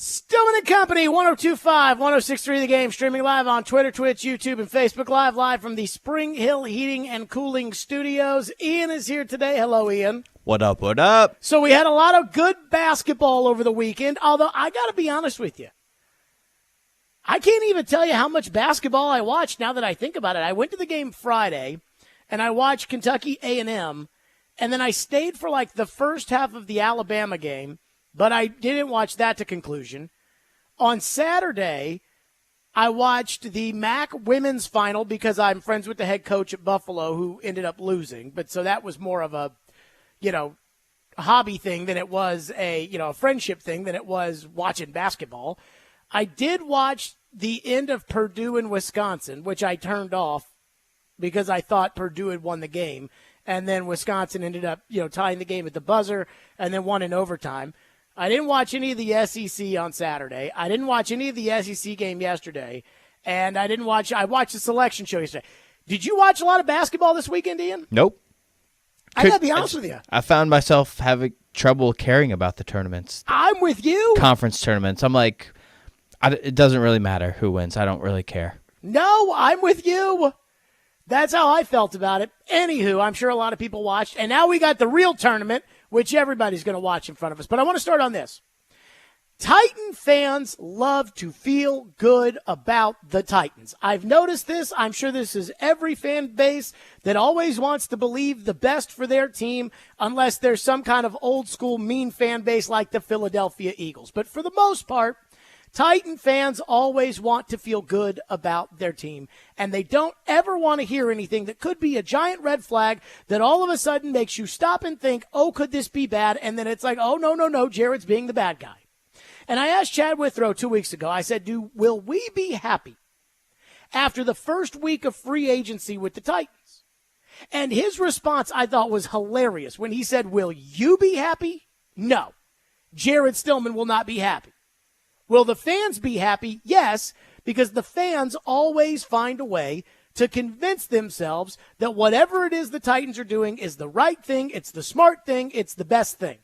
Stillman and Company, 102.5, 106.3 The Game, streaming live on Twitter, Twitch, YouTube, and Facebook live from the Spring Hill Heating and Cooling Studios. Ian is here today. Hello, Ian. What up, what up? So we had a lot of good basketball over the weekend, although I got to be honest with you. I can't even tell you how much basketball I watched now that I think about it. I went to the game Friday, and I watched Kentucky A&M, and then I stayed for like the first half of the Alabama game, but I didn't watch that to conclusion. On Saturday, I watched the MAC women's final because I'm friends with the head coach at Buffalo who ended up losing. But so that was more of a, hobby thing than it was a friendship thing than it was watching basketball. I did watch the end of Purdue and Wisconsin, which I turned off because I thought Purdue had won the game. And then Wisconsin ended up, tying the game at the buzzer and then won in overtime. I didn't watch any of the SEC on Saturday. I didn't watch any of the SEC game yesterday. And I watched the selection show yesterday. Did you watch a lot of basketball this weekend, Ian? Nope. I got to be honest with you. I found myself having trouble caring about the tournaments. I'm with you. Conference tournaments. I'm like, it doesn't really matter who wins. I don't really care. No, I'm with you. That's how I felt about it. Anywho, I'm sure a lot of people watched. And now we got the real tournament, which everybody's going to watch in front of us. But I want to start on this. Titan fans love to feel good about the Titans. I've noticed this. I'm sure this is every fan base that always wants to believe the best for their team unless there's some kind of old school mean fan base like the Philadelphia Eagles. But for the most part, Titan fans always want to feel good about their team, and they don't ever want to hear anything that could be a giant red flag that all of a sudden makes you stop and think, oh, could this be bad? And then it's like, oh, no, Jared's being the bad guy. And I asked Chad Withrow 2 weeks ago, I said, will we be happy after the first week of free agency with the Titans? And his response I thought was hilarious when he said, will you be happy? No. Jared Stillman will not be happy. Will the fans be happy? Yes, because the fans always find a way to convince themselves that whatever it is the Titans are doing is the right thing, it's the smart thing, it's the best thing.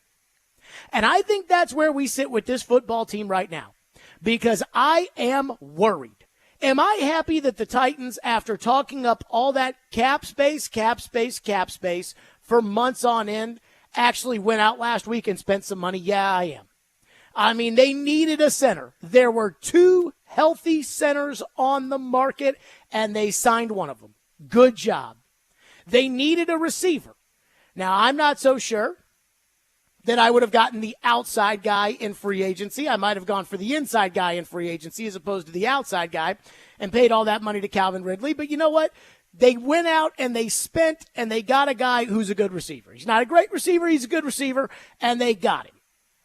And I think that's where we sit with this football team right now, because I am worried. Am I happy that the Titans, after talking up all that cap space for months on end, actually went out last week and spent some money? Yeah, I am. I mean, they needed a center. There were 2 healthy centers on the market, and they signed one of them. Good job. They needed a receiver. Now, I'm not so sure that I would have gotten the outside guy in free agency. I might have gone for the inside guy in free agency as opposed to the outside guy and paid all that money to Calvin Ridley. But you know what? They went out and they spent, and they got a guy who's a good receiver. He's not a great receiver. He's a good receiver, and they got him.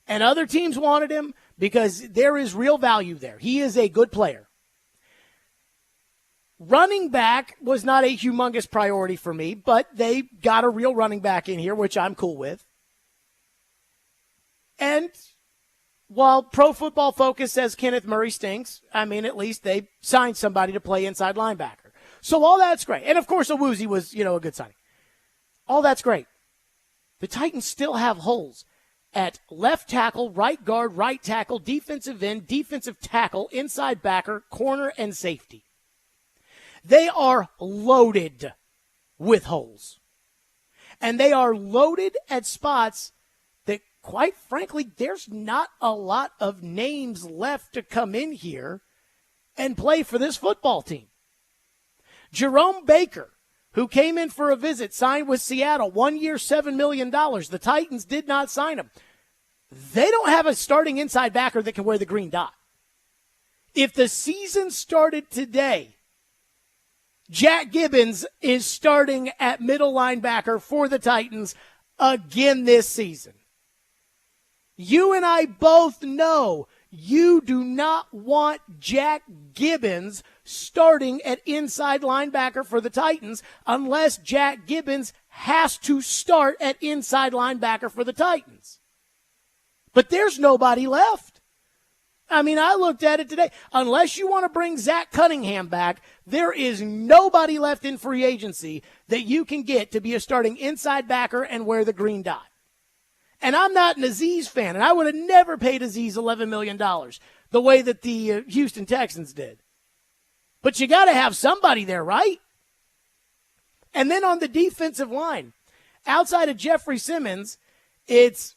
And other teams wanted him because there is real value there. He is a good player. Running back was not a humongous priority for me, but they got a real running back in here, which I'm cool with. And while Pro Football Focus says Kenneth Murray stinks, I mean, at least they signed somebody to play inside linebacker. So all that's great. And, of course, Awuzie was, a good signing. All that's great. The Titans still have holes at left tackle, right guard, right tackle, defensive end, defensive tackle, inside backer, corner, and safety. They are loaded with holes. And they are loaded at spots that, quite frankly, there's not a lot of names left to come in here and play for this football team. Jerome Baker, who came in for a visit, signed with Seattle, 1 year, $7 million. The Titans did not sign him. They don't have a starting inside backer that can wear the green dot. If the season started today, Jack Gibbons is starting at middle linebacker for the Titans again this season. You and I both know you do not want Jack Gibbons starting at inside linebacker for the Titans unless Jack Gibbons has to start at inside linebacker for the Titans. But there's nobody left. I mean, I looked at it today. Unless you want to bring Zach Cunningham back, there is nobody left in free agency that you can get to be a starting inside backer and wear the green dot. And I'm not an Aziz fan, and I would have never paid Aziz $11 million the way that the Houston Texans did. But you got to have somebody there, right? And then on the defensive line, outside of Jeffrey Simmons, it's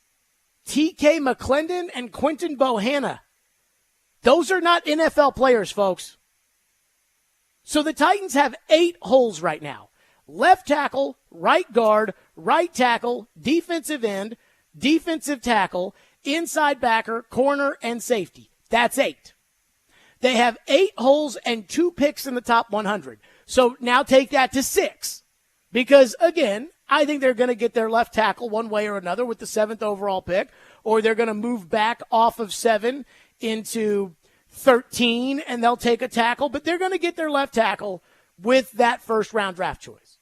T.K. McClendon and Quinton Bohanna. Those are not NFL players, folks. So the Titans have 8 holes right now. Left tackle, right guard, right tackle, defensive end, defensive tackle, inside backer, corner, and safety. That's 8. They have 8 holes and 2 picks in the top 100. So now take that to 6. Because, again, I think they're going to get their left tackle one way or another with the 7th overall pick, or they're going to move back off of 7 into 13, and they'll take a tackle. But they're going to get their left tackle with that first-round draft choice.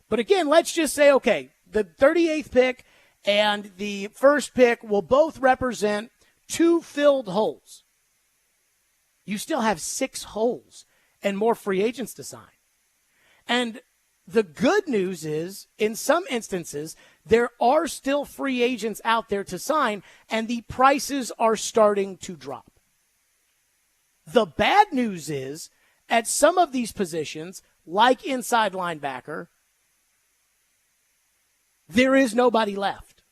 But, again, let's just say, okay, the 38th pick and the first pick will both represent 2 filled holes. You still have 6 holes and more free agents to sign. And the good news is, in some instances, there are still free agents out there to sign, and the prices are starting to drop. The bad news is, at some of these positions, like inside linebacker, there is nobody left.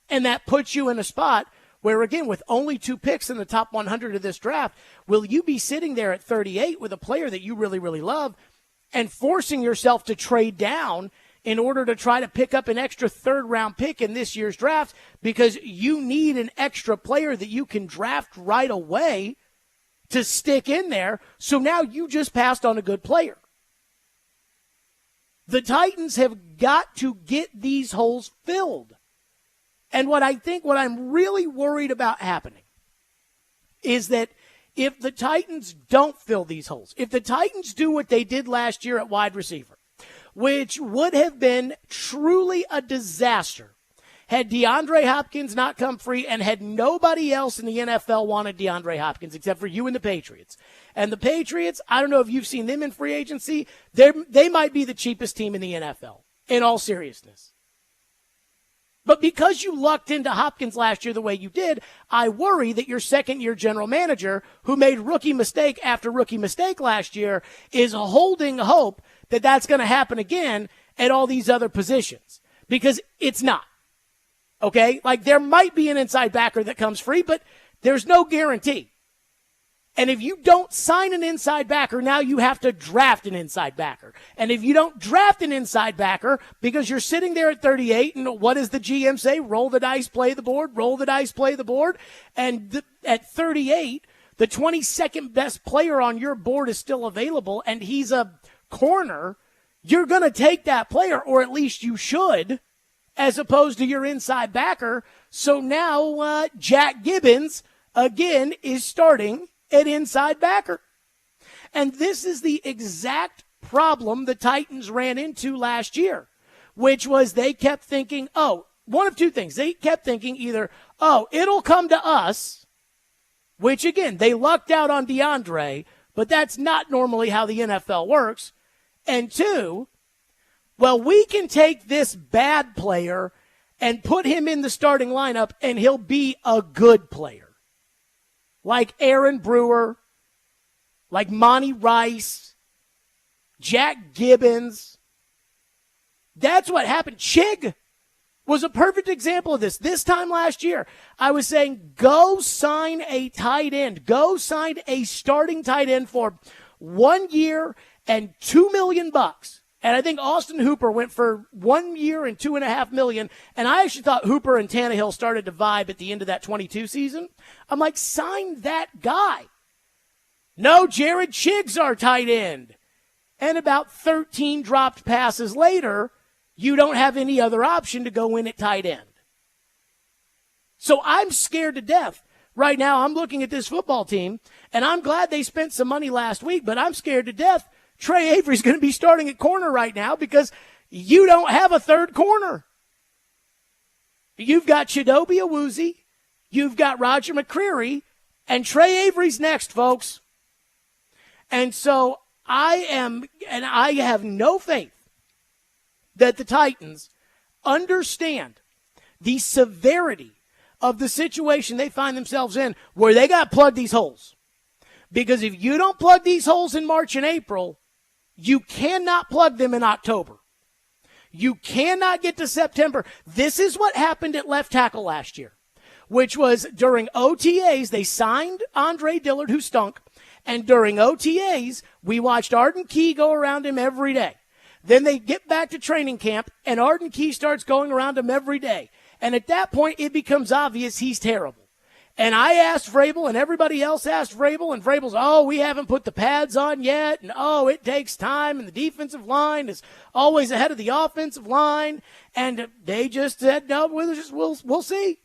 And that puts you in a spot where, again, with only 2 picks in the top 100 of this draft, will you be sitting there at 38 with a player that you really, really love and forcing yourself to trade down in order to try to pick up an extra 3rd-round pick in this year's draft because you need an extra player that you can draft right away to stick in there, so now you just passed on a good player. The Titans have got to get these holes filled. And what I'm really worried about happening is that if the Titans don't fill these holes, if the Titans do what they did last year at wide receiver, which would have been truly a disaster had DeAndre Hopkins not come free and had nobody else in the NFL wanted DeAndre Hopkins except for you and the Patriots. And the Patriots, I don't know if you've seen them in free agency, they might be the cheapest team in the NFL, in all seriousness. But because you lucked into Hopkins last year the way you did, I worry that your second-year general manager, who made rookie mistake after rookie mistake last year, is holding hope that that's going to happen again at all these other positions. Because it's not. Okay? Like, there might be an inside backer that comes free, but there's no guarantee. And if you don't sign an inside backer, now you have to draft an inside backer. And if you don't draft an inside backer because you're sitting there at 38, and what does the GM say? Roll the dice, play the board, roll the dice, play the board. And at 38, the 22nd best player on your board is still available, and he's a corner. You're going to take that player, or at least you should, as opposed to your inside backer. So now Jack Gibbons, again, is starting at inside backer. And this is the exact problem the Titans ran into last year, which was they kept thinking, one of 2 things. They kept thinking either, it'll come to us, which, again, they lucked out on DeAndre, but that's not normally how the NFL works. And 2, well, we can take this bad player and put him in the starting lineup, and he'll be a good player. Like Aaron Brewer, like Monty Rice, Jack Gibbons. That's what happened. Chig was a perfect example of this. This time last year, I was saying, go sign a tight end. Go sign a starting tight end for 1 year and $2 million. And I think Austin Hooper went for 1 year and $2.5 million. And I actually thought Hooper and Tannehill started to vibe at the end of that 22 season. I'm like, sign that guy. No, Jared Chigg's our tight end. And about 13 dropped passes later, you don't have any other option to go in at tight end. So I'm scared to death. Right now, I'm looking at this football team, and I'm glad they spent some money last week, but I'm scared to death Trey Avery's going to be starting at corner right now because you don't have a third corner. You've got Chidobe Awuzie, you've got Roger McCreary, and Trey Avery's next, folks. And so I have no faith that the Titans understand the severity of the situation they find themselves in where they got to plug these holes. Because if you don't plug these holes in March and April, you cannot plug them in October. You cannot get to September. This is what happened at left tackle last year, which was during OTAs, they signed Andre Dillard, who stunk, and during OTAs, we watched Arden Key go around him every day. Then they get back to training camp, and Arden Key starts going around him every day. And at that point, it becomes obvious he's terrible. And I asked Vrabel, and everybody else asked Vrabel, and Vrabel's, oh, we haven't put the pads on yet, and oh, it takes time, and the defensive line is always ahead of the offensive line. And they just said, no, we'll see.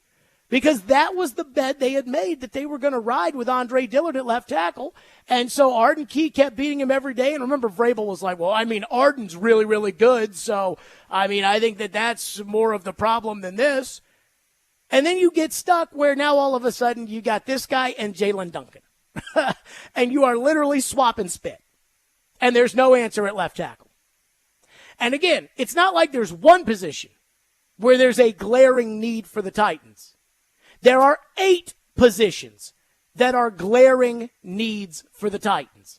Because that was the bet they had made, that they were going to ride with Andre Dillard at left tackle. And so Arden Key kept beating him every day. And remember, Vrabel was like, well, I mean, Arden's really, really good. So, I mean, I think that's more of the problem than this. And then you get stuck where now all of a sudden you got this guy and Jalen Duncan. And you are literally swapping spit. And there's no answer at left tackle. And again, it's not like there's one position where there's a glaring need for the Titans. There are 8 positions that are glaring needs for the Titans.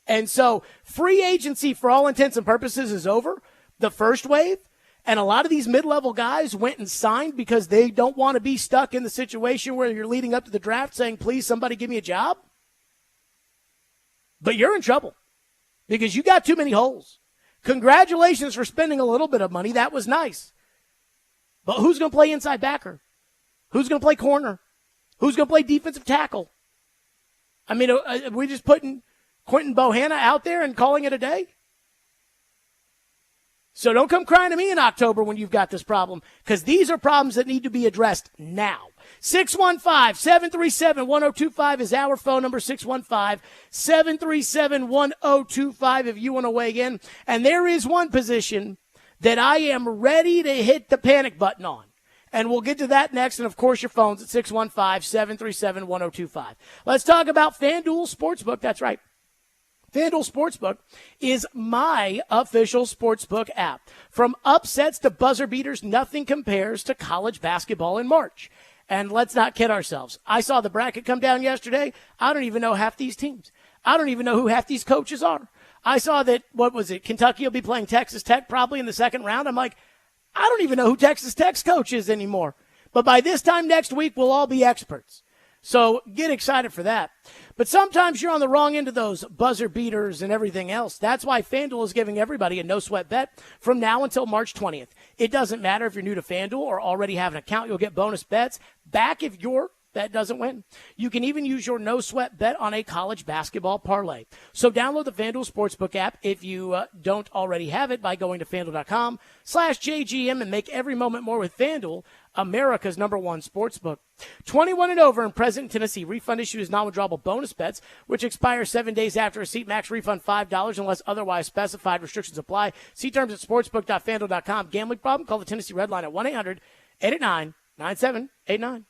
And so free agency, for all intents and purposes, is over. The first wave, and a lot of these mid-level guys went and signed because they don't want to be stuck in the situation where you're leading up to the draft saying, please, somebody give me a job. But you're in trouble because you got too many holes. Congratulations for spending a little bit of money. That was nice. But who's going to play inside backer? Who's going to play corner? Who's going to play defensive tackle? I mean, are we just putting Quentin Bohanna out there and calling it a day? So don't come crying to me in October when you've got this problem, because these are problems that need to be addressed now. 615-737-1025 is our phone number, 615-737-1025 if you want to weigh in. And there is one position that I am ready to hit the panic button on. And we'll get to that next. And, of course, your phone's at 615-737-1025. Let's talk about FanDuel Sportsbook. That's right. FanDuel Sportsbook is my official sportsbook app. From upsets to buzzer beaters, nothing compares to college basketball in March. And let's not kid ourselves. I saw the bracket come down yesterday. I don't even know half these teams. I don't even know who half these coaches are. I saw that, Kentucky will be playing Texas Tech probably in the second round. I'm like, I don't even know who Texas Tech's coach is anymore. But by this time next week, we'll all be experts. So get excited for that. But sometimes you're on the wrong end of those buzzer beaters and everything else. That's why FanDuel is giving everybody a no-sweat bet from now until March 20th. It doesn't matter if you're new to FanDuel or already have an account. You'll get bonus bets back if your bet doesn't win. You can even use your no-sweat bet on a college basketball parlay. So download the FanDuel Sportsbook app if you don't already have it by going to FanDuel.com/JGM and make every moment more with FanDuel, America's #1 sportsbook. 21 and over in present Tennessee. Refund issue is non-withdrawable bonus bets, which expire 7 days after receipt. Max refund $5 unless otherwise specified. Restrictions apply. See terms at sportsbook.fanduel.com. Gambling problem? Call the Tennessee Red Line at 1-800-889-9789.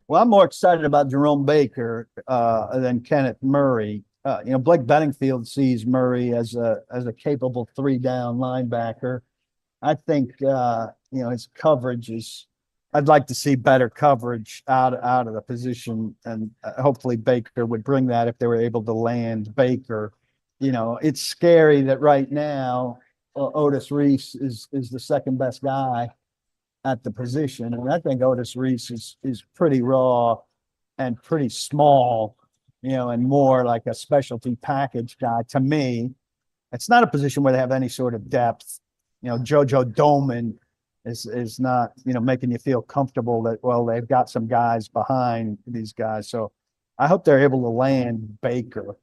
Well, I'm more excited about Jerome Baker than Kenneth Murray. Blake Bedingfield sees Murray as a capable 3-down linebacker. I think his coverage is. I'd like to see better coverage out of the position, and hopefully Baker would bring that if they were able to land Baker. It's scary that right now Otis Reese is the second best guy at the position, and I think Otis Reese is pretty raw and pretty small, and more like a specialty package guy. To me, it's not a position where they have any sort of depth. Jojo Doman is not, making you feel comfortable that, well, they've got some guys behind these guys. So I hope they're able to land Baker.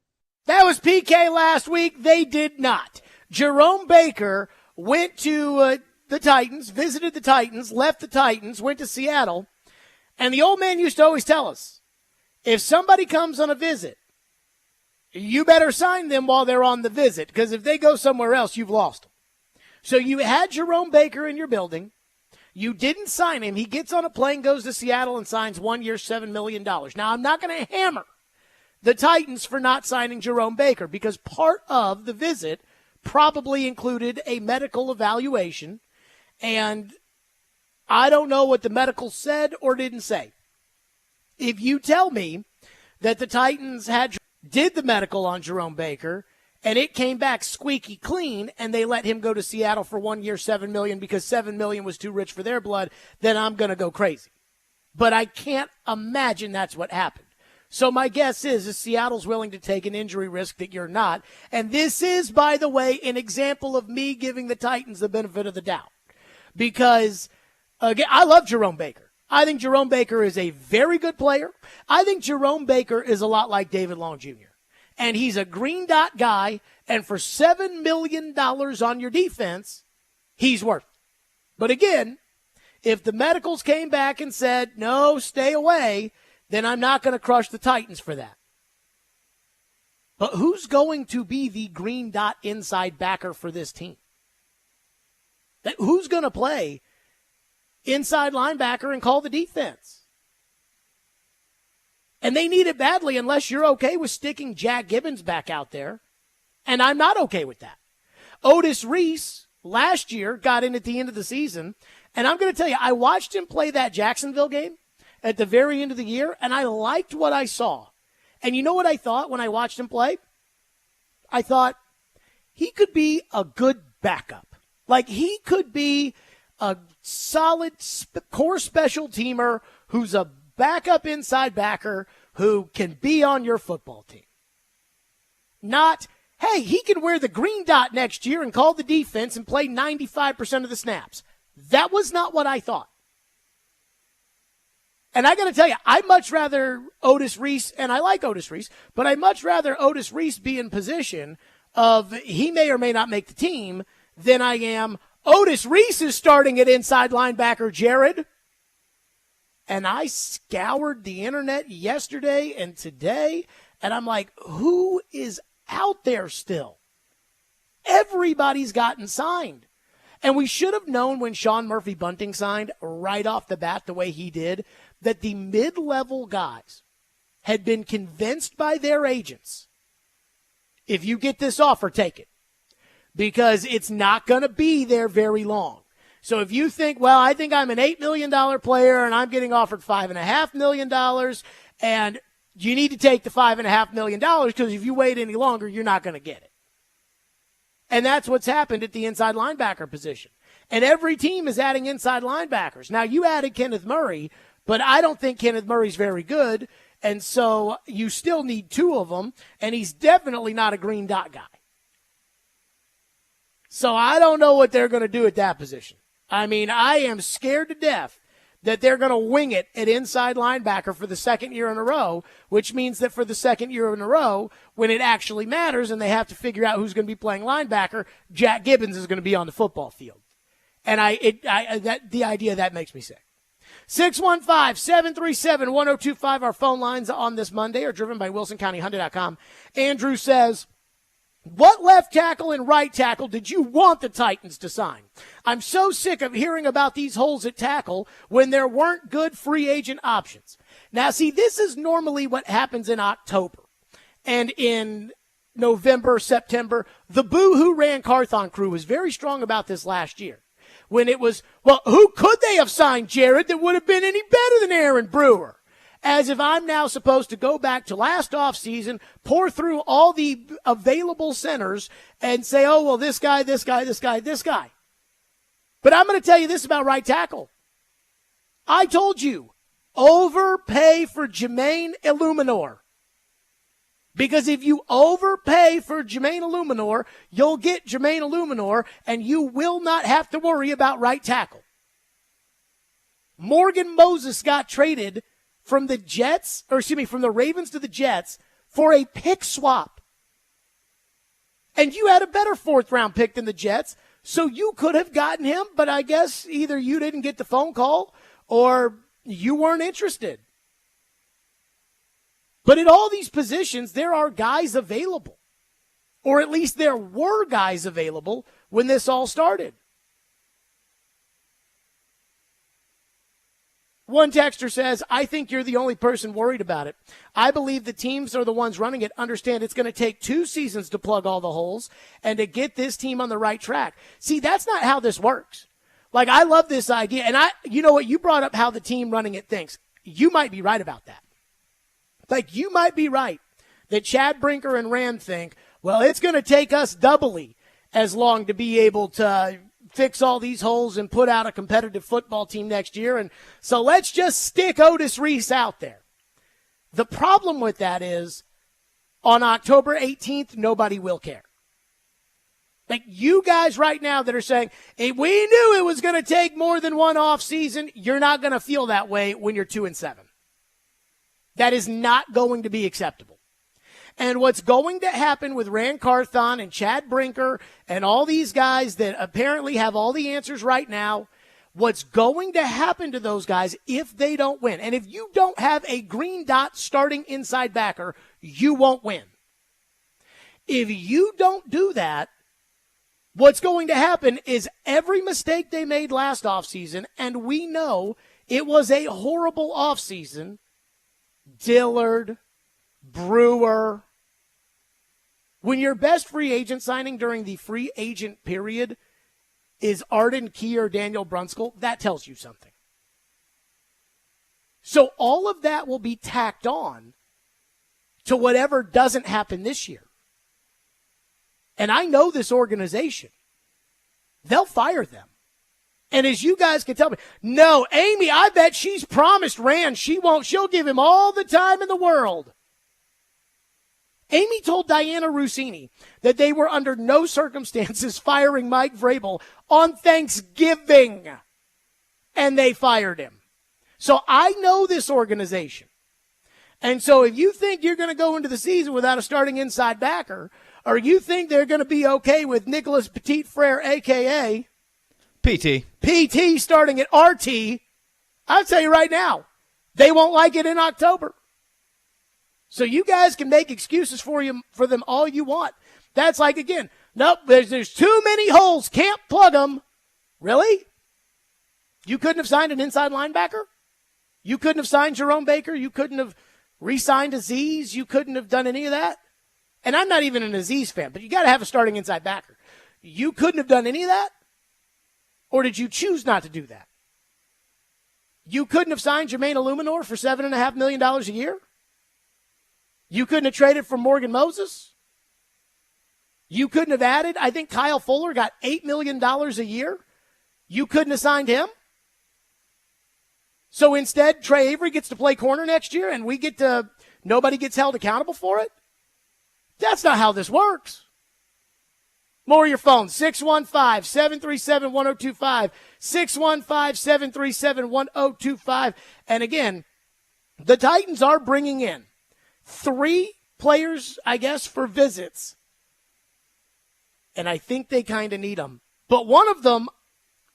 That was PK last week. They did not. Jerome Baker went to the Titans, visited the Titans, left the Titans, went to Seattle. And the old man used to always tell us, if somebody comes on a visit, you better sign them while they're on the visit, because if they go somewhere else, you've lost them. So you had Jerome Baker in your building. You didn't sign him. He gets on a plane, goes to Seattle, and signs 1 year, $7 million. Now, I'm not going to hammer the Titans for not signing Jerome Baker, because part of the visit probably included a medical evaluation, and I don't know what the medical said or didn't say. If you tell me that the Titans did the medical on Jerome Baker and it came back squeaky clean and they let him go to Seattle for 1 year, $7 million, because $7 million was too rich for their blood, then I'm going to go crazy. But I can't imagine that's what happened. So my guess is Seattle's willing to take an injury risk that you're not. And this is, by the way, an example of me giving the Titans the benefit of the doubt. Because, again, I love Jerome Baker. I think Jerome Baker is a very good player. I think Jerome Baker is a lot like David Long Jr. And he's a green dot guy, and for $7 million on your defense, he's worth it. But again, if the medicals came back and said, no, stay away, then I'm not going to crush the Titans for that. But who's going to be the green dot inside backer for this team? Who's going to play inside linebacker and call the defense? And they need it badly unless you're okay with sticking Jack Gibbons back out there. And I'm not okay with that. Otis Reese last year got in at the end of the season. And I'm going to tell you, I watched him play that Jacksonville game at the very end of the year, and I liked what I saw. And you know what I thought when I watched him play? I thought he could be a good backup. Like, he could be a solid core special teamer who's a backup inside backer who can be on your football team. Not, hey, he can wear the green dot next year and call the defense and play 95% of the snaps. That was not what I thought. And I got to tell you, I'd much rather Otis Reese, and I like Otis Reese, but I'd much rather Otis Reese be in position of he may or may not make the team than I am Otis Reese is starting at inside linebacker, Jared. And I scoured the internet yesterday and today, and I'm like, who is out there still? Everybody's gotten signed. And we should have known when Sean Murphy Bunting signed right off the bat the way he did, that the mid-level guys had been convinced by their agents, if you get this offer, take it. Because it's not going to be there very long. So if you think, well, I think I'm an $8 million player and I'm getting offered $5.5 million, and you need to take the $5.5 million because if you wait any longer, you're not going to get it. And that's what's happened at the inside linebacker position. And every team is adding inside linebackers. Now, you added Kenneth Murray, but I don't think Kenneth Murray's very good. And so you still need two of them, and he's definitely not a green dot guy. So I don't know what they're going to do at that position. I mean, I am scared to death that they're going to wing it at inside linebacker for the second year in a row, which means that for the second year in a row, when it actually matters and they have to figure out who's going to be playing linebacker, Jack Gibbons is going to be on the football field. And the idea of that makes me sick. 615-737-1025. Our phone lines on this Monday are driven by WilsonCountyHyundai.com. Andrew says, What left tackle and right tackle did you want the Titans to sign? I'm so sick of hearing about these holes at tackle when there weren't good free agent options. Now, see, this is normally what happens in October and in November, September. The Boo-Hoo Ran Carthon crew was very strong about this last year when it was, well, who could they have signed, Jared, that would have been any better than Aaron Brewer? As if I'm now supposed to go back to last offseason, pour through all the available centers and say, oh, well, this guy, this guy, this guy, this guy. But I'm going to tell you this about right tackle. I told you, overpay for Jermaine Illuminor. Because if you overpay for Jermaine Illuminor, you'll get Jermaine Illuminor, and you will not have to worry about right tackle. Morgan Moses got traded from the Ravens to the Jets for a pick swap. And you had a better 4th-round pick than the Jets, so you could have gotten him, but I guess either you didn't get the phone call or you weren't interested. But at all these positions, there are guys available. Or at least there were guys available when this all started. One texter says, I think you're the only person worried about it. I believe the teams are the ones running it understand it's going to take 2 seasons to plug all the holes and to get this team on the right track. See, that's not how this works. Like, I love this idea. And you know what? You brought up how the team running it thinks. You might be right about that. Like, you might be right that Chad Brinker and Rand think, well, it's going to take us doubly as long to be able to fix all these holes and put out a competitive football team next year. And so let's just stick Otis Reese out there. The problem with that is on October 18th, nobody will care. Like, you guys right now that are saying, hey, we knew it was going to take more than one off season, you're not going to feel that way when you're 2-7. That is not going to be acceptable. And what's going to happen with Rand Carthon and Chad Brinker and all these guys that apparently have all the answers right now, what's going to happen to those guys if they don't win, and if you don't have a green dot starting inside backer, you won't win. If you don't do that, what's going to happen is every mistake they made last offseason, and we know it was a horrible offseason, Dillard, Brewer. When your best free agent signing during the free agent period is Arden Key or Daniel Brunskill, that tells you something. So all of that will be tacked on to whatever doesn't happen this year. And I know this organization. They'll fire them. And as you guys can tell me, no, Amy, I bet she's promised Rand she won't. She'll give him all the time in the world. Amy told Diana Rossini that they were under no circumstances firing Mike Vrabel on Thanksgiving. And they fired him. So I know this organization. And so if you think you're going to go into the season without a starting inside backer, or you think they're going to be okay with Nicholas Petit-Frere, a.k.a. PT starting at RT, I'll tell you right now, they won't like it in October. So you guys can make excuses for them all you want. That's like, again, nope, there's too many holes, can't plug them. Really? You couldn't have signed an inside linebacker? You couldn't have signed Jerome Baker? You couldn't have re-signed Aziz? You couldn't have done any of that? And I'm not even an Aziz fan, but you got to have a starting inside backer. You couldn't have done any of that? Or did you choose not to do that? You couldn't have signed Jermaine Illuminor for $7.5 million a year? You couldn't have traded for Morgan Moses? You couldn't have added, I think Kyle Fuller got $8 million a year. You couldn't have signed him? So instead, Trey Avery gets to play corner next year and nobody gets held accountable for it? That's not how this works. More of your phone, 615-737-1025, 615-737-1025. And again, the Titans are bringing in 3 players, I guess, for visits. And I think they kind of need them. But one of them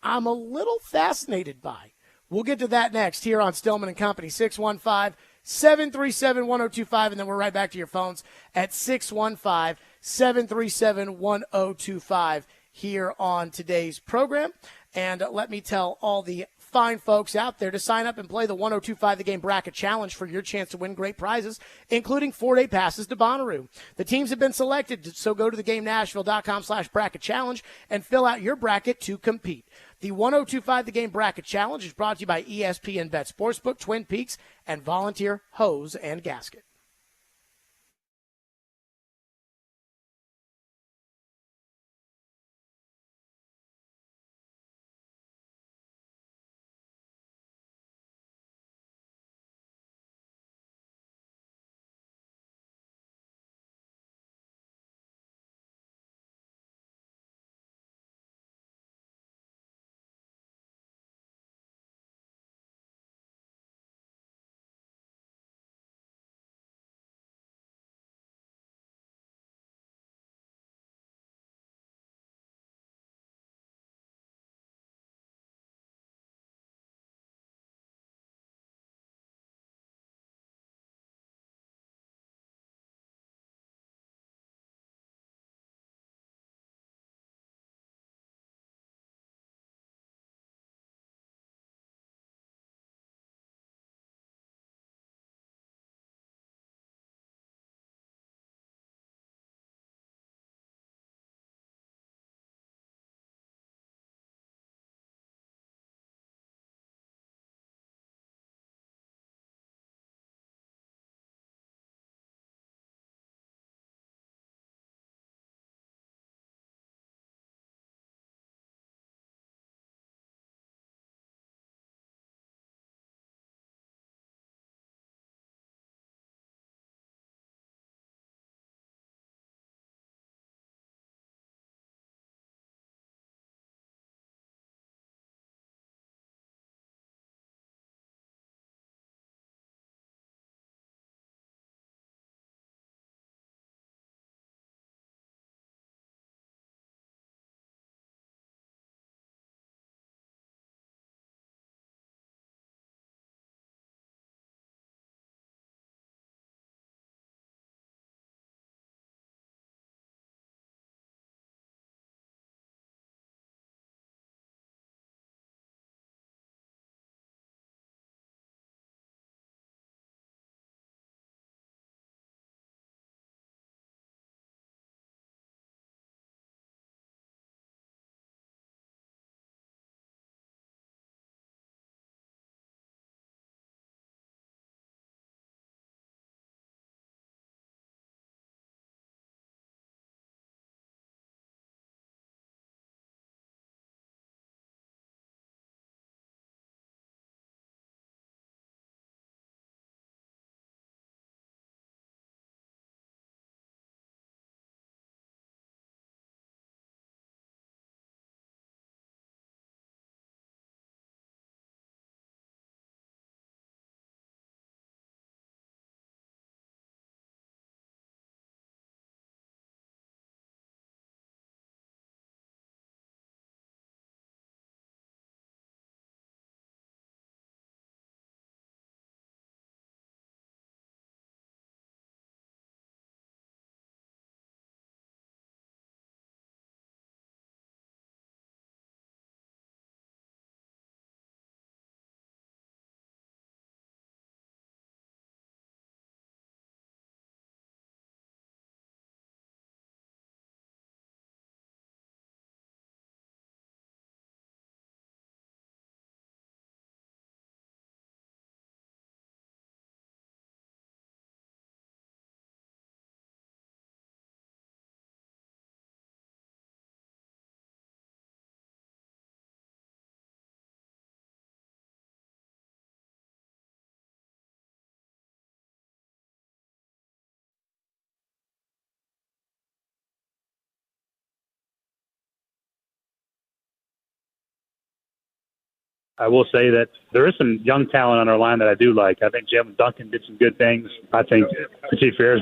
I'm a little fascinated by. We'll get to that next here on Stillman and Company, 615-737-1025. And then we're right back to your phones at 615 737-1025 here on today's program. And let me tell all the fine folks out there to sign up and play the 1025 The Game Bracket Challenge for your chance to win great prizes, including 4-day passes to Bonnaroo. The teams have been selected, so go to thegamenashville.com/bracket challenge and fill out your bracket to compete. The 1025 The Game Bracket Challenge is brought to you by ESPN Bet Sportsbook, Twin Peaks, and Volunteer Hose and Gasket. I will say that there is some young talent on our line that I do like. I think Jim Duncan did some good things. I think Petit Frere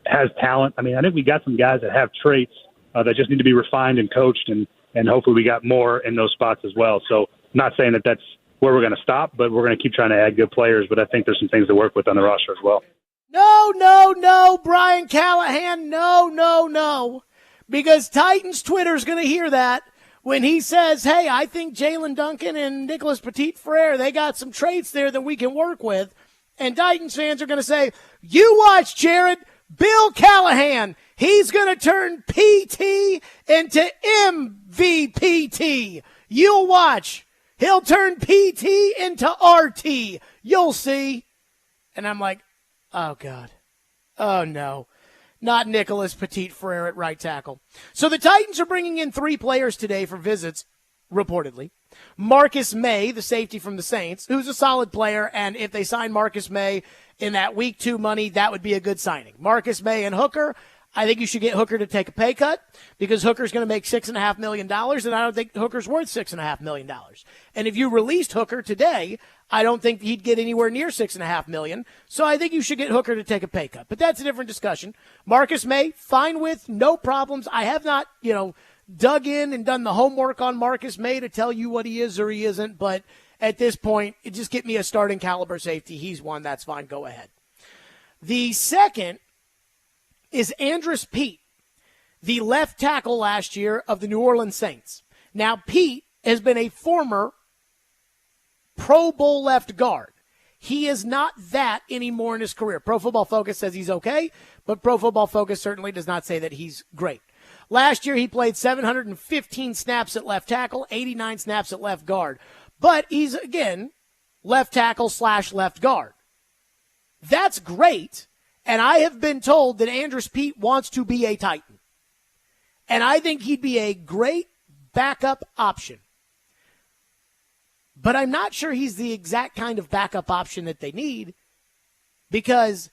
has talent. I mean, I think we got some guys that have traits that just need to be refined and coached, and hopefully we got more in those spots as well. So I'm not saying that that's where we're going to stop, but we're going to keep trying to add good players. But I think there's some things to work with on the roster as well. No, Brian Callahan, no. Because Titans Twitter's going to hear that when he says, hey, I think Jalen Duncan and Nicholas Petit-Frere, they got some traits there that we can work with. And Titans fans are going to say, you watch, Jared, Bill Callahan, he's going to turn PT into MVPT. You'll watch. He'll turn PT into RT. You'll see. And I'm like, oh, God. Oh, no. Not Nicholas Petit-Frere at right tackle. So the Titans are bringing in 3 players today for visits, reportedly. Marcus May, the safety from the Saints, who's a solid player, and if they sign Marcus May in that week 2 money, that would be a good signing. Marcus May and Hooker, I think you should get Hooker to take a pay cut because Hooker's going to make $6.5 million, and I don't think Hooker's worth $6.5 million. And if you released Hooker today, I don't think he'd get anywhere near $6.5 million. So I think you should get Hooker to take a pay cut. But that's a different discussion. Marcus May, fine with, no problems. I have not, dug in and done the homework on Marcus May to tell you what he is or he isn't. But at this point, just get me a starting caliber safety. He's one. That's fine. Go ahead. The second is Andrus Peat, the left tackle last year of the New Orleans Saints. Now, Pete has been a former Pro Bowl left guard. He is not that anymore in his career. Pro Football Focus says he's okay, but Pro Football Focus certainly does not say that he's great. Last year, he played 715 snaps at left tackle, 89 snaps at left guard. But he's, again, left tackle / left guard. That's great. And I have been told that Andrus Peat wants to be a Titan. And I think he'd be a great backup option. But I'm not sure he's the exact kind of backup option that they need because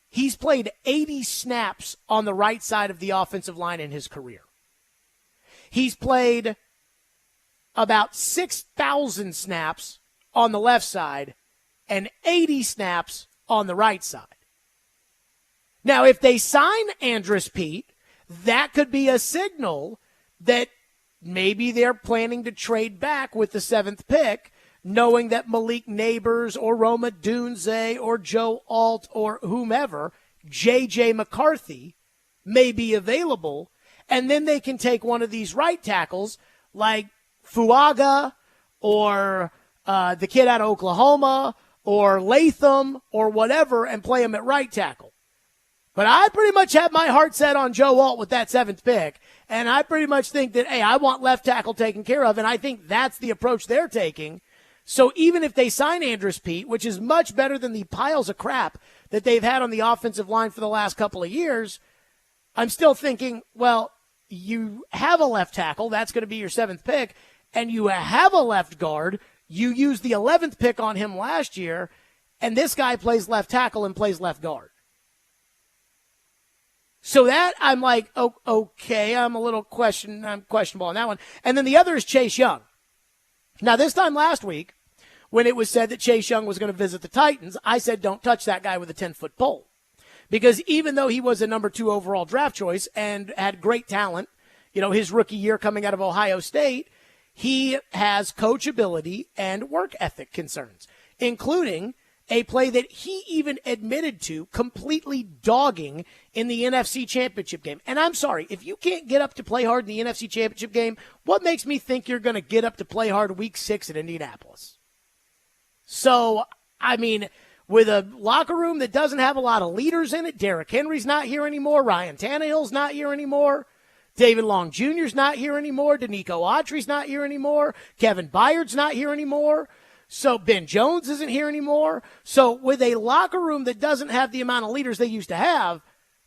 he's played 80 snaps on the right side of the offensive line in his career. He's played about 6,000 snaps on the left side and 80 snaps on the right side. Now, if they sign Andrus Peat, that could be a signal that maybe they're planning to trade back with the 7th pick, knowing that Malik Neighbors or Roma Dunze or Joe Alt or whomever, J.J. McCarthy, may be available, and then they can take one of these right tackles like Fuaga or the kid out of Oklahoma or Latham or whatever and play him at right tackle. But I pretty much have my heart set on Joe Alt with that 7th pick, and I pretty much think that, hey, I want left tackle taken care of, and I think that's the approach they're taking. So even if they sign Andrus Peat, which is much better than the piles of crap that they've had on the offensive line for the last couple of years, I'm still thinking, well, you have a left tackle, that's going to be your 7th pick, and you have a left guard, you used the 11th pick on him last year, and this guy plays left tackle and plays left guard. So that, I'm like, oh, okay, I'm questionable on that one. And then the other is Chase Young. Now, this time last week, when it was said that Chase Young was going to visit the Titans, I said don't touch that guy with a 10-foot pole. Because even though he was a number 2 overall draft choice and had great talent, his rookie year coming out of Ohio State, he has coachability and work ethic concerns, including a play that he even admitted to completely dogging in the NFC Championship game. And I'm sorry, if you can't get up to play hard in the NFC Championship game, what makes me think you're going to get up to play hard week 6 at Indianapolis? So, I mean, with a locker room that doesn't have a lot of leaders in it, Derrick Henry's not here anymore, Ryan Tannehill's not here anymore, David Long Jr.'s not here anymore, Danico Autry's not here anymore, Kevin Byard's not here anymore. So Ben Jones isn't here anymore. So with a locker room that doesn't have the amount of leaders they used to have,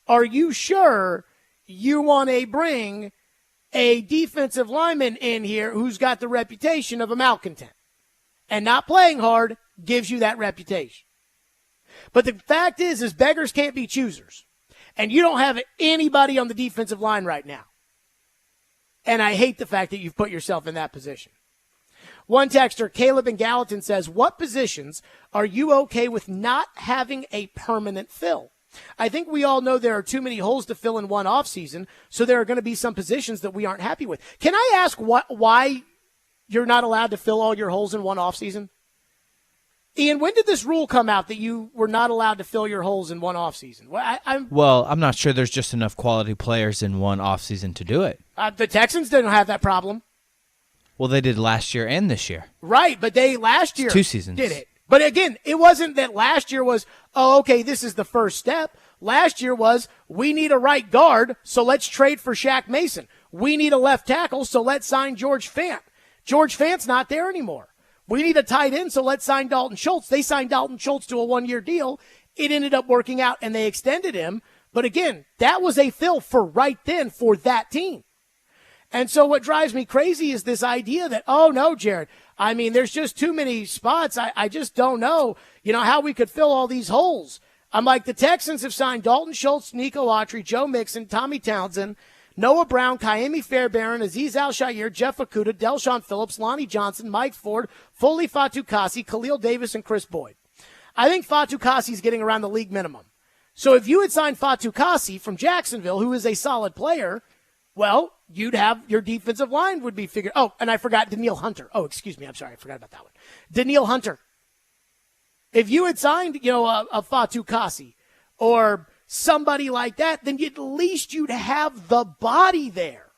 are you sure you want to bring a defensive lineman in here who's got the reputation of a malcontent? And not playing hard gives you that reputation. But the fact is beggars can't be choosers. And you don't have anybody on the defensive line right now. And I hate the fact that you've put yourself in that position. One texter, Caleb in Gallatin, says, what positions are you okay with not having a permanent fill? I think we all know there are too many holes to fill in one offseason, so there are going to be some positions that we aren't happy with. Can I ask why you're not allowed to fill all your holes in one offseason? Ian, when did this rule come out that you were not allowed to fill your holes in one offseason? Well, I'm not sure there's just enough quality players in one offseason to do it. The Texans didn't have that problem. Well, they did last year and this year. Right, but they last year 2 seasons. did it. But again, it wasn't that last year was, oh, okay, this is the first step. Last year was, we need a right guard, so let's trade for Shaq Mason. We need a left tackle, so let's sign George Fant. George Fant's not there anymore. We need a tight end, so let's sign Dalton Schultz. They signed Dalton Schultz to a 1-year deal. It ended up working out, and they extended him. But again, that was a fill for right then for that team. And so what drives me crazy is this idea that, oh, no, Jared, I mean, there's just too many spots. I just don't know, how we could fill all these holes. I'm like, the Texans have signed Dalton Schultz, Nico Autry, Joe Mixon, Tommy Townsend, Noah Brown, Kaimi Fairbairn, Azeez Al-Shaair, Jeff Okudah, Delshon Phillips, Lonnie Johnson, Mike Ford, Foley Fatukasi, Khalil Davis, and Chris Boyd. I think Fatukasi's getting around the league minimum. So if you had signed Fatukasi from Jacksonville, who is a solid player, well, you'd have your defensive line would be figured. Oh, and I forgot Danielle Hunter. Oh, excuse me. I'm sorry. I forgot about that one. Danielle Hunter. If you had signed, a Fatukasi or somebody like that, then at least you'd have the body there.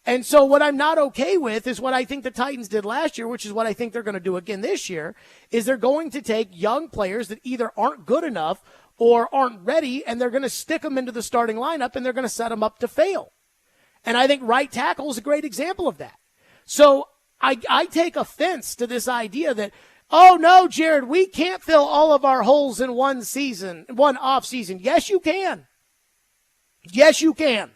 And so what I'm not okay with is what I think the Titans did last year, which is what I think they're going to do again this year, is they're going to take young players that either aren't good enough or aren't ready, and they're going to stick them into the starting lineup, and they're going to set them up to fail. And I think right tackle is a great example of that. So I take offense to this idea that, oh, no, Jared, we can't fill all of our holes in one off season. Yes, you can. Yes, you can.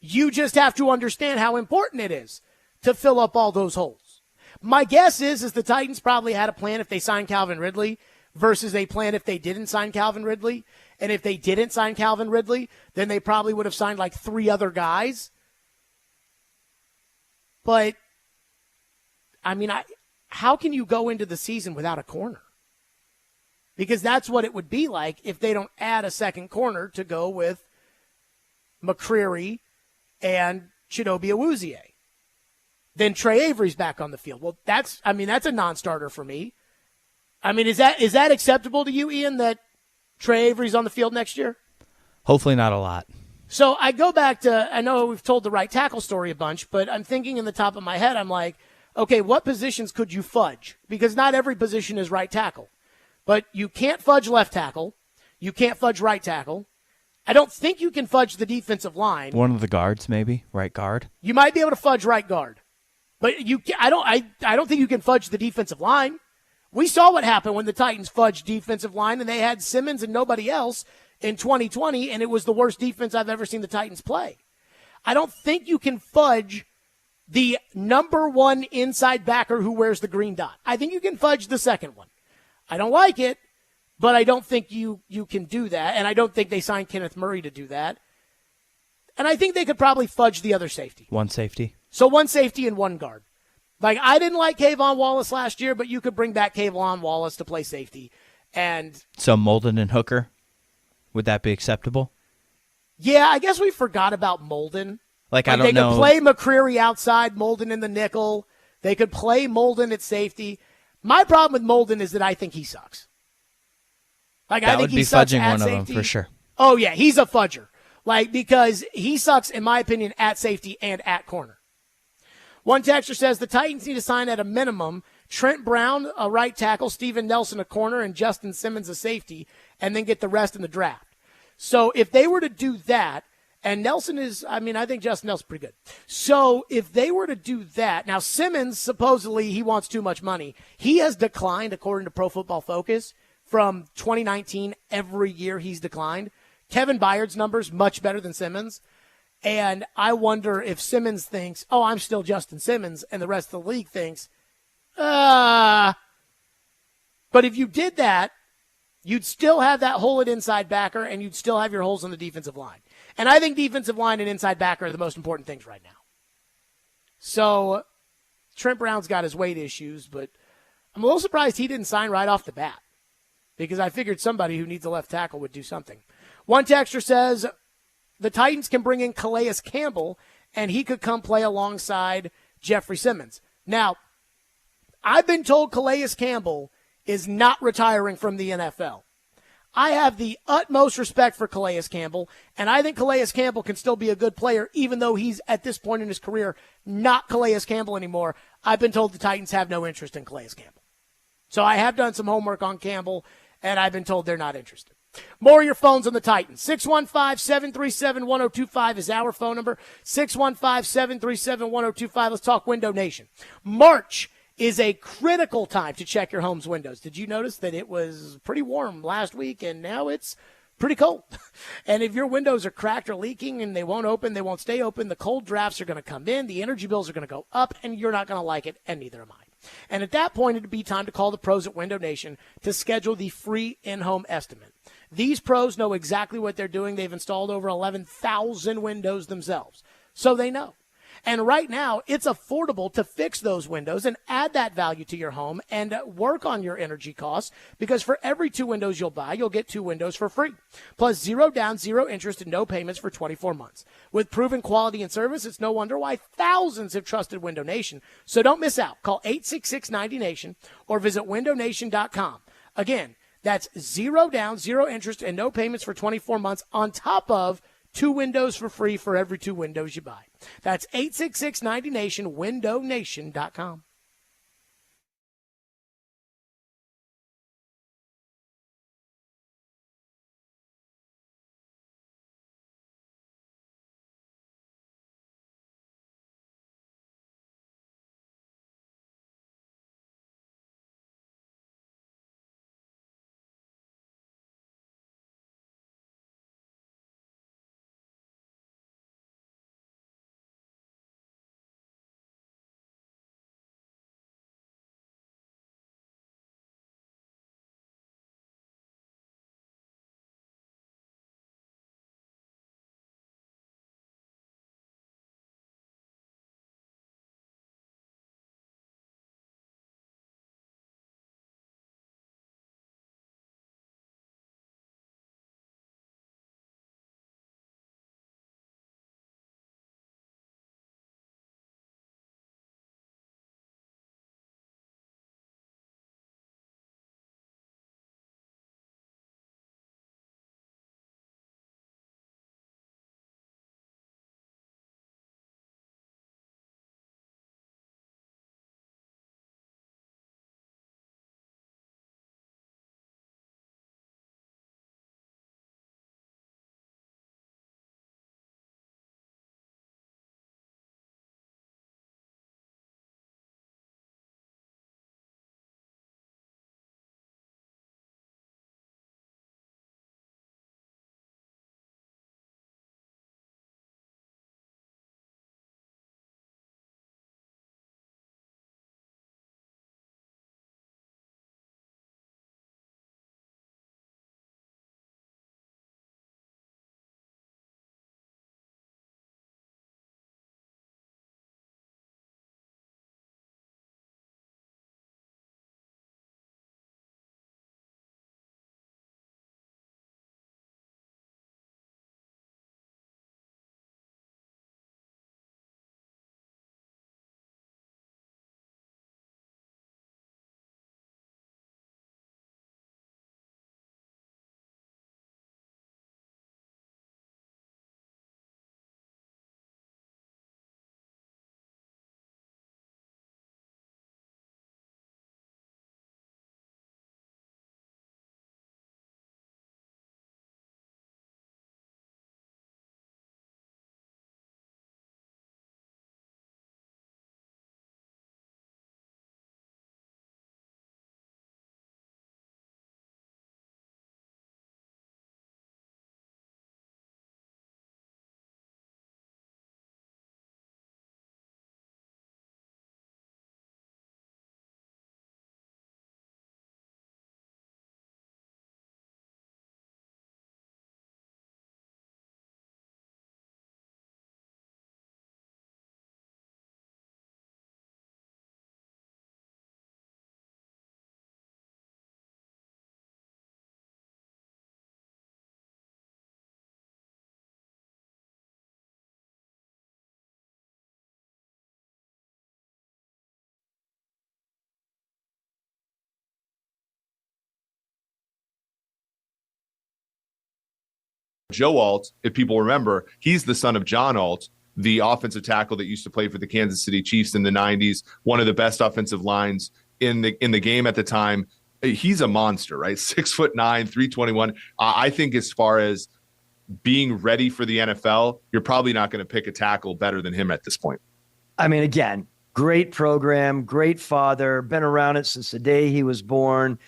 You just have to understand how important it is to fill up all those holes. My guess is the Titans probably had a plan if they signed Calvin Ridley versus a plan if they didn't sign Calvin Ridley. And if they didn't sign Calvin Ridley, then they probably would have signed like 3 other guys. But, I mean, how can you go into the season without a corner? Because that's what it would be like if they don't add a second corner to go with McCreary and Chidobe Awuzie. Then Trey Avery's back on the field. Well, that's a non-starter for me. I mean, is that acceptable to you, Ian, that Trey Avery's on the field next year? Hopefully not a lot. So I go back to, I know we've told the right tackle story a bunch, but I'm thinking in the top of my head, I'm like, okay, what positions could you fudge? Because not every position is right tackle. But you can't fudge left tackle. You can't fudge right tackle. I don't think you can fudge the defensive line. One of the guards, maybe, right guard. You might be able to fudge right guard. But I don't think you can fudge the defensive line. We saw what happened when the Titans fudged defensive line and they had Simmons and nobody else in 2020, and it was the worst defense I've ever seen the Titans play. I don't think you can fudge the number one inside backer who wears the green dot. I think you can fudge the second one. I don't like it, but I don't think you can do that, and I don't think they signed Kenneth Murray to do that. And I think they could probably fudge the other safety. One safety. So one safety and one guard. Like, I didn't like Kayvon Wallace last year, but you could bring back Kayvon Wallace to play safety. And so Molden and Hooker, would that be acceptable? Yeah, I guess we forgot about Molden. Like I don't know. They could play McCreary outside, Molden in the nickel. They could play Molden at safety. My problem with Molden is that I think he sucks. Like, that I think would he be sucks fudging at one safety. of them for sure. Oh, yeah, he's a fudger. Like, because he sucks, in my opinion, at safety and at corner. One texter says the Titans need to sign at a minimum Trent Brown, a right tackle, Steven Nelson, a corner, and Justin Simmons, a safety, and then get the rest in the draft. So if they were to do that, and Nelson is, I think Justin Nelson's pretty good. So if they were to do that, now Simmons, supposedly he wants too much money. He has declined, according to Pro Football Focus, from 2019. Every year he's declined. Kevin Byard's numbers, much better than Simmons. And I wonder if Simmons thinks, oh, I'm still Justin Simmons, and the rest of the league thinks, But if you did that, you'd still have that hole at inside backer, and you'd still have your holes on the defensive line. And I think defensive line and inside backer are the most important things right now. So Trent Brown's got his weight issues, but I'm a little surprised he didn't sign right off the bat, because I figured somebody who needs a left tackle would do something. One texter says the Titans can bring in Calais Campbell, and he could come play alongside Jeffrey Simmons. Now, I've been told Calais Campbell is not retiring from the NFL. I have the utmost respect for Calais Campbell, and I think Calais Campbell can still be a good player, even though he's, at this point in his career, not Calais Campbell anymore. I've been told the Titans have no interest in Calais Campbell. So I have done some homework on Campbell, and I've been told they're not interested. More of your phones on the Titans. 615-737-1025 is our phone number. 615-737-1025. Let's talk Window Nation. March is a critical time to check your home's windows. Did you notice that it was pretty warm last week, and now it's pretty cold? And if your windows are cracked or leaking and they won't open, they won't stay open, the cold drafts are going to come in, the energy bills are going to go up, and you're not going to like it, and neither am I. And at that point, it'd be time to call the pros at Window Nation to schedule the free in-home estimate. These pros know exactly what they're doing. They've installed over 11,000 windows themselves, so they know. And right now, it's affordable to fix those windows and add that value to your home and work on your energy costs, because for every 2 windows you'll buy, you'll get 2 windows for free. Plus 0 down, 0 interest, and no payments for 24 months. With proven quality and service, it's no wonder why thousands have trusted Window Nation. So don't miss out. Call 866-90NATION or visit windownation.com. Again, that's 0 down, 0 interest, and no payments for 24 months on top of 2 windows for free for every 2 windows you buy. That's 866-90NATION, windownation.com. Joe Alt, if people remember, he's the son of John Alt, the offensive tackle that used to play for the Kansas City Chiefs in the 90s, one of the best offensive lines in the game at the time. He's a monster, right? 6'9", 321. I think as far as being ready for the NFL, you're probably not going to pick a tackle better than him at this point. I mean, again, great program, great father, been around it since the day he was born.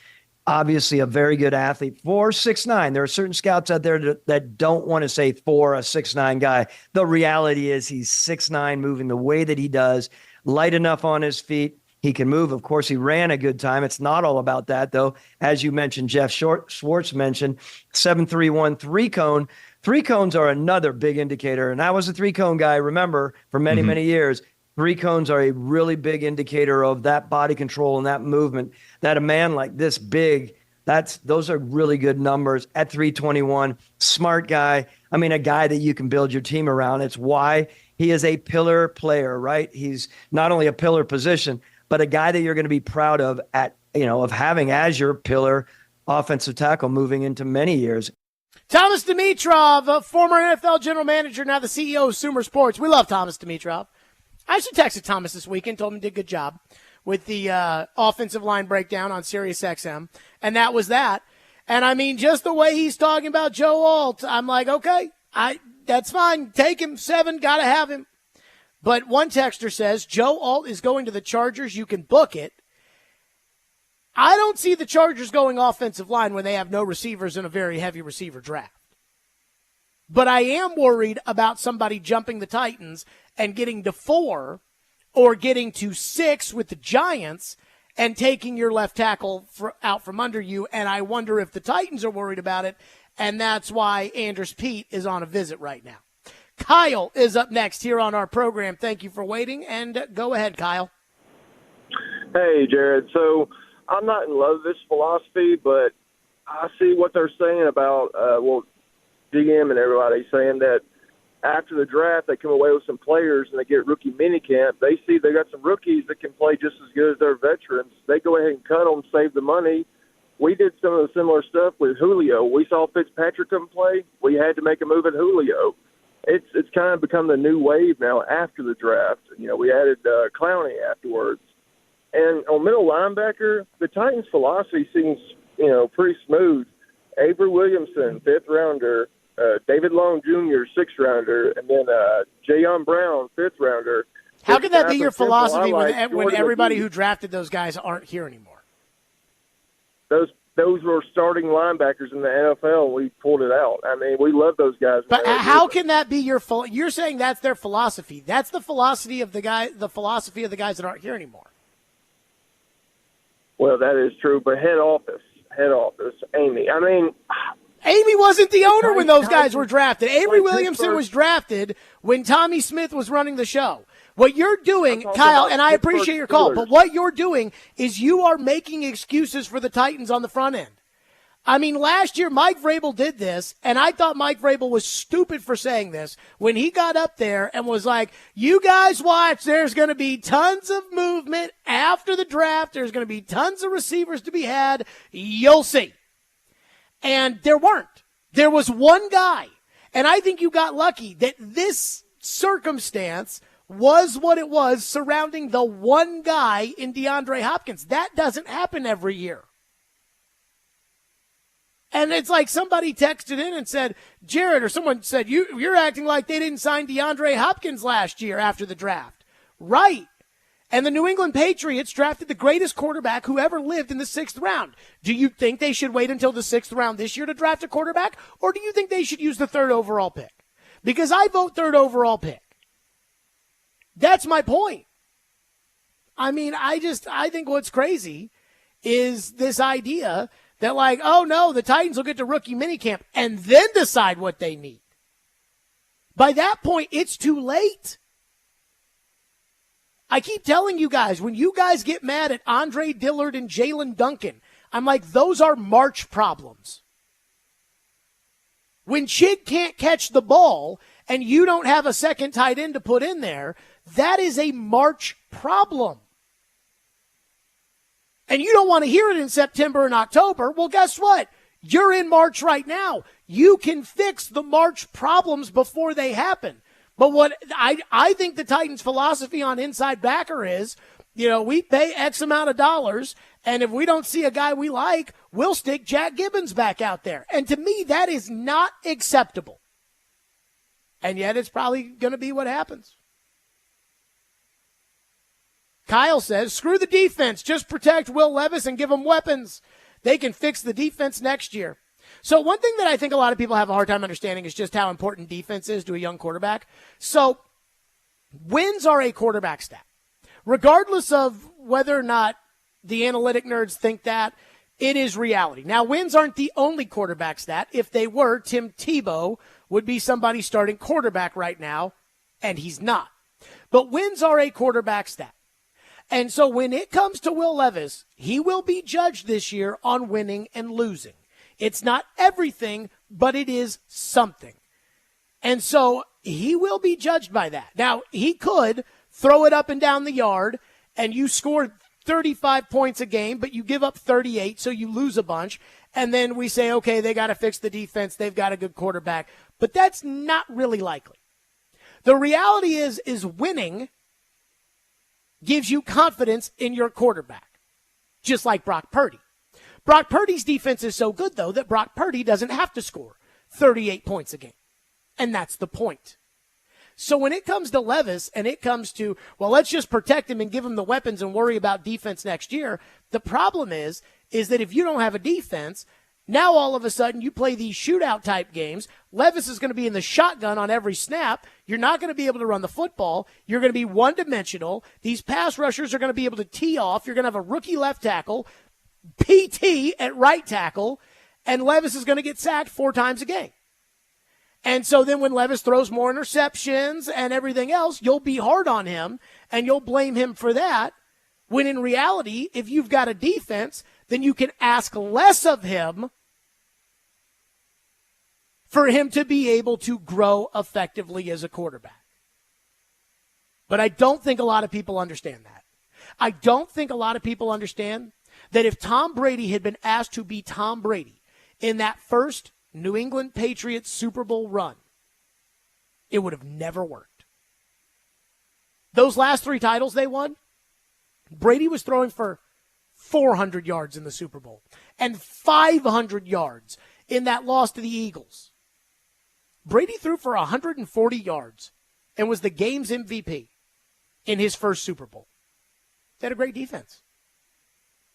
Obviously a very good athlete for 6'9". There are certain scouts out there that don't want to say for a 6'9" guy. The reality is he's 6'9", moving the way that he does, light enough on his feet. He can move. Of course, he ran a good time. It's not all about that, though. As you mentioned, Jeff Schwartz mentioned, 7.31 3-cone. 3-cones are another big indicator. And I was a 3-cone guy, remember, for many, many years. 3-cones are a really big indicator of that body control and that movement, that a man like this big, those are really good numbers at 321. Smart guy. I mean, a guy that you can build your team around. It's why he is a pillar player, right? He's not only a pillar position, but a guy that you're going to be proud of of having as your pillar offensive tackle moving into many years. Thomas Dimitrov, former NFL general manager, now the CEO of Sumer Sports. We love Thomas Dimitrov. I actually texted Thomas this weekend, told him he did a good job with the offensive line breakdown on Sirius XM, and that was that. And, I mean, just the way he's talking about Joe Alt, I'm like, okay, that's fine. Take him, 7, got to have him. But one texter says, Joe Alt is going to the Chargers. You can book it. I don't see the Chargers going offensive line when they have no receivers in a very heavy receiver draft. But I am worried about somebody jumping the Titans and getting to 4 or getting to 6 with the Giants and taking your left tackle out from under you. And I wonder if the Titans are worried about it, and that's why Andrews Pete is on a visit right now. Kyle is up next here on our program. Thank you for waiting, and go ahead, Kyle. Hey, Jared. So I'm not in love with this philosophy, but I see what they're saying about, GM and everybody saying that after the draft they come away with some players and they get rookie minicamp. They see they got some rookies that can play just as good as their veterans. They go ahead and cut them, save the money. We did some of the similar stuff with Julio. We saw Fitzpatrick come play. We had to make a move at Julio. It's kind of become the new wave now after the draft. We added Clowney afterwards. And on middle linebacker, the Titans' philosophy seems, pretty smooth. Avery Williamson, 5th rounder, David Long Jr., 6th rounder, and then Jayon Brown, 5th rounder. How can that be your philosophy when everybody who drafted those guys aren't here anymore? Those were starting linebackers in the NFL, and we pulled it out. I mean, we love those guys. But how can that be you're saying that's their philosophy? That's the philosophy of the guys that aren't here anymore. Well, that is true, but head office, Amy. I mean, Amy wasn't the owner when those guys were drafted. Avery Williamson was drafted when Tommy Smith was running the show. What you're doing, Kyle, and I appreciate your call, but what you're doing is you are making excuses for the Titans on the front end. I mean, last year Mike Vrabel did this, and I thought Mike Vrabel was stupid for saying this when he got up there and was like, you guys watch, there's going to be tons of movement after the draft. There's going to be tons of receivers to be had. You'll see. And there weren't. There was one guy, and I think you got lucky that this circumstance was what it was surrounding the one guy in DeAndre Hopkins. That doesn't happen every year. And it's like somebody texted in and said, Jared, or someone said, you're acting like they didn't sign DeAndre Hopkins last year after the draft. Right. And the New England Patriots drafted the greatest quarterback who ever lived in the 6th round. Do you think they should wait until the 6th round this year to draft a quarterback? Or do you think they should use the 3rd overall pick? Because I vote 3rd overall pick. That's my point. I mean, I think what's crazy is this idea that like, oh no, the Titans will get to rookie minicamp and then decide what they need. By that point, it's too late. I keep telling you guys, when you guys get mad at Andre Dillard and Jalen Duncan, I'm like, those are March problems. When Chig can't catch the ball and you don't have a second tight end to put in there, that is a March problem. And you don't want to hear it in September and October. Well, guess what? You're in March right now. You can fix the March problems before they happen. But what I think the Titans' philosophy on inside backer is, we pay X amount of dollars, and if we don't see a guy we like, we'll stick Jack Gibbons back out there. And to me, that is not acceptable. And yet it's probably going to be what happens. Kyle says, screw the defense. Just protect Will Levis and give them weapons. They can fix the defense next year. So one thing that I think a lot of people have a hard time understanding is just how important defense is to a young quarterback. So wins are a quarterback stat. Regardless of whether or not the analytic nerds think that, it is reality. Now, wins aren't the only quarterback stat. If they were, Tim Tebow would be somebody starting quarterback right now, and he's not. But wins are a quarterback stat. And so when it comes to Will Levis, he will be judged this year on winning and losing. It's not everything, but it is something. And so he will be judged by that. Now, he could throw it up and down the yard, and you score 35 points a game, but you give up 38, so you lose a bunch. And then we say, okay, they got to fix the defense. They've got a good quarterback. But that's not really likely. The reality is winning gives you confidence in your quarterback, just like Brock Purdy. Brock Purdy's defense is so good, though, that Brock Purdy doesn't have to score 38 points a game. And that's the point. So when it comes to Levis and it comes to, well, let's just protect him and give him the weapons and worry about defense next year, the problem is that if you don't have a defense, now all of a sudden you play these shootout type games. Levis is going to be in the shotgun on every snap. You're not going to be able to run the football. You're going to be one-dimensional. These pass rushers are going to be able to tee off. You're going to have a rookie left tackle, PT at right tackle, and Levis is going to get sacked 4 times a game. And so then when Levis throws more interceptions and everything else, you'll be hard on him and you'll blame him for that. When in reality, if you've got a defense, then you can ask less of him for him to be able to grow effectively as a quarterback. But I don't think a lot of people understand that. I don't think a lot of people understand that if Tom Brady had been asked to be Tom Brady in that first New England Patriots Super Bowl run, it would have never worked. Those last 3 titles they won, Brady was throwing for 400 yards in the Super Bowl and 500 yards in that loss to the Eagles. Brady threw for 140 yards and was the game's MVP in his first Super Bowl. They had a great defense.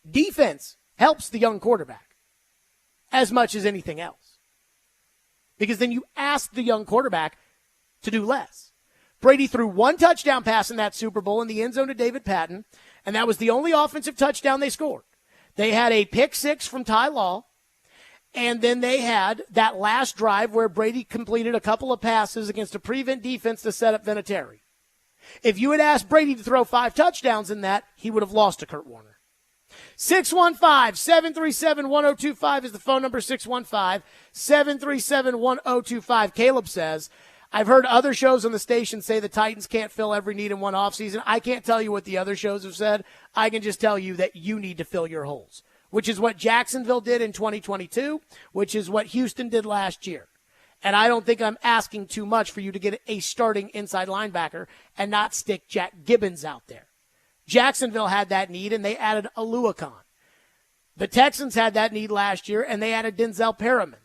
Defense helps the young quarterback as much as anything else. Because then you ask the young quarterback to do less. Brady threw 1 touchdown pass in that Super Bowl in the end zone to David Patton, and that was the only offensive touchdown they scored. They had a pick 6 from Ty Law, and then they had that last drive where Brady completed a couple of passes against a prevent defense to set up Vinatieri. If you had asked Brady to throw 5 touchdowns in that, he would have lost to Kurt Warner. 615-737-1025 is the phone number, 615-737-1025. Caleb says, I've heard other shows on the station say the Titans can't fill every need in one offseason. I can't tell you what the other shows have said. I can just tell you that you need to fill your holes, which is what Jacksonville did in 2022, which is what Houston did last year. And I don't think I'm asking too much for you to get a starting inside linebacker and not stick Jack Gibbons out there. Jacksonville had that need, and they added Aluakon. The Texans had that need last year, and they added Denzel Perriman.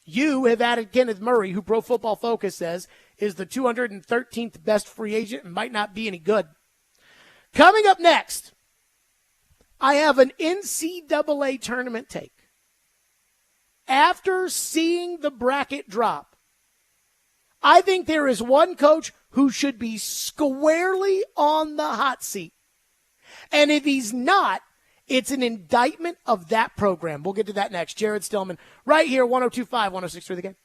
You have added Kenneth Murray, who Pro Football Focus says is the 213th best free agent and might not be any good. Coming up next, I have an NCAA tournament take. After seeing the bracket drop, I think there is one coach who should be squarely on the hot seat. And if he's not, it's an indictment of that program. We'll get to that next. Jared Stillman, right here, 102.5, 106.3 The Game.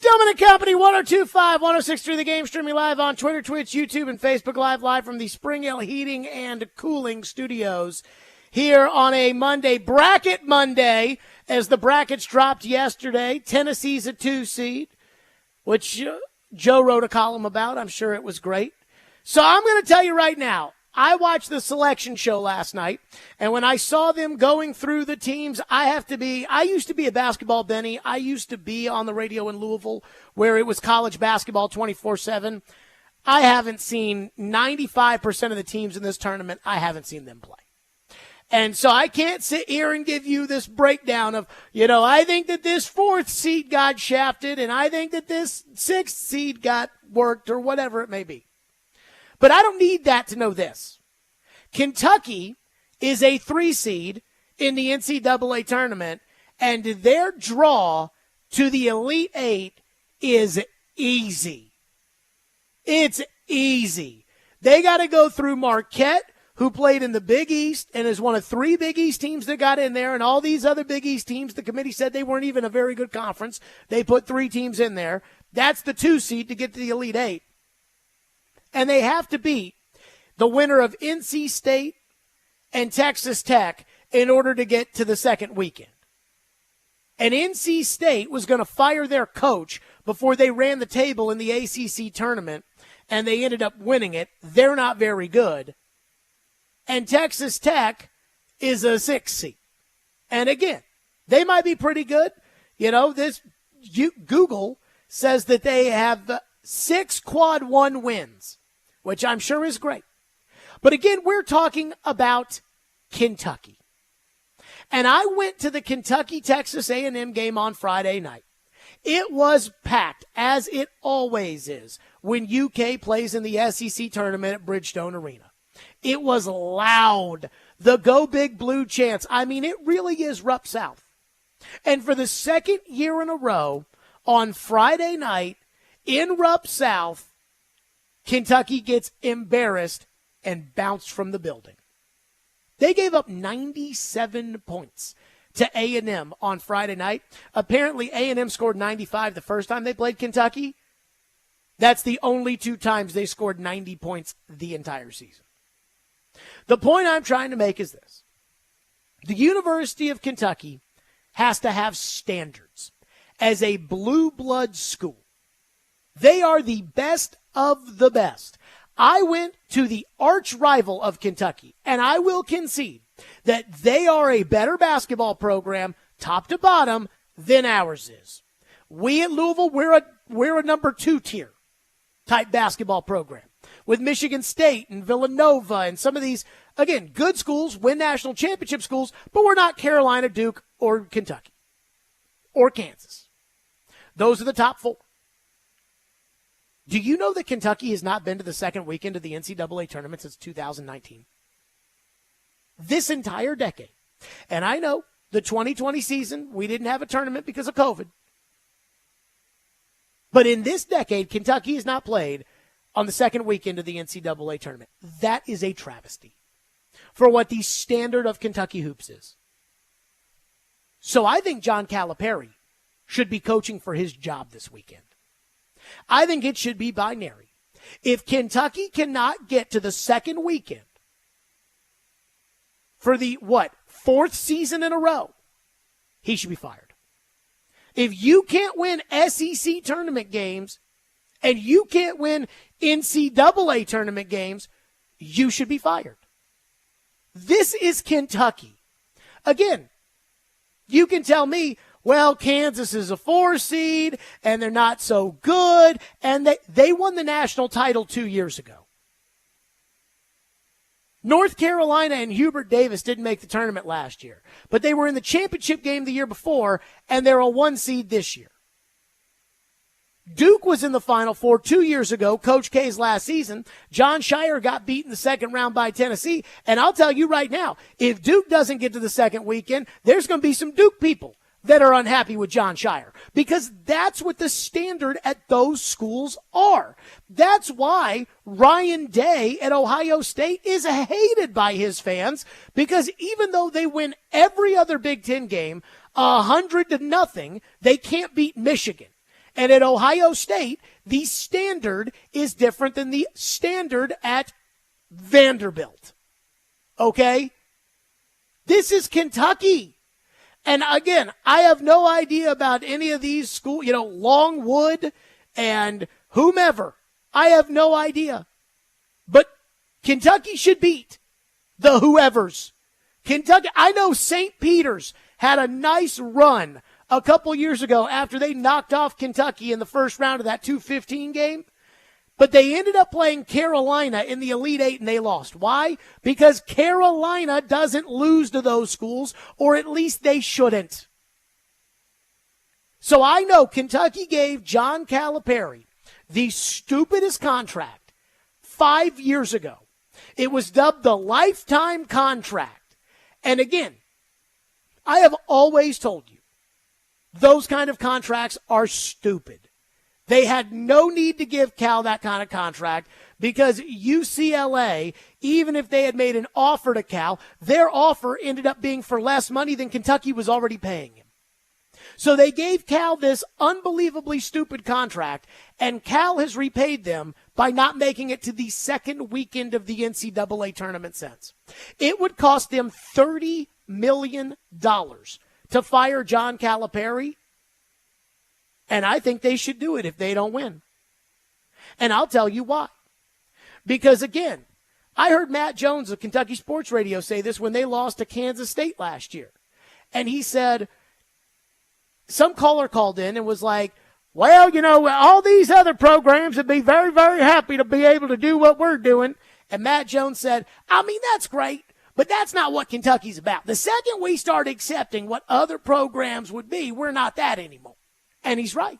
Stillman and Company, 102.5, 106.3 The Game, streaming live on Twitter, Twitch, YouTube, and Facebook live from the Spring Hill Heating and Cooling Studios here on a Monday, Bracket Monday, as the brackets dropped yesterday. Tennessee's a 2 seed, which Joe wrote a column about. I'm sure it was great. So I'm going to tell you right now, I watched the selection show last night, and when I saw them going through the teams, I used to be a basketball Benny. I used to be on the radio in Louisville where it was college basketball 24/7. I haven't seen 95% of the teams in this tournament. I haven't seen them play. And so I can't sit here and give you this breakdown of, I think that this 4th seed got shafted, and I think that this 6th seed got worked, or whatever it may be. But I don't need that to know this. Kentucky is a 3 seed in the NCAA tournament, and their draw to the Elite 8 is easy. It's easy. They got to go through Marquette, who played in the Big East and is one of 3 Big East teams that got in there, and all these other Big East teams, the committee said they weren't even a very good conference. They put 3 teams in there. That's the 2 seed to get to the Elite 8. And they have to beat the winner of NC State and Texas Tech in order to get to the second weekend. And NC State was going to fire their coach before they ran the table in the ACC tournament, and they ended up winning it. They're not very good. And Texas Tech is a 6 seed. And again, they might be pretty good. Google says that they have 6 quad 1 wins, which I'm sure is great. But again, we're talking about Kentucky. And I went to the Kentucky-Texas A&M game on Friday night. It was packed, as it always is, when UK plays in the SEC tournament at Bridgestone Arena. It was loud. The Go Big Blue chants. I mean, it really is Rupp South. And for the second year in a row, on Friday night, in Rupp South, Kentucky gets embarrassed and bounced from the building. They gave up 97 points to A&M on Friday night. Apparently, A&M scored 95 the first time they played Kentucky. That's the only 2 times they scored 90 points the entire season. The point I'm trying to make is this. The University of Kentucky has to have standards. As a blue blood school, they are the best of the best. I went to the arch rival of Kentucky, and I will concede that they are a better basketball program, top to bottom, than ours is. We at Louisville, we're a number 2 tier type basketball program. With Michigan State and Villanova and some of these, again, good schools, win national championship schools, but we're not Carolina, Duke, or Kentucky, or Kansas. Those are the top 4. Do you know that Kentucky has not been to the second weekend of the NCAA tournament since 2019? This entire decade. And I know the 2020 season, we didn't have a tournament because of COVID. But in this decade, Kentucky has not played on the second weekend of the NCAA tournament. That is a travesty for what the standard of Kentucky hoops is. So I think John Calipari should be coaching for his job this weekend. I think it should be binary. If Kentucky cannot get to the second weekend for the, 4th season in a row, he should be fired. If you can't win SEC tournament games and you can't win NCAA tournament games, you should be fired. This is Kentucky. Again, you can tell me, well, Kansas is a 4 seed, and they're not so good, and they won the national title 2 years ago. North Carolina and Hubert Davis didn't make the tournament last year, but they were in the championship game the year before, and they're a 1 seed this year. Duke was in the Final Four 2 years ago, Coach K's last season. John Shire got beat in the second round by Tennessee, and I'll tell you right now, if Duke doesn't get to the second weekend, there's going to be some Duke people that are unhappy with John Shire, because that's what the standard at those schools are. That's why Ryan Day at Ohio State is hated by his fans, because even though they win every other Big Ten game 100-0, they can't beat Michigan. And at Ohio State, the standard is different than the standard at Vanderbilt. Okay? This is Kentucky. And again, I have no idea about any of these schools, Longwood and whomever. I have no idea. But Kentucky should beat the whoever's. Kentucky, I know St. Peter's had a nice run a couple years ago after they knocked off Kentucky in the first round of that 2-15 game. But they ended up playing Carolina in the Elite Eight and they lost. Why? Because Carolina doesn't lose to those schools, or at least they shouldn't. So I know Kentucky gave John Calipari the stupidest contract 5 years ago. It was dubbed the lifetime contract. And again, I have always told you, those kind of contracts are stupid. They had no need to give Cal that kind of contract because UCLA, even if they had made an offer to Cal, their offer ended up being for less money than Kentucky was already paying him. So they gave Cal this unbelievably stupid contract, and Cal has repaid them by not making it to the second weekend of the NCAA tournament since. It would cost them $30 million to fire John Calipari. And I think they should do it if they don't win. And I'll tell you why. Because, again, I heard Matt Jones of Kentucky Sports Radio say this when they lost to Kansas State last year. And he said, some caller called in and was like, well, all these other programs would be very, very happy to be able to do what we're doing. And Matt Jones said, that's great, but that's not what Kentucky's about. The second we start accepting what other programs would be, we're not that anymore. And he's right.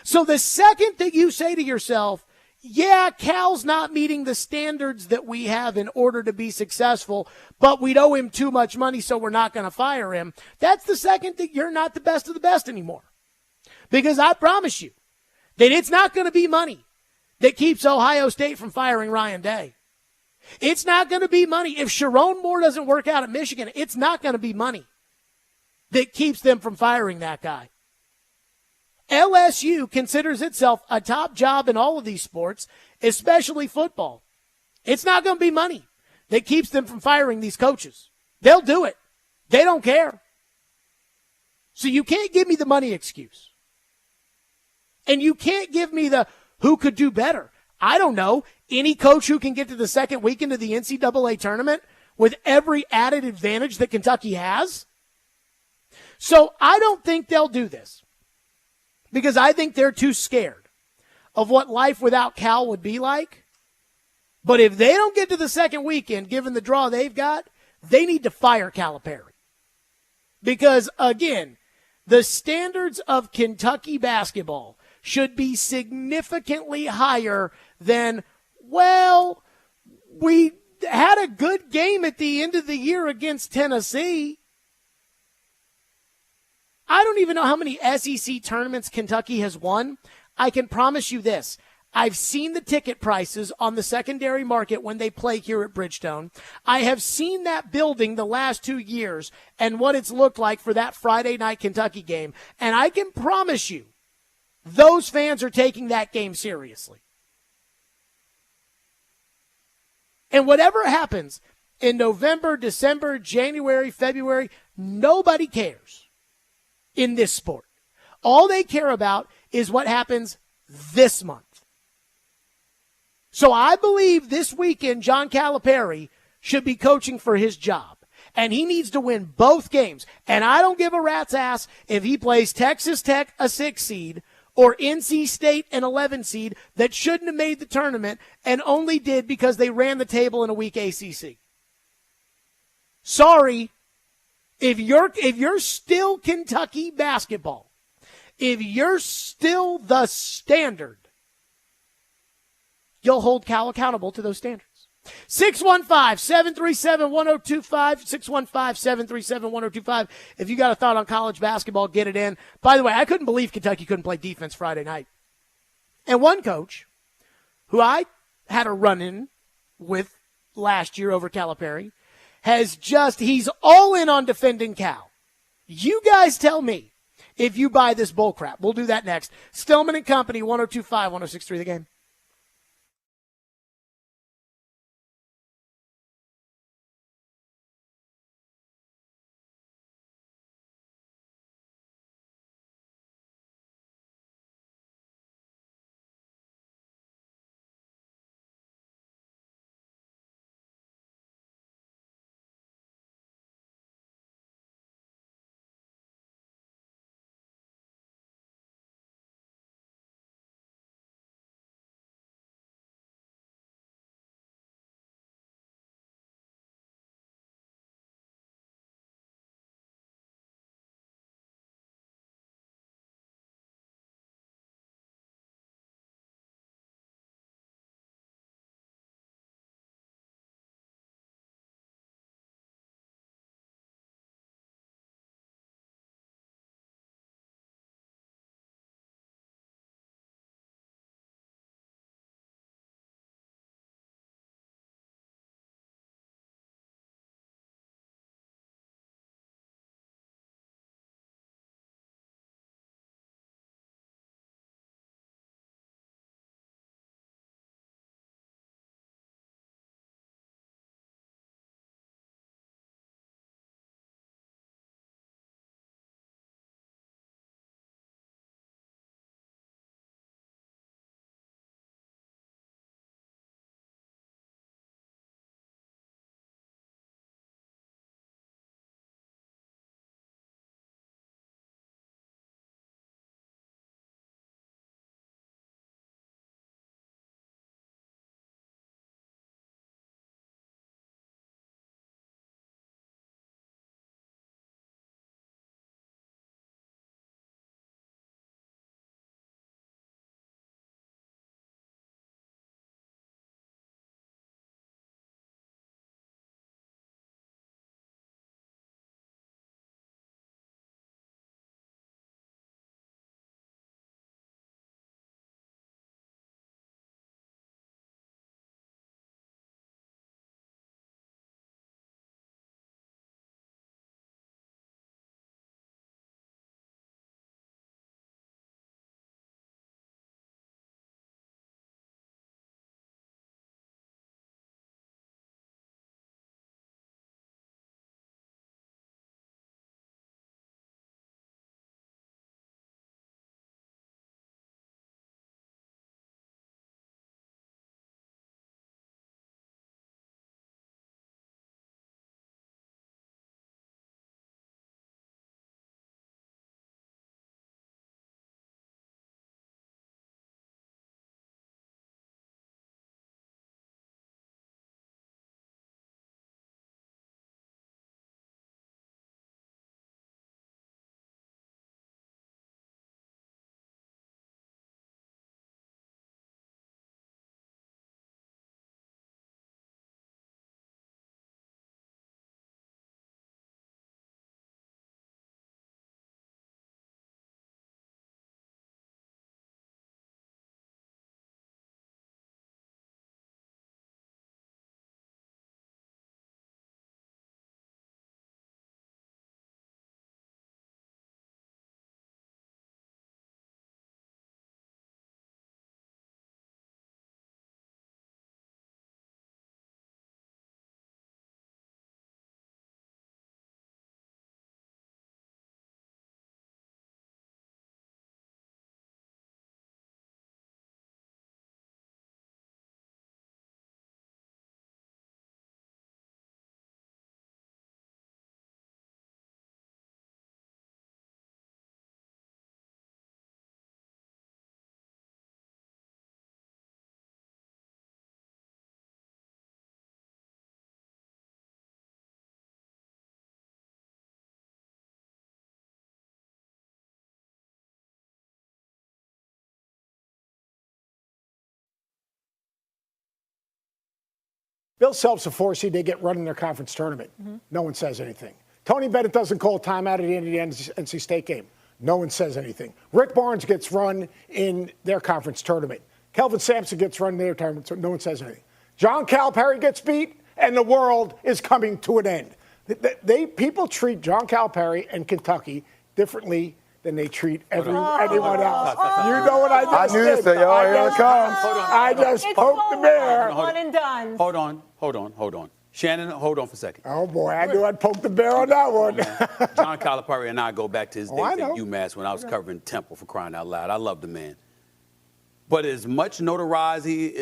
So the second that you say to yourself, yeah, Cal's not meeting the standards that we have in order to be successful, but we'd owe him too much money, so we're not going to fire him, that's the second that you're not the best of the best anymore. Because I promise you that it's not going to be money that keeps Ohio State from firing Ryan Day. It's not going to be money. If Sharon Moore doesn't work out at Michigan, it's not going to be money that keeps them from firing that guy. LSU considers itself a top job in all of these sports, especially football. It's not going to be money that keeps them from firing these coaches. They'll do it. They don't care. So you can't give me the money excuse. And you can't give me the who could do better. I don't know. Any coach who can get to the second weekend of the NCAA tournament with every added advantage that Kentucky has. So I don't think they'll do this. Because I think they're too scared of what life without Cal would be like. But if they don't get to the second weekend, given the draw they've got, they need to fire Calipari. Because, again, the standards of Kentucky basketball should be significantly higher than, well, we had a good game at the end of the year against Tennessee. I don't even know how many SEC tournaments Kentucky has won. I can promise you this. I've seen the ticket prices on the secondary market when they play here at Bridgestone. I have seen that building the last 2 years and what it's looked like for that Friday night Kentucky game. And I can promise you, those fans are taking that game seriously. And whatever happens in November, December, January, February, nobody cares. In this sport. All they care about is what happens this month. So I believe this weekend John Calipari should be coaching for his job. And he needs to win both games. And I don't give a rat's ass if he plays Texas Tech, a 6 seed, or NC State, an 11 seed, that shouldn't have made the tournament and only did because they ran the table in a weak ACC. Sorry. If you're still Kentucky basketball, if you're still the standard, you'll hold Cal accountable to those standards. 615-737-1025, 615-737-1025. If you got a thought on college basketball, get it in. By the way, I couldn't believe Kentucky couldn't play defense Friday night. And one coach who I had a run-in with last year over Calipari, he's all in on defending Cal. You guys tell me, if you buy this bull crap. We'll do that next. Stillman and Company, 102.5, 106.3 The Game. Bill Self's a 4 seed. They get run in their conference tournament. No one says anything. Tony Bennett doesn't call timeout at the end of the NC State game. No one says anything. Rick Barnes gets run in their conference tournament. Kelvin Sampson gets run in their tournament. So no one says anything. John Calipari gets beat, and the world is coming to an end. People treat John Calipari and Kentucky differently than they treat anyone else. You know what I just knew did? this, y'all. I Here it just- comes. I just It's poked the bear. One and done. Hold on. Shannon, hold on for a second. Oh, boy, I knew I'd poke the bear on that one. John Calipari and I go back to his I days at know. UMass when I was covering Temple, for crying out loud. I love the man. But as much notoriety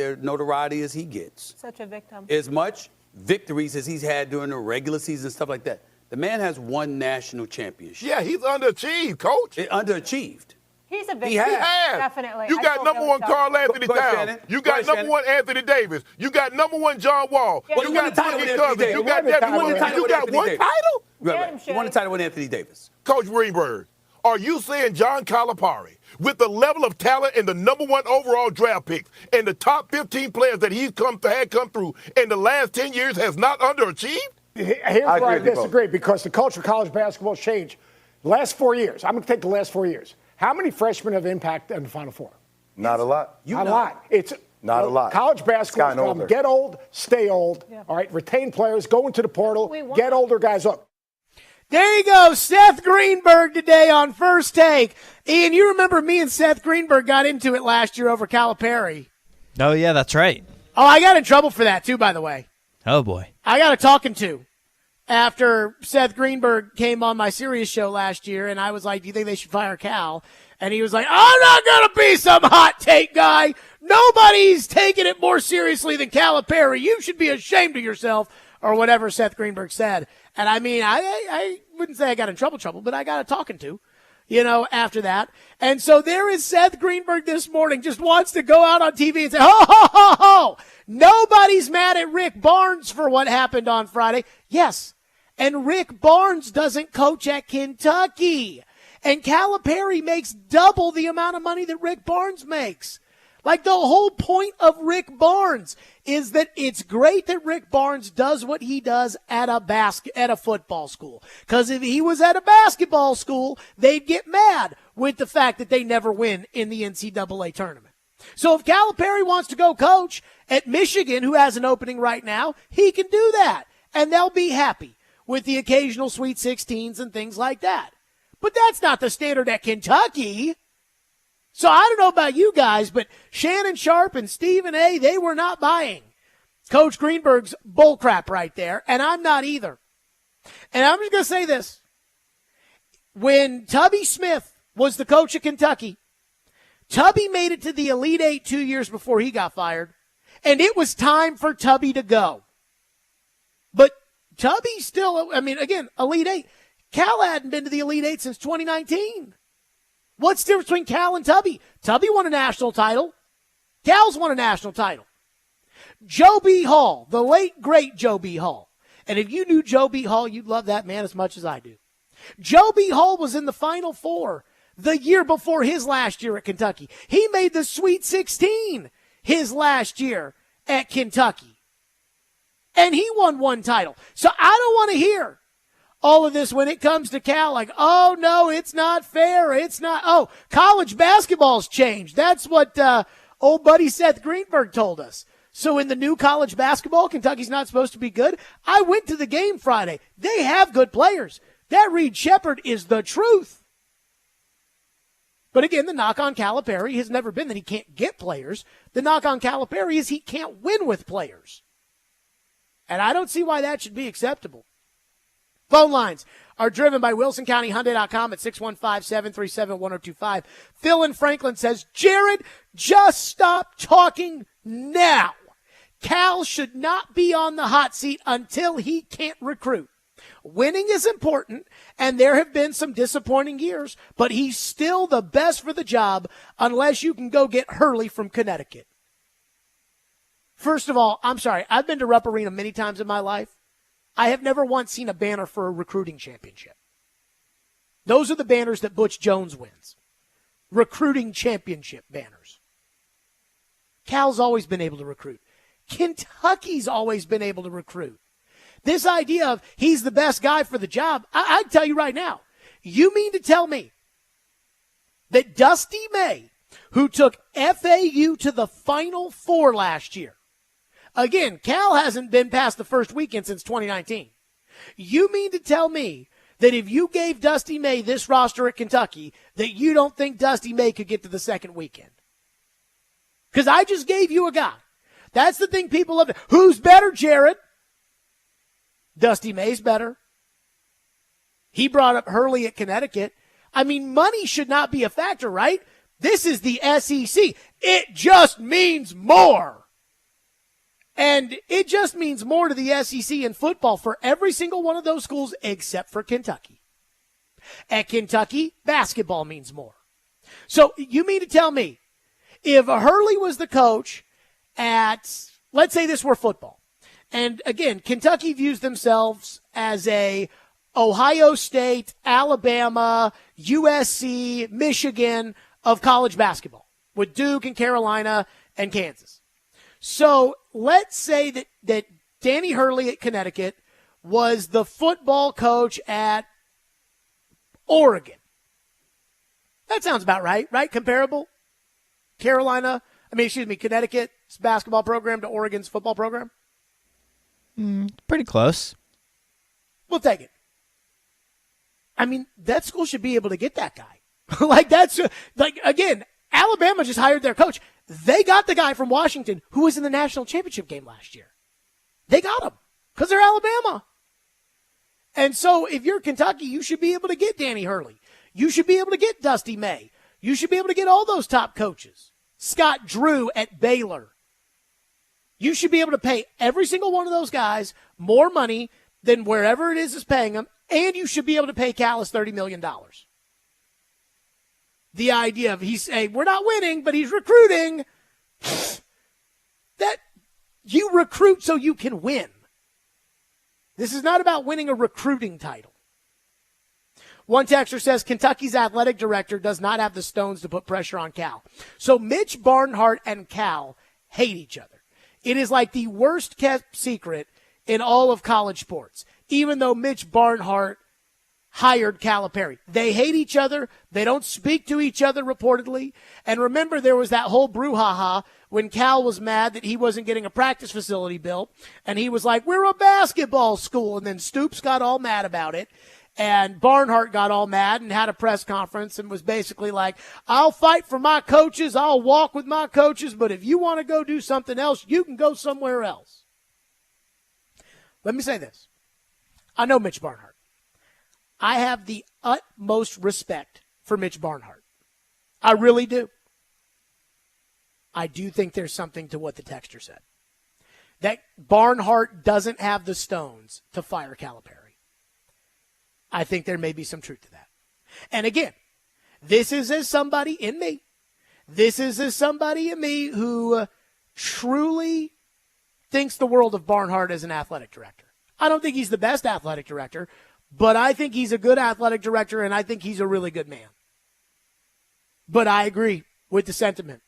as he gets, Such a victim. as much victories as he's had during the regular season and stuff like that, the man has one national championship. Yeah, he's underachieved, coach. Underachieved. He's a victim. He has. Definitely. You I got totally number one know. Carl Anthony Go ahead, Towns. Shannon. You Go got ahead, number Shannon. one Anthony Davis. You got number one John Wall. Well, you he won got the title with Boogie Anthony Cousins. Davis. You got He that. won the title You with got Anthony one Davis. title? Get him, He won the title with Anthony Davis. Coach Greenberg, are you saying John Calipari, with the level of talent and the number one overall draft picks and the top 15 players that he's had come through in the last 10 years, has not underachieved? Here's I where I agree with you, disagree, because the culture of college basketball has changed. Last 4 years, I'm going to take the last 4 years. How many freshmen have impacted in the Final Four? Not a lot. Not a lot. It's Not a lot. College basketball is older. get old, stay old. Yeah. All right, retain players, go into the portal, We want- get older guys up. There you go, Seth Greenberg today on First Take. Ian, you remember me and Seth Greenberg got into it last year over Calipari. Oh, yeah, that's right. Oh, I got in trouble for that, too, by the way. Oh, boy. I got a talking to after Seth Greenberg came on my Sirius show last year, and I was like, do you think they should fire Cal? And he was like, I'm not going to be some hot take guy. Nobody's taking it more seriously than Calipari. You should be ashamed of yourself, or whatever Seth Greenberg said. And I mean, I wouldn't say I got in trouble, but I got a talking to, after that. And so there is Seth Greenberg this morning, just wants to go out on TV and say, ho, ho, ho, ho. Nobody's mad at Rick Barnes for what happened on Friday. Yes. And Rick Barnes doesn't coach at Kentucky. And Calipari makes double the amount of money that Rick Barnes makes. Like, the whole point of Rick Barnes is that it's great that Rick Barnes does what he does at a football school. Because if he was at a basketball school, they'd get mad with the fact that they never win in the NCAA tournament. So if Calipari wants to go coach at Michigan, who has an opening right now, he can do that. And they'll be happy with the occasional Sweet 16s and things like that. But that's not the standard at Kentucky. So I don't know about you guys, but Shannon Sharp and Stephen A., they were not buying Coach Greenberg's bullcrap right there, and I'm not either. And I'm just going to say this. When Tubby Smith was the coach of Kentucky, Tubby made it to the Elite Eight 2 years before he got fired, and it was time for Tubby to go. But Tubby still, again, Elite Eight. Cal hadn't been to the Elite Eight since 2019. What's the difference between Cal and Tubby? Tubby won a national title. Cal's won a national title. Joe B. Hall, the late, great Joe B. Hall. And if you knew Joe B. Hall, you'd love that man as much as I do. Joe B. Hall was in the Final Four the year before his last year at Kentucky. He made the Sweet 16 his last year at Kentucky. And he won one title. So I don't want to hear all of this when it comes to Cal, like, oh, no, it's not fair. It's not. Oh, college basketball's changed. That's what old buddy Seth Greenberg told us. So in the new college basketball, Kentucky's not supposed to be good. I went to the game Friday. They have good players. That Reed Shepherd is the truth. But again, the knock on Calipari has never been that he can't get players. The knock on Calipari is he can't win with players. And I don't see why that should be acceptable. Phone lines are driven by WilsonCountyHyundai.com at 615-737-1025. Phil in Franklin says, Jared, just stop talking now. Cal should not be on the hot seat until he can't recruit. Winning is important, and there have been some disappointing years, but he's still the best for the job unless you can go get Hurley from Connecticut. First of all, I'm sorry, I've been to Rupp Arena many times in my life. I have never once seen a banner for a recruiting championship. Those are the banners that Butch Jones wins. Recruiting championship banners. Cal's always been able to recruit. Kentucky's always been able to recruit. This idea of he's the best guy for the job, I can tell you right now, you mean to tell me that Dusty May, who took FAU to the Final Four last year, again, Cal hasn't been past the first weekend since 2019. You mean to tell me that if you gave Dusty May this roster at Kentucky, that you don't think Dusty May could get to the second weekend? Because I just gave you a guy. That's the thing people love. Who's better, Jared? Dusty May's better. He brought up Hurley at Connecticut. I mean, money should not be a factor, right? This is the SEC. It just means more. And it just means more to the SEC in football for every single one of those schools except for Kentucky. At Kentucky, basketball means more. So you mean to tell me if Hurley was the coach at, let's say this were football, and again, Kentucky views themselves as a Ohio State, Alabama, USC, Michigan of college basketball with Duke and Carolina and Kansas. So let's say that Danny Hurley at Connecticut was the football coach at Oregon. That sounds about right? Comparable? Connecticut's basketball program to Oregon's football program? Pretty close. We'll take it. I mean, that school should be able to get that guy. Again, Alabama just hired their coach. They got the guy from Washington who was in the national championship game last year. They got him because they're Alabama. And so if you're Kentucky, you should be able to get Danny Hurley. You should be able to get Dusty May. You should be able to get all those top coaches. Scott Drew at Baylor. You should be able to pay every single one of those guys more money than wherever it is paying them, and you should be able to pay Callis $30 million. The idea of he's saying, we're not winning, but he's recruiting. That you recruit so you can win. This is not about winning a recruiting title. One texter says Kentucky's athletic director does not have the stones to put pressure on Cal. So Mitch Barnhart and Cal hate each other. It is like the worst kept secret in all of college sports, even though Mitch Barnhart hired Calipari. They hate each other. They don't speak to each other reportedly. And remember, there was that whole brouhaha when Cal was mad that he wasn't getting a practice facility built. And he was like, we're a basketball school. And then Stoops got all mad about it. And Barnhart got all mad and had a press conference and was basically like, I'll fight for my coaches. I'll walk with my coaches. But if you want to go do something else, you can go somewhere else. Let me say this. I know Mitch Barnhart. I have the utmost respect for Mitch Barnhart. I really do. I do think there's something to what the texter said. That Barnhart doesn't have the stones to fire Calipari. I think there may be some truth to that. And again, this is as somebody in me. This is as somebody in me who truly thinks the world of Barnhart as an athletic director. I don't think he's the best athletic director, but I think he's a good athletic director, and I think he's a really good man. But I agree with the sentiment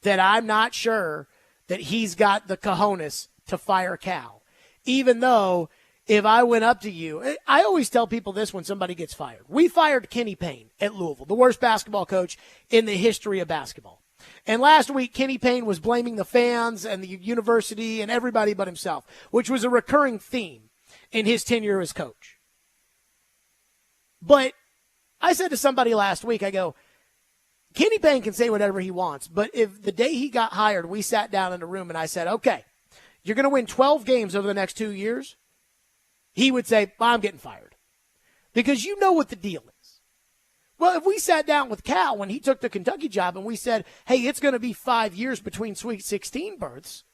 that I'm not sure that he's got the cojones to fire Cal, even though if I went up to you, I always tell people this when somebody gets fired. We fired Kenny Payne at Louisville, the worst basketball coach in the history of basketball. And last week, Kenny Payne was blaming the fans and the university and everybody but himself, which was a recurring theme in his tenure as coach. But I said to somebody last week, I go, Kenny Payne can say whatever he wants, but if the day he got hired, we sat down in a room and I said, okay, you're going to win 12 games over the next 2 years, he would say, I'm getting fired. Because you know what the deal is. Well, if we sat down with Cal when he took the Kentucky job and we said, hey, it's going to be 5 years between Sweet 16 berths,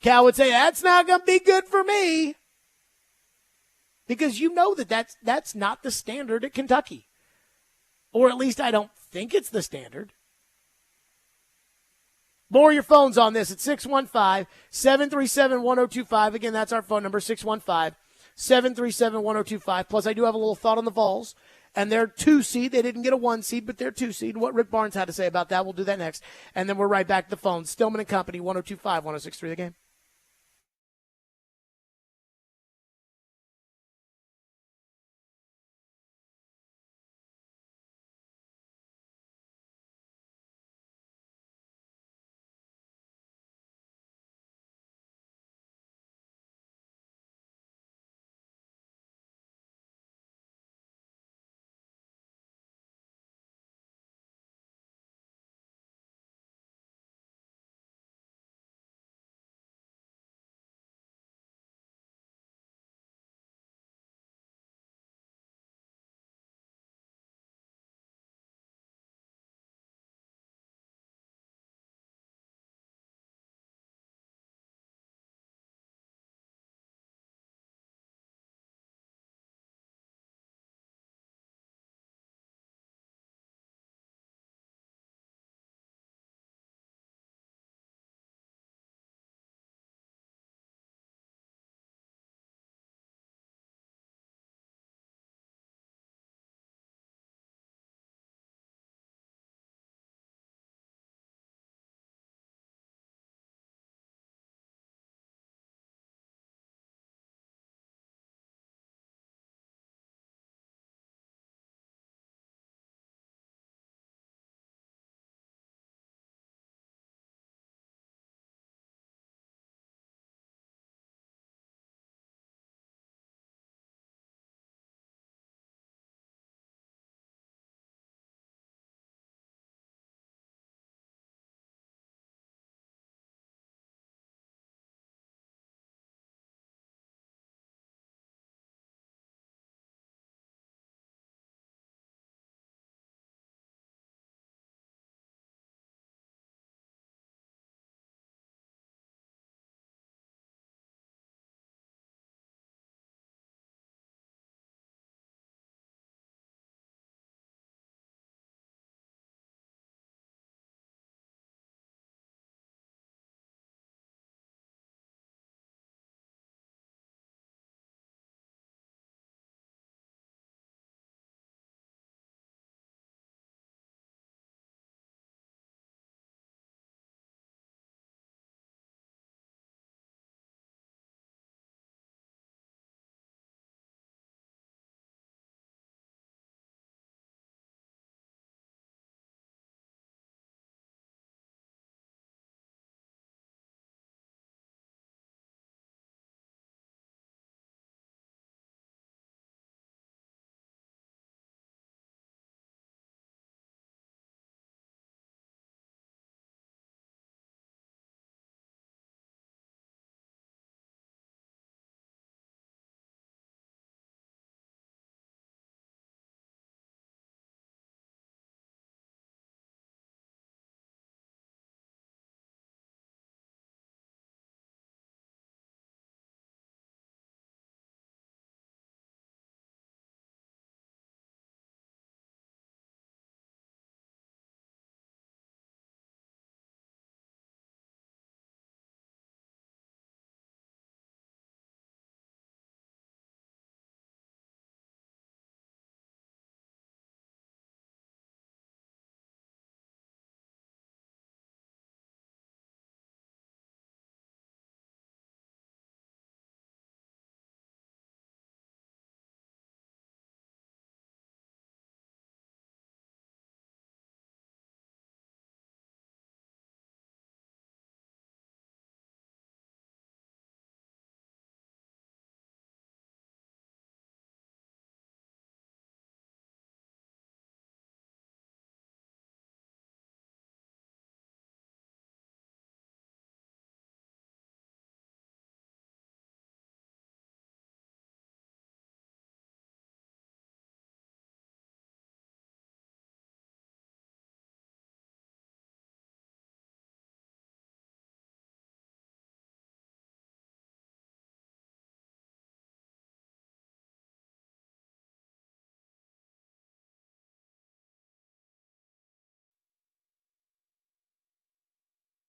Cal would say, that's not going to be good for me. Because you know that's not the standard at Kentucky. Or at least I don't think it's the standard. More of your phones on this at 615-737-1025. Again, that's our phone number, 615-737-1025. Plus, I do have a little thought on the Vols. And they're 2 seed. They didn't get a 1 seed, but they're 2 seed. And what Rick Barnes had to say about that, we'll do that next. And then we're right back to the phone. Stillman and Company, 102.5, 106.3 The Game.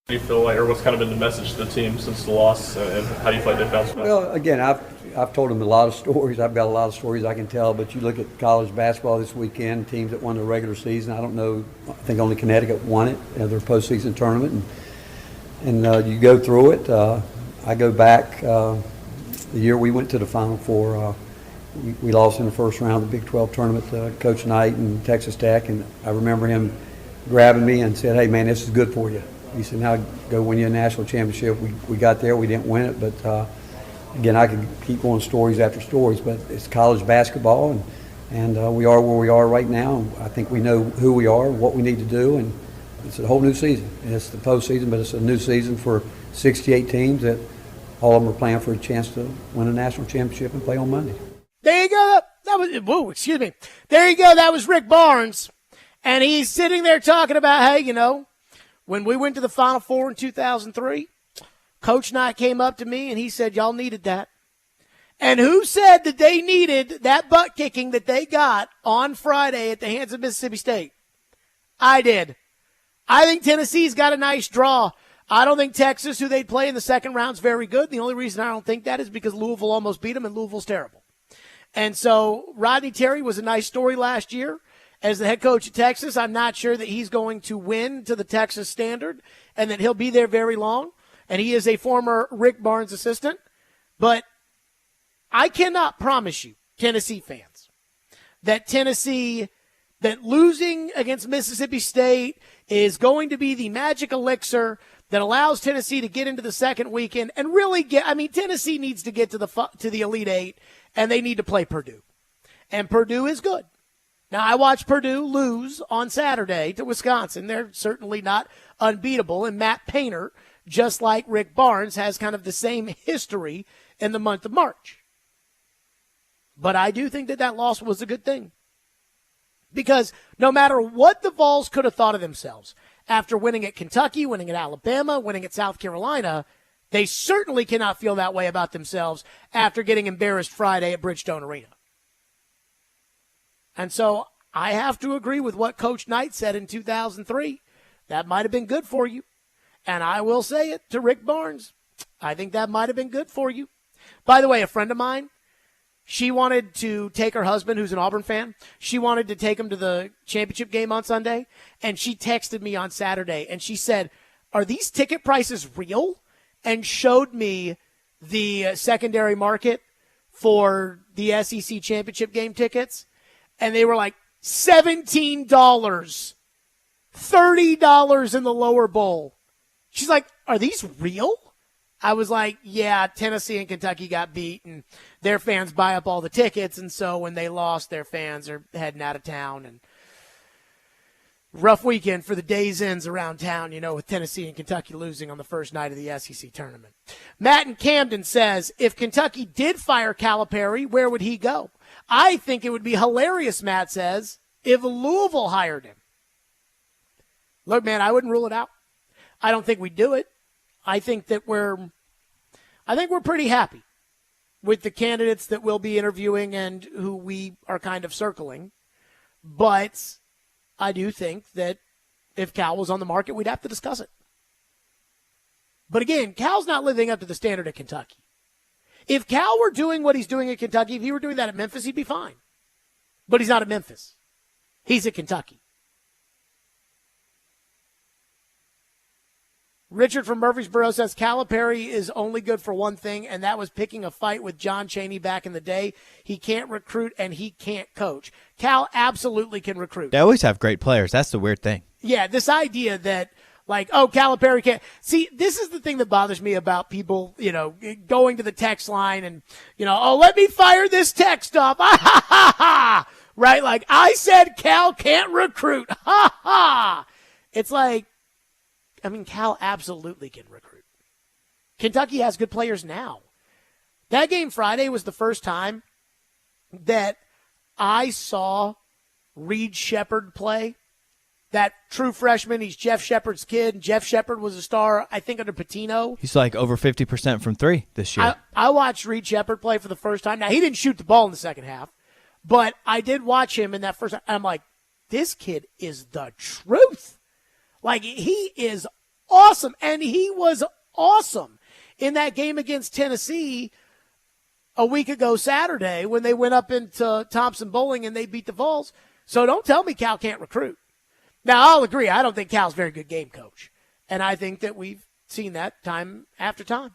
Do you feel like, or what's kind of been the message to the team since the loss, and how do you feel like they bounced back? Well, again, I've told them a lot of stories. I've got a lot of stories I can tell, but you look at college basketball this weekend, teams that won the regular season. I don't know, I think only Connecticut won it, their postseason tournament. And you go through it. I go back the year we went to the Final Four. We lost in the first round of the Big 12 tournament to Coach Knight and Texas Tech, and I remember him grabbing me and said, "Hey, man, this is good for you." He said, "Now go win you a national championship." We got there. We didn't win it, but again, I could keep going stories after stories, but it's college basketball, and we are where we are right now. I think we know who we are, what we need to do, and it's a whole new season. And it's the postseason, but it's a new season for 68 teams that all of them are playing for a chance to win a national championship and play on Monday. There you go. Excuse me. There you go. That was Rick Barnes. And he's sitting there talking about, hey, when we went to the Final Four in 2003, Coach Knight came up to me and he said, y'all needed that. And who said that they needed that butt kicking that they got on Friday at the hands of Mississippi State? I did. I think Tennessee's got a nice draw. I don't think Texas, who they'd play in the second round, is very good. The only reason I don't think that is because Louisville almost beat them, and Louisville's terrible. And so Rodney Terry was a nice story last year as the head coach of Texas. I'm not sure that he's going to win to the Texas standard and that he'll be there very long. And he is a former Rick Barnes assistant. But I cannot promise you, Tennessee fans, that losing against Mississippi State is going to be the magic elixir that allows Tennessee to get into the second weekend and really Tennessee needs to get to the Elite Eight, and they need to play Purdue. And Purdue is good. Now, I watched Purdue lose on Saturday to Wisconsin. They're certainly not unbeatable, and Matt Painter, just like Rick Barnes, has kind of the same history in the month of March. But I do think that loss was a good thing. Because no matter what the Vols could have thought of themselves after winning at Kentucky, winning at Alabama, winning at South Carolina, they certainly cannot feel that way about themselves after getting embarrassed Friday at Bridgestone Arena. And so I have to agree with what Coach Knight said in 2003. That might have been good for you. And I will say it to Rick Barnes. I think that might have been good for you. By the way, a friend of mine, she wanted to take her husband, who's an Auburn fan, she wanted to take him to the championship game on Sunday, and she texted me on Saturday, and she said, are these ticket prices real? And showed me the secondary market for the SEC championship game tickets, and they were like $17, $30 in the lower bowl. She's like, are these real? I was like, yeah, Tennessee and Kentucky got beat, and their fans buy up all the tickets, and so when they lost, their fans are heading out of town. And rough weekend for the days ends around town, with Tennessee and Kentucky losing on the first night of the SEC tournament. Matt in Camden says, if Kentucky did fire Calipari, where would he go? I think it would be hilarious, Matt says, if Louisville hired him. Look, man, I wouldn't rule it out. I don't think we'd do it. I think we're pretty happy with the candidates that we'll be interviewing and who we are kind of circling. But I do think that if Cal was on the market, we'd have to discuss it. But again, Cal's not living up to the standard at Kentucky. If Cal were doing what he's doing at Kentucky, if he were doing that at Memphis, he'd be fine. But he's not at Memphis. He's at Kentucky. Richard from Murfreesboro says Calipari is only good for one thing, and that was picking a fight with John Chaney back in the day. He can't recruit, and he can't coach. Cal absolutely can recruit. They always have great players. That's the weird thing. Yeah, this idea that, Calipari can't. See, this is the thing that bothers me about people, going to the text line and, let me fire this text off. Ha, ha, ha, ha. Right? Like, I said Cal can't recruit. Ha, ha. It's like, Cal absolutely can recruit. Kentucky has good players now. That game Friday was the first time that I saw Reed Shepherd play. That true freshman, he's Jeff Shepherd's kid. Jeff Shepherd was a star, I think, under Pitino. He's like over 50% from three this year. I watched Reed Shepherd play for the first time. Now, he didn't shoot the ball in the second half, but I did watch him in that first time. I'm like, this kid is the truth. Like, he is awesome. And he was awesome in that game against Tennessee a week ago Saturday when they went up into Thompson Bowling and they beat the Vols. So don't tell me Cal can't recruit. Now, I'll agree. I don't think Cal's a very good game coach. And I think that we've seen that time after time.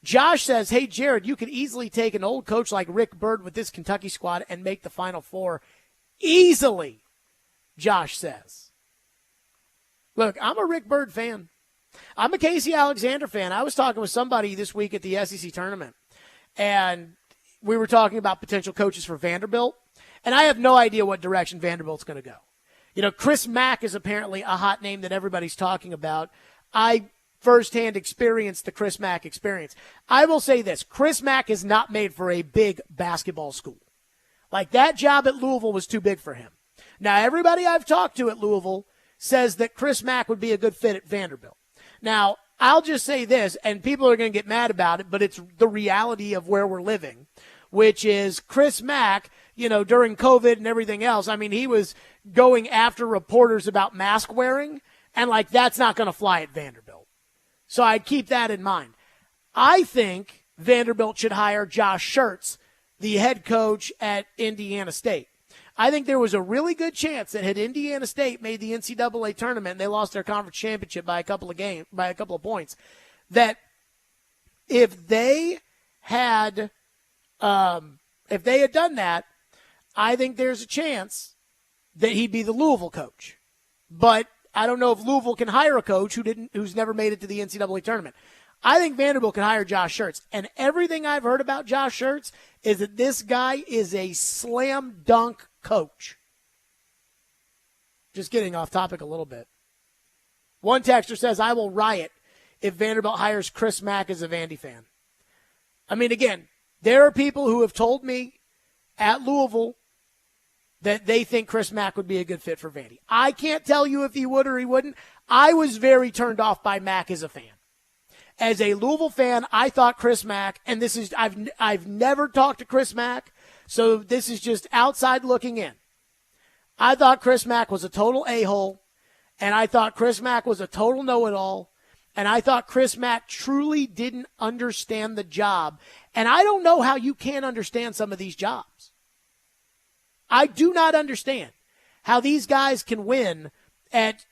Josh says, hey, Jared, you could easily take an old coach like Rick Byrd with this Kentucky squad and make the Final Four easily, Josh says. Look, I'm a Rick Byrd fan. I'm a Casey Alexander fan. I was talking with somebody this week at the SEC tournament, and we were talking about potential coaches for Vanderbilt, and I have no idea what direction Vanderbilt's going to go. You know, Chris Mack is apparently a hot name that everybody's talking about. I firsthand experienced the Chris Mack experience. I will say this, Chris Mack is not made for a big basketball school. Like, that job at Louisville was too big for him. Now, everybody I've talked to at Louisville says that Chris Mack would be a good fit at Vanderbilt. Now, I'll just say this, and people are going to get mad about it, but it's the reality of where we're living, which is Chris Mack, you know, during COVID and everything else, I mean, he was going after reporters about mask wearing, and, like, that's not going to fly at Vanderbilt. So I'd keep that in mind. I think Vanderbilt should hire Josh Schertz, the head coach at Indiana State. I think there was a really good chance that had Indiana State made the NCAA tournament and they lost their conference championship by a couple of points, that if they had done that, I think there's a chance that he'd be the Louisville coach. But I don't know if Louisville can hire a coach who's never made it to the NCAA tournament. I think Vanderbilt can hire Josh Schertz. And everything I've heard about Josh Schertz is that this guy is a slam dunk coach. Just getting off topic a little bit. One texter says, I will riot if Vanderbilt hires Chris Mack as a Vandy fan. I mean, again, there are people who have told me at Louisville that they think Chris Mack would be a good fit for Vandy. I can't tell you if he would or he wouldn't. I was very turned off by Mack as a fan. As a Louisville fan, I thought Chris Mack, and this is I've never talked to Chris Mack, so this is just outside looking in. I thought Chris Mack was a total a-hole, and I thought Chris Mack was a total know-it-all, and I thought Chris Mack truly didn't understand the job. And I don't know how you can't understand some of these jobs. I do not understand how these guys can win at,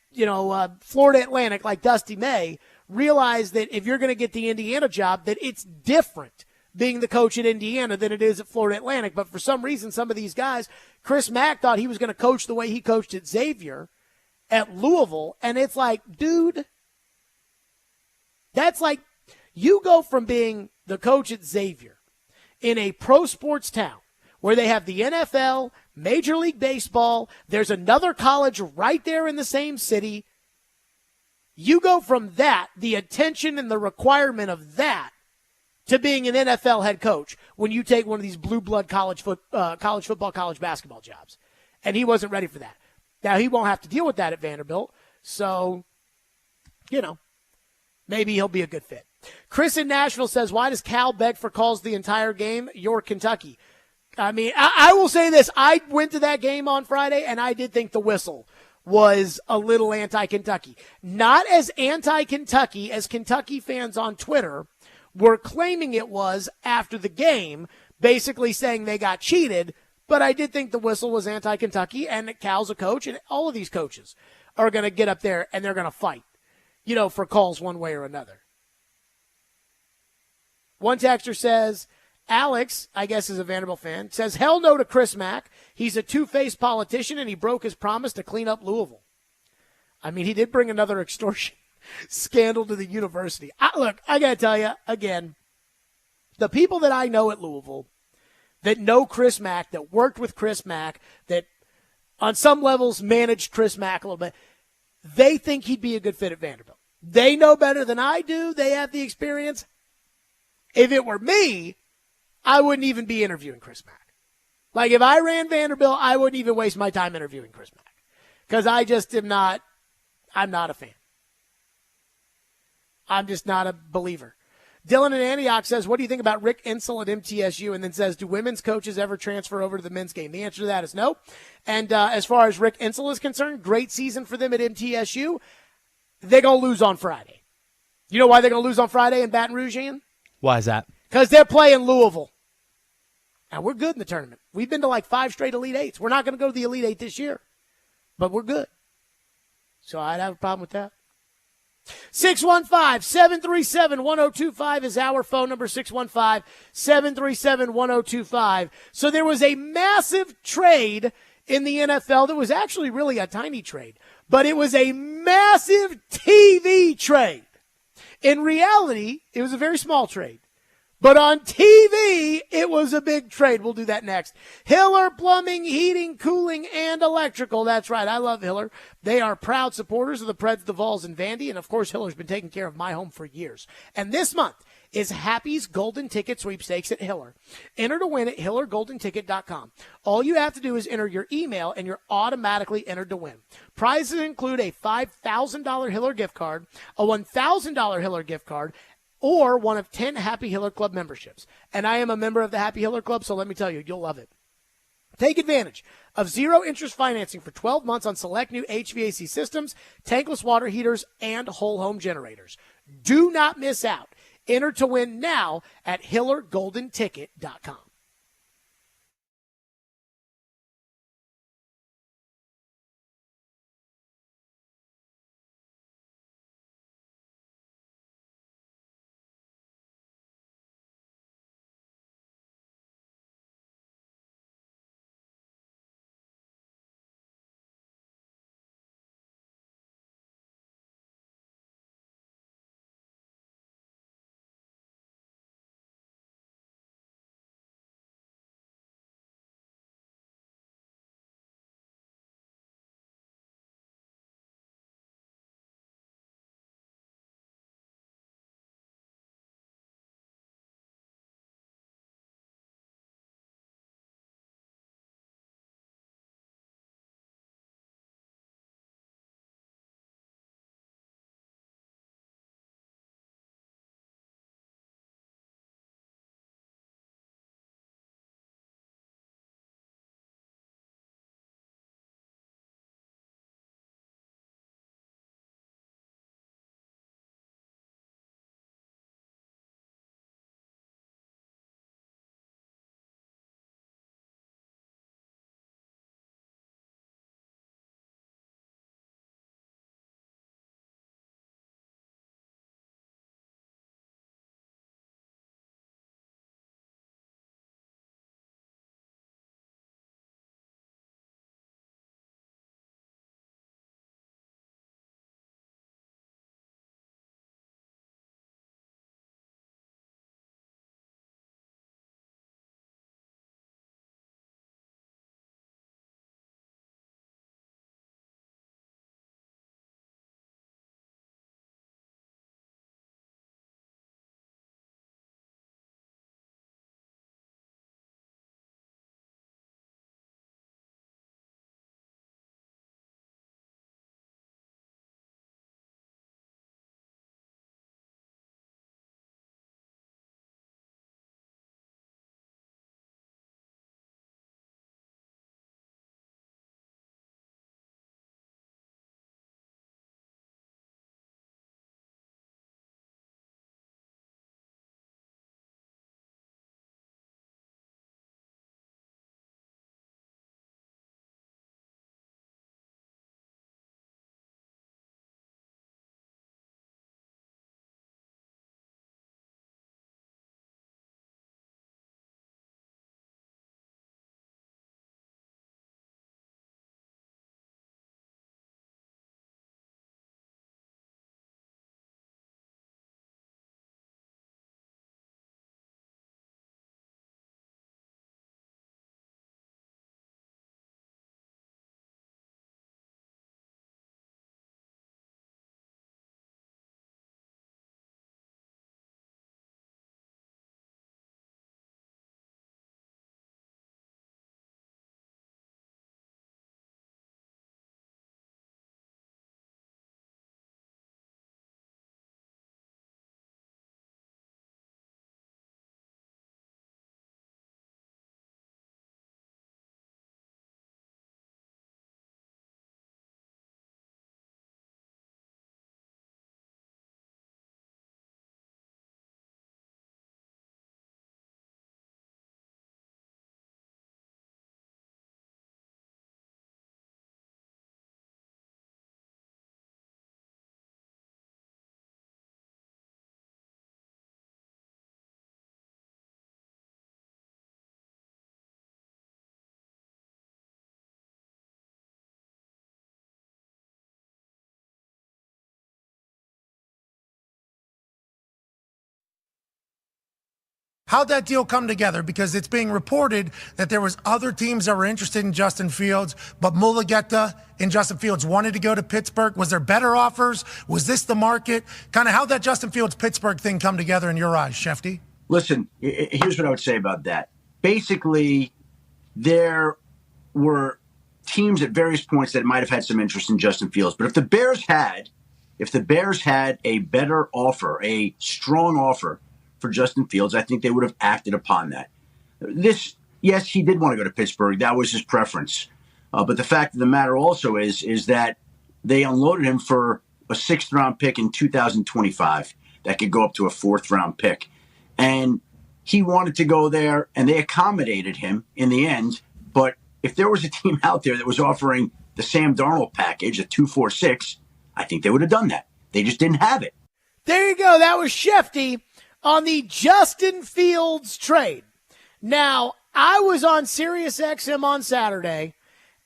Florida Atlantic like Dusty May, realize that if you're going to get the Indiana job, that it's different being the coach at Indiana than it is at Florida Atlantic. But for some reason, some of these guys, Chris Mack thought he was going to coach the way he coached at Xavier at Louisville. And it's like, dude, that's like you go from being the coach at Xavier in a pro sports town where they have the NFL, Major League Baseball, there's another college right there in the same city. You go from that, the attention and the requirement of that, to being an NFL head coach when you take one of these blue blood college football, college basketball jobs. And he wasn't ready for that. Now, he won't have to deal with that at Vanderbilt. So, maybe he'll be a good fit. Chris in Nashville says, why does Cal beg for calls the entire game? You're Kentucky. I mean, I will say this. I went to that game on Friday, and I did think the whistle was a little anti-Kentucky. Not as anti-Kentucky as Kentucky fans on Twitter were claiming it was after the game, basically saying they got cheated, but I did think the whistle was anti-Kentucky, and Cal's a coach, and all of these coaches are going to get up there and they're going to fight, for calls one way or another. One texter says, Alex, I guess is a Vanderbilt fan, says, hell no to Chris Mack. He's a two-faced politician, and he broke his promise to clean up Louisville. I mean, he did bring another extortion scandal to the university. Look, I got to tell you, again, the people that I know at Louisville that know Chris Mack, that worked with Chris Mack, that on some levels managed Chris Mack a little bit, they think he'd be a good fit at Vanderbilt. They know better than I do. They have the experience. If it were me, I wouldn't even be interviewing Chris Mack. Like, if I ran Vanderbilt, I wouldn't even waste my time interviewing Chris Mack. Because I just I'm not a fan. I'm just not a believer. Dylan in Antioch says, what do you think about Rick Insell at MTSU? And then says, do women's coaches ever transfer over to the men's game? The answer to that is no. And as far as Rick Insell is concerned, great season for them at MTSU. they're going to lose on Friday. You know why they're going to lose on Friday in Baton Rouge, Ian? Why is that? Because they're playing Louisville. Now, we're good in the tournament. We've been to like 5 straight Elite Eights. We're not going to go to the Elite Eight this year, but we're good. So I'd have a problem with that. 615-737-1025 is our phone number, 615-737-1025. So there was a massive trade in the NFL that was actually really a tiny trade, but it was a massive TV trade. In reality, it was a very small trade. But on TV, it was a big trade. We'll do that next. Hiller Plumbing, Heating, Cooling, and Electrical. That's right. I love Hiller. They are proud supporters of the Preds, the Vols, and Vandy. And, of course, Hiller's been taking care of my home for years. And this month is Happy's Golden Ticket Sweepstakes at Hiller. Enter to win at HillerGoldenTicket.com. All you have to do is enter your email, and you're automatically entered to win. Prizes include a $5,000 Hiller gift card, a $1,000 Hiller gift card, or one of 10 Happy Hiller Club memberships. And I am a member of the Happy Hiller Club, so let me tell you, you'll love it. Take advantage of zero-interest financing for 12 months on select new HVAC systems, tankless water heaters, and whole home generators. Do not miss out. Enter to win now at HillerGoldenTicket.com. How'd that deal come together? Because it's being reported that there was other teams that were interested in Justin Fields, but Mulugeta and Justin Fields wanted to go to Pittsburgh. Was there better offers? Was this the market? Kind of how'd that Justin Fields-Pittsburgh thing come together in your eyes, Shefty? Listen, here's what I would say about that. Basically, there were teams at various points that might have had some interest in Justin Fields. But if the Bears had a better offer, a strong offer for Justin Fields, I think they would have acted upon that. Yes, he did want to go to Pittsburgh. That was his preference. But the fact of the matter also is that they unloaded him for a 6th-round pick in 2025 that could go up to a 4th-round pick. And he wanted to go there, and they accommodated him in the end. But if there was a team out there that was offering the Sam Darnold package at 246, I think they would have done that. They just didn't have it. There you go. That was Shefty on the Justin Fields trade. Now, I was on SiriusXM on Saturday,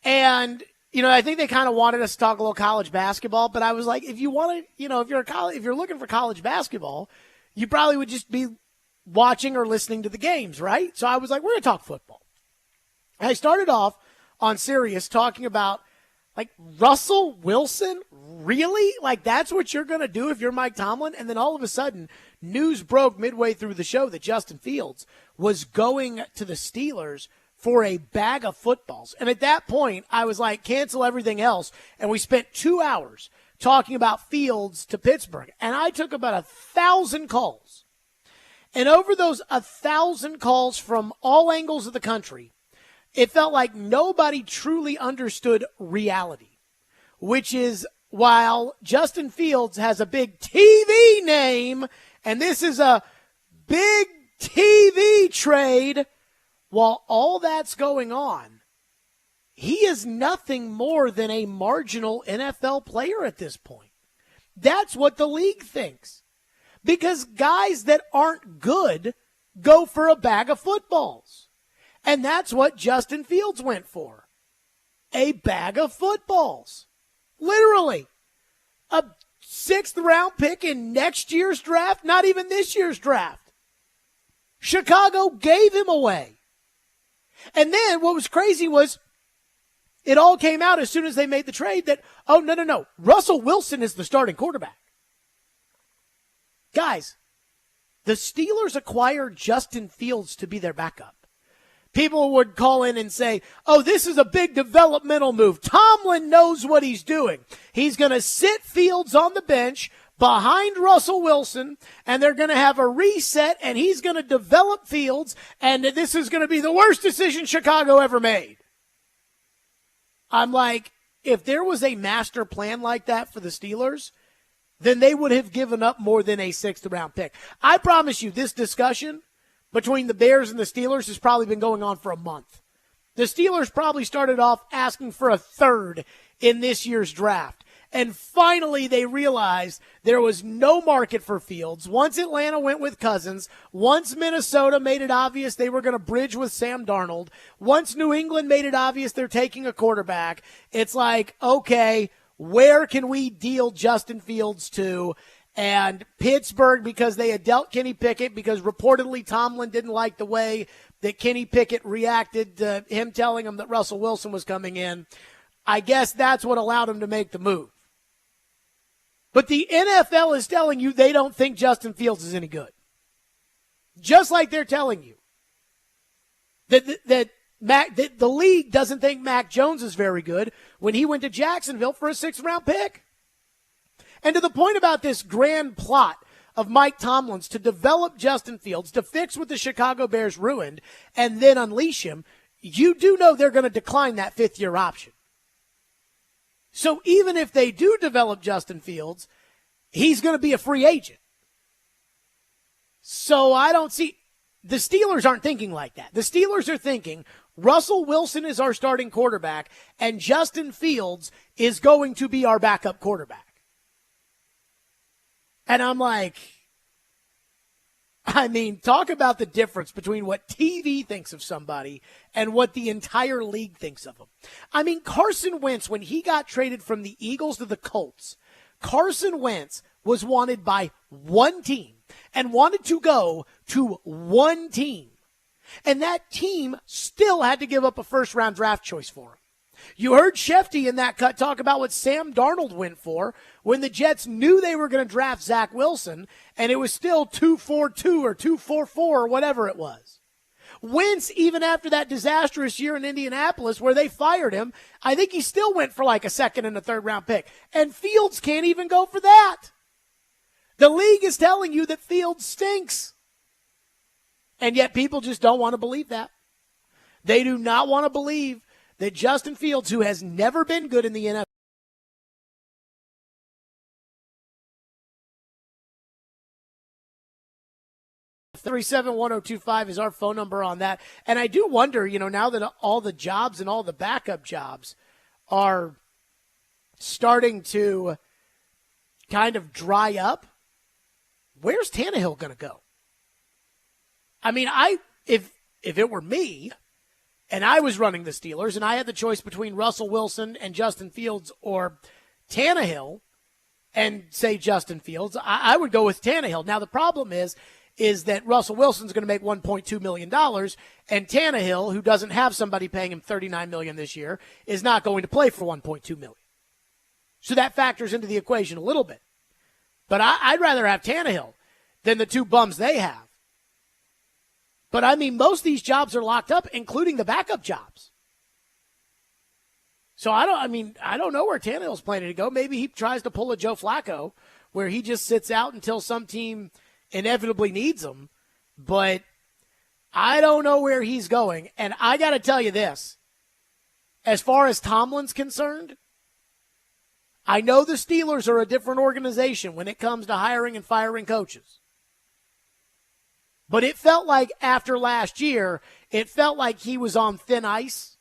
and I think they kind of wanted us to talk a little college basketball, but I was like, if you want to, if you're looking for college basketball, you probably would just be watching or listening to the games, right? So I was like, we're going to talk football. And I started off on Sirius talking about, like, Russell Wilson? Really? Like, that's what you're going to do if you're Mike Tomlin? And then all of a sudden, news broke midway through the show that Justin Fields was going to the Steelers for a bag of footballs. And at that point, I was like, cancel everything else. And we spent 2 hours talking about Fields to Pittsburgh. And I took about 1,000 calls. And over those 1,000 calls from all angles of the country, it felt like nobody truly understood reality, which is while Justin Fields has a big TV name, and this is a big TV trade, while all that's going on, he is nothing more than a marginal NFL player at this point. That's what the league thinks. Because guys that aren't good go for a bag of footballs. And that's what Justin Fields went for. A bag of footballs. Literally. A 6th-round pick in next year's draft, not even this year's draft. Chicago gave him away. And then what was crazy was it all came out as soon as they made the trade that, oh, no. Russell Wilson is the starting quarterback. Guys, the Steelers acquired Justin Fields to be their backup. People would call in and say, oh, this is a big developmental move. Tomlin knows what he's doing. He's going to sit Fields on the bench behind Russell Wilson, and they're going to have a reset, and he's going to develop Fields, and this is going to be the worst decision Chicago ever made. I'm like, if there was a master plan like that for the Steelers, then they would have given up more than a 6th-round pick. I promise you, this discussion between the Bears and the Steelers has probably been going on for a month. The Steelers probably started off asking for a 3rd in this year's draft. And finally, they realized there was no market for Fields. Once Atlanta went with Cousins, once Minnesota made it obvious they were going to bridge with Sam Darnold, once New England made it obvious they're taking a quarterback, it's like, okay, where can we deal Justin Fields to? And Pittsburgh, because they had dealt Kenny Pickett, because reportedly Tomlin didn't like the way that Kenny Pickett reacted to him telling him that Russell Wilson was coming in. I guess that's what allowed him to make the move. But the NFL is telling you they don't think Justin Fields is any good. Just like they're telling you that the league doesn't think Mac Jones is very good when he went to Jacksonville for a 6th-round pick. And to the point about this grand plot of Mike Tomlin's to develop Justin Fields, to fix what the Chicago Bears ruined, and then unleash him, you do know they're going to decline that 5th-year option. So even if they do develop Justin Fields, he's going to be a free agent. So I don't see – the Steelers aren't thinking like that. The Steelers are thinking Russell Wilson is our starting quarterback, and Justin Fields is going to be our backup quarterback. And I'm like, I mean, talk about the difference between what TV thinks of somebody and what the entire league thinks of them. I mean, Carson Wentz, when he got traded from the Eagles to the Colts, Carson Wentz was wanted by one team, and wanted to go to one team. And that team still had to give up a first-round draft choice for him. You heard Shefty in that cut talk about what Sam Darnold went for when the Jets knew they were going to draft Zach Wilson, and it was still 242 or 244 or whatever it was. Wentz, even after that disastrous year in Indianapolis where they fired him, I think he still went for like a second and a third-round pick. And Fields can't even go for that. The league is telling you that Fields stinks. And yet people just don't want to believe that. They do not want to believe that Justin Fields, who has never been good in the NFL, 371-1025 is our phone number on that. And I do wonder, now that all the jobs and all the backup jobs are starting to kind of dry up, where's Tannehill going to go? I mean, if it were me and I was running the Steelers and I had the choice between Russell Wilson and Justin Fields or Tannehill and say Justin Fields, I would go with Tannehill. Now, the problem is that Russell Wilson's going to make $1.2 million, and Tannehill, who doesn't have somebody paying him $39 million this year, is not going to play for $1.2 million. So that factors into the equation a little bit. But I'd rather have Tannehill than the two bums they have. But, I mean, most of these jobs are locked up, including the backup jobs. So, I don't know where Tannehill's planning to go. Maybe he tries to pull a Joe Flacco where he just sits out until some team inevitably needs him. But I don't know where he's going. And I got to tell you this. As far as Tomlin's concerned, I know the Steelers are a different organization when it comes to hiring and firing coaches. But it felt like after last year, it felt like he was on thin ice.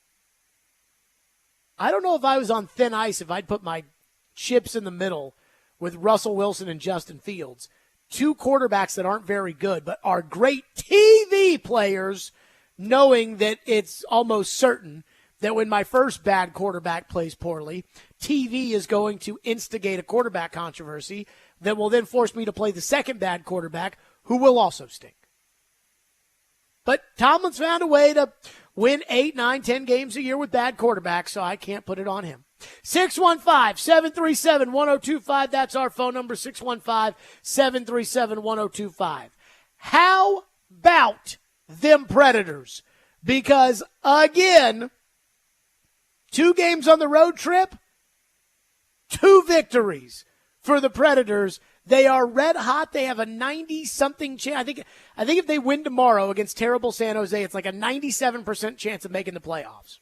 I don't know if I was on thin ice if I'd put my chips in the middle with Russell Wilson and Justin Fields. Two quarterbacks that aren't very good, but are great TV players, knowing that it's almost certain that when my first bad quarterback plays poorly, TV is going to instigate a quarterback controversy that will then force me to play the second bad quarterback, who will also stink. But Tomlin's found a way to win 8, 9, 10 games a year with bad quarterbacks, so I can't put it on him. 615-737-1025. That's our phone number, 615-737-1025. How about them Predators? Because, again, 2 games on the road trip, 2 victories for the Predators. They are red hot. They have a 90-something chance. I think if they win tomorrow against terrible San Jose, it's like a 97% chance of making the playoffs.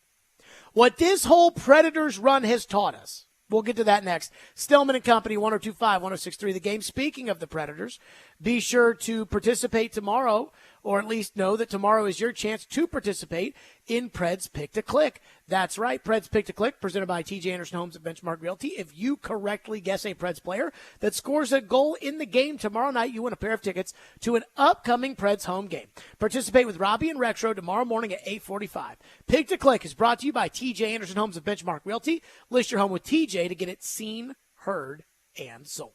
What this whole Predators run has taught us, we'll get to that next. Stillman and Company, 102.5, 106.3 The Game. Speaking of the Predators, be sure to participate tomorrow, or at least know that tomorrow is your chance to participate in Preds Pick to Click. That's right, Preds Pick to Click, presented by TJ Anderson Homes at Benchmark Realty. If you correctly guess a Preds player that scores a goal in the game tomorrow night, you win a pair of tickets to an upcoming Preds home game. Participate with Robbie and Retro tomorrow morning at 8:45. Pick to Click is brought to you by TJ Anderson Homes at Benchmark Realty. List your home with TJ to get it seen, heard, and sold.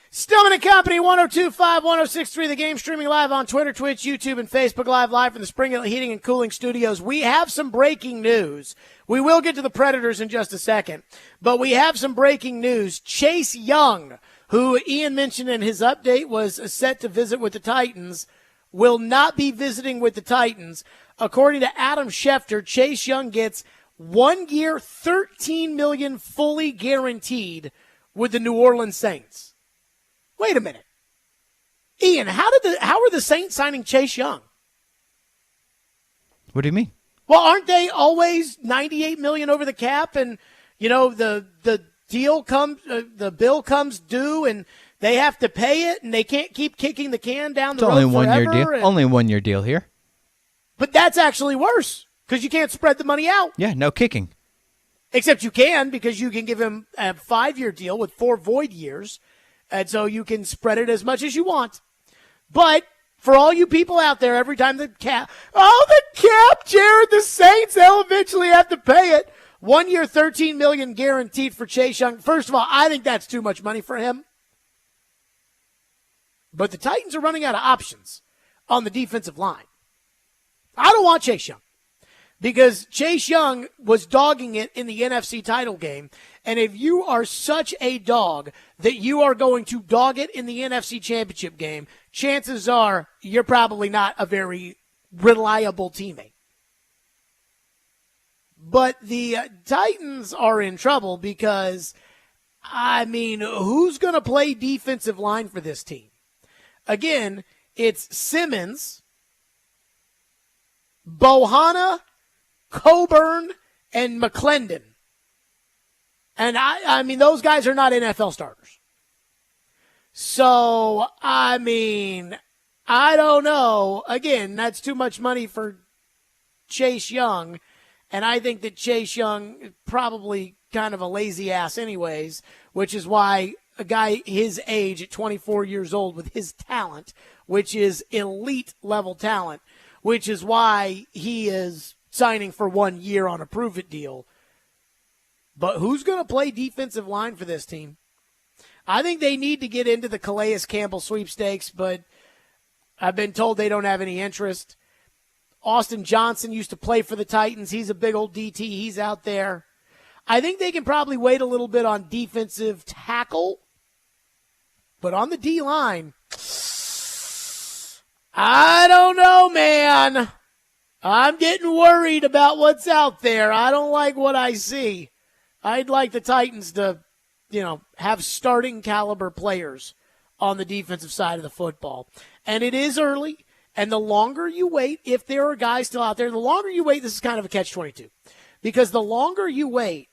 Stillman and Company, 102.5, 106.3, The Game, streaming live on Twitter, Twitch, YouTube, and Facebook live from the Spring Hill Heating and Cooling Studios. We have some breaking news. We will get to the Predators in just a second, but we have some breaking news. Chase Young, who Ian mentioned in his update was set to visit with the Titans, will not be visiting with the Titans. According to Adam Schefter, Chase Young gets 1 year, $13 million fully guaranteed with the New Orleans Saints. Wait a minute. Ian, how are the Saints signing Chase Young? What do you mean? Well, aren't they always $98 million over the cap, and the deal comes, the bill comes due, and they have to pay it, and they can't keep kicking the can down the road It's only forever? 1 year deal. Only 1 year deal here. But that's actually worse because you can't spread the money out. Yeah, no kicking. Except you can, because you can give him a 5-year deal with 4 void years. And so you can spread it as much as you want. But for all you people out there, every time the cap, Jared, the Saints, they'll eventually have to pay it. 1 year, $13 million guaranteed for Chase Young. First of all, I think that's too much money for him. But the Titans are running out of options on the defensive line. I don't want Chase Young, because Chase Young was dogging it in the NFC title game. And if you are such a dog that you are going to dog it in the NFC championship game, chances are you're probably not a very reliable teammate. But the Titans are in trouble because, who's going to play defensive line for this team? Again, it's Simmons, Bohanna, Coburn, and McClendon. And I mean, those guys are not NFL starters. So, I don't know. Again, that's too much money for Chase Young. And I think that Chase Young is probably kind of a lazy ass anyways, which is why a guy his age at 24 years old with his talent, which is elite level talent, which is why he is signing for 1 year on a prove-it deal. But who's going to play defensive line for this team? I think they need to get into the Calais Campbell sweepstakes, but I've been told they don't have any interest. Austin Johnson used to play for the Titans. He's a big old DT. He's out there. I think they can probably wait a little bit on defensive tackle. But on the D-line, I don't know, man. I'm getting worried about what's out there. I don't like what I see. I'd like the Titans to, have starting caliber players on the defensive side of the football. And it is early, and the longer you wait, if there are guys still out there, the longer you wait, this is kind of a catch-22. Because the longer you wait,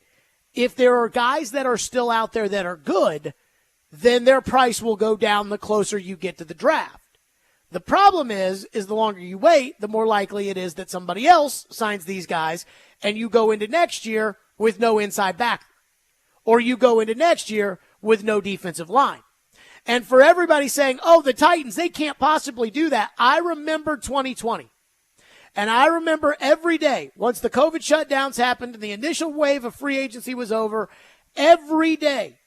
if there are guys that are still out there that are good, then their price will go down the closer you get to the draft. The problem is the longer you wait, the more likely it is that somebody else signs these guys, and you go into next year with no inside backer. Or you go into next year with no defensive line. And for everybody saying, the Titans, they can't possibly do that. I remember 2020. And I remember every day, once the COVID shutdowns happened and the initial wave of free agency was over, every day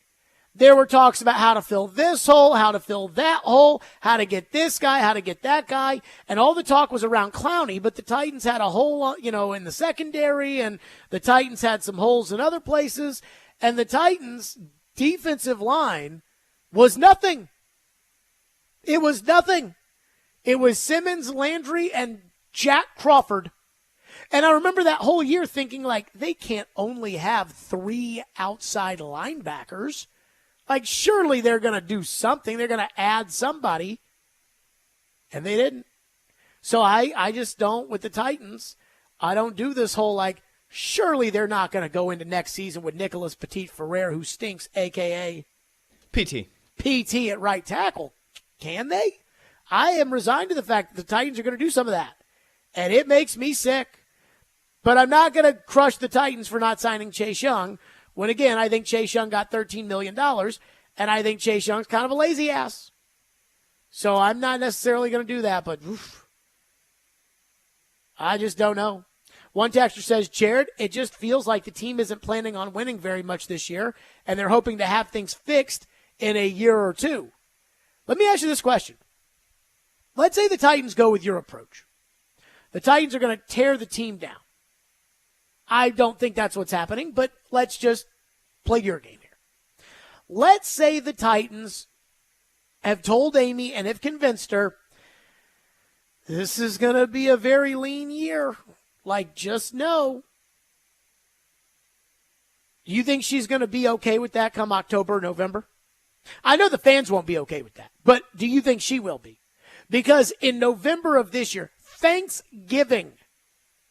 there were talks about how to fill this hole, how to fill that hole, how to get this guy, how to get that guy. And all the talk was around Clowney, but the Titans had a hole, in the secondary, and the Titans had some holes in other places. And the Titans' defensive line was nothing. It was nothing. It was Simmons, Landry, and Jack Crawford. And I remember that whole year thinking, they can't only have 3 outside linebackers. Surely they're going to do something. They're going to add somebody. And they didn't. So I just don't, with the Titans, I don't do this whole, surely they're not going to go into next season with Nicholas Petit-Ferrer, who stinks, a.k.a. PT at right tackle. Can they? I am resigned to the fact that the Titans are going to do some of that. And it makes me sick. But I'm not going to crush the Titans for not signing Chase Young, when, again, I think Chase Young got $13 million, and I think Chase Young's kind of a lazy ass. So I'm not necessarily going to do that, but I just don't know. One texter says, Jared, it just feels like the team isn't planning on winning very much this year, and they're hoping to have things fixed in a year or two. Let me ask you this question. Let's say the Titans go with your approach. The Titans are going to tear the team down. I don't think that's what's happening, but let's just play your game here. Let's say the Titans have told Amy and have convinced her this is going to be a very lean year. Like, just know. Do you think she's going to be okay with that come October, November? I know the fans won't be okay with that, but do you think she will be? Because in November of this year, Thanksgiving,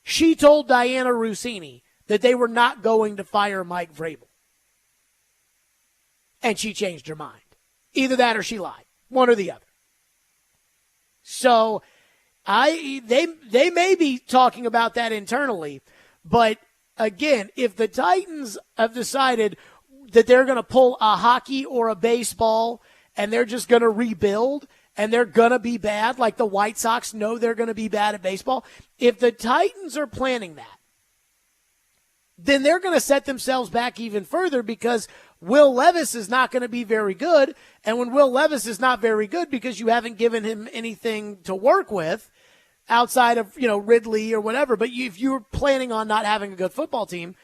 she told Diana Rossini that they were not going to fire Mike Vrabel. And she changed her mind. Either that or she lied. One or the other. So they may be talking about that internally, but again, if the Titans have decided that they're going to pull a hockey or a baseball and they're just going to rebuild and they're going to be bad, like the White Sox know they're going to be bad at baseball, if the Titans are planning that, then they're going to set themselves back even further because Will Levis is not going to be very good. And when Will Levis is not very good because you haven't given him anything to work with outside of, Ridley or whatever, but if you're planning on not having a good football team,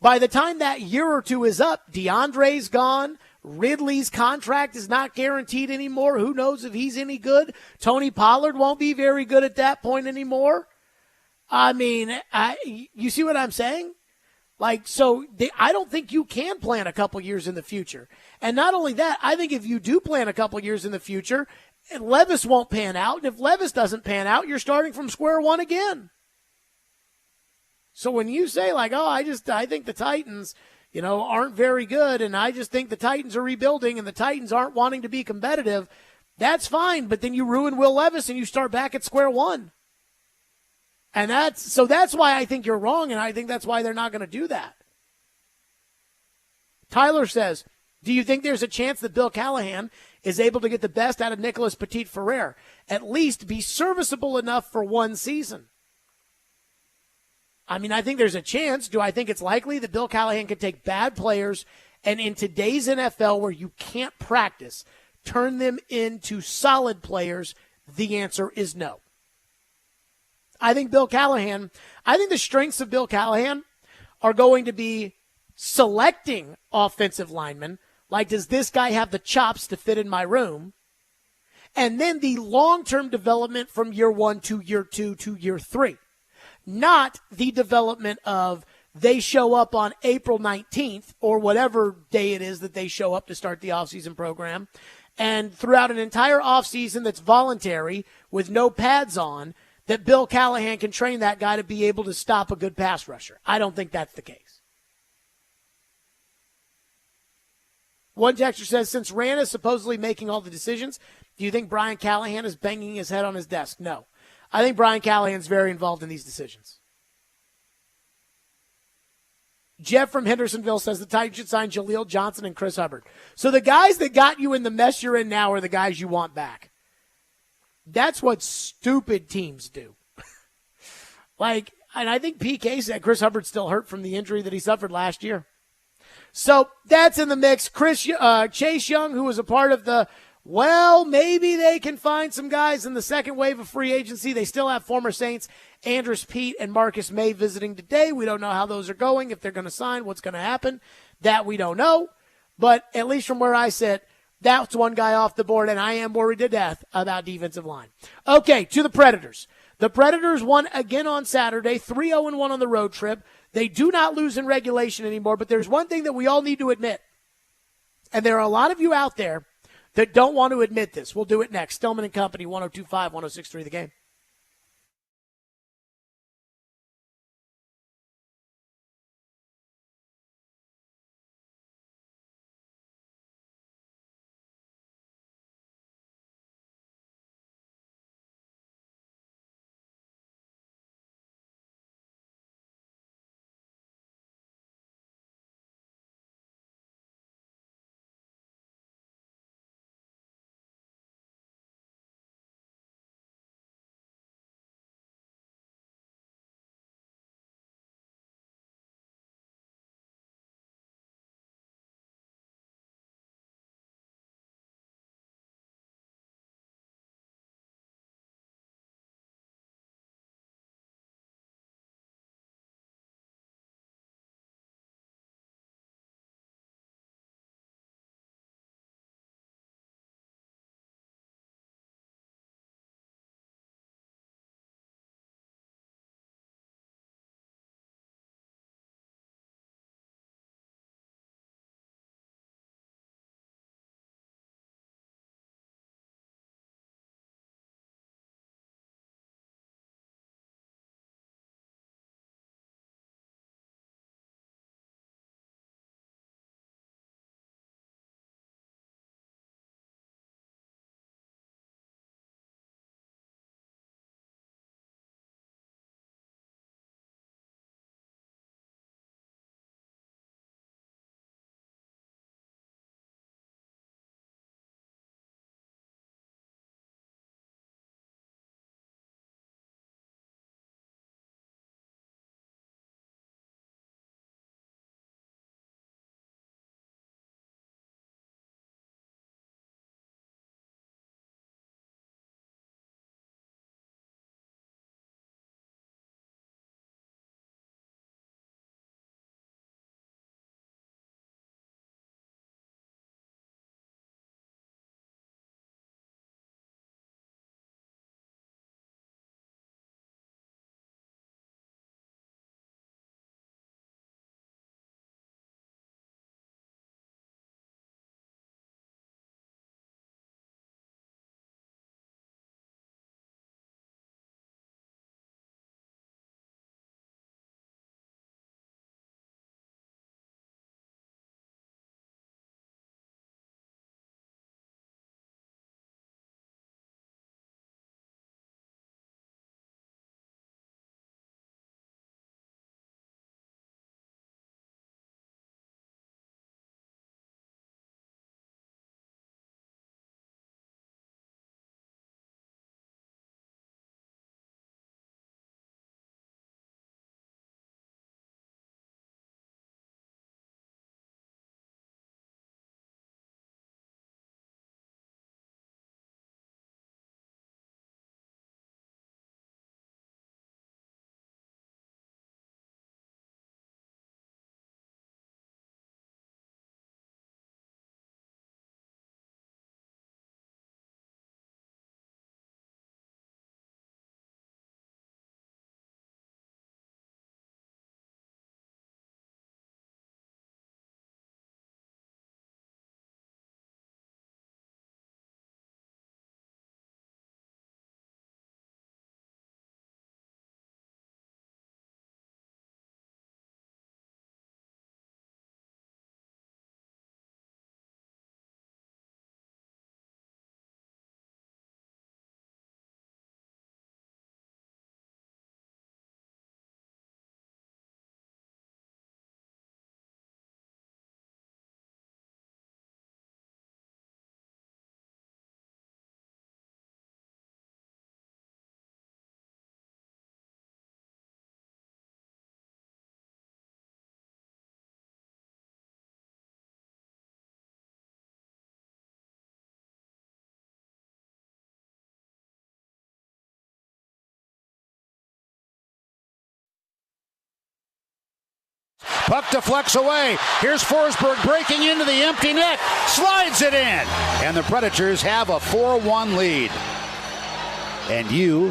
by the time that year or two is up, DeAndre's gone. Ridley's contract is not guaranteed anymore. Who knows if he's any good? Tony Pollard won't be very good at that point anymore. I mean, you see what I'm saying? I don't think you can plan a couple years in the future. And not only that, I think if you do plan a couple years in the future, Levis won't pan out. And if Levis doesn't pan out, you're starting from square one again. So when you say I think the Titans, aren't very good, and I just think the Titans are rebuilding and the Titans aren't wanting to be competitive, that's fine. But then you ruin Will Levis and you start back at square one. And that's why I think you're wrong, and I think that's why they're not going to do that. Tyler says, do you think there's a chance that Bill Callahan is able to get the best out of Nicholas Petit-Ferrer, at least be serviceable enough for one season? I mean, I think there's a chance. Do I think it's likely that Bill Callahan could take bad players and in today's NFL where you can't practice, turn them into solid players? The answer is no. I think the strengths of Bill Callahan are going to be selecting offensive linemen. Like, does this guy have the chops to fit in my room? And then the long-term development from year 1 to year 2 to year 3. Not the development of they show up on April 19th or whatever day it is that they show up to start the offseason program. And throughout an entire offseason that's voluntary with no pads on, that Bill Callahan can train that guy to be able to stop a good pass rusher. I don't think that's the case. One texter says, since Rand is supposedly making all the decisions, do you think Brian Callahan is banging his head on his desk? No. I think Brian Callahan's very involved in these decisions. Jeff from Hendersonville says the Titans should sign Jaleel Johnson and Chris Hubbard. So the guys that got you in the mess you're in now are the guys you want back. That's what stupid teams do. And I think PK said Chris Hubbard's still hurt from the injury that he suffered last year. So that's in the mix. Chase Young, who was a part of maybe they can find some guys in the second wave of free agency. They still have former Saints Andrus Peat and Marcus May visiting today. We don't know how those are going, if they're going to sign, what's going to happen. That we don't know. But at least from where I sit, that's one guy off the board, and I am worried to death about defensive line. Okay, to the Predators. The Predators won again on Saturday, 3-0-1 on the road trip. They do not lose in regulation anymore, but there's one thing that we all need to admit, and there are a lot of you out there that don't want to admit this. We'll do it next. Stillman and Company, 102.5, 106.3 The Game. Puck deflects away. Here's Forsberg breaking into the empty net. Slides it in. And the Predators have a 4-1 lead. And you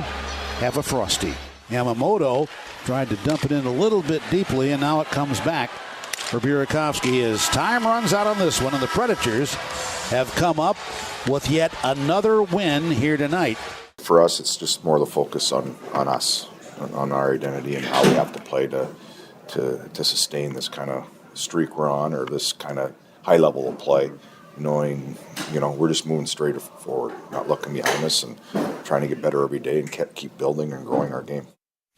have a Frosty. Yamamoto tried to dump it in a little bit deeply, and now it comes back for Burakovsky as time runs out on this one, and the Predators have come up with yet another win here tonight. For us, it's just more the focus on us, on our identity and how we have to play to sustain this kind of streak we're on, or this kind of high level of play, knowing, we're just moving straight forward, not looking behind us and trying to get better every day and keep building and growing our game.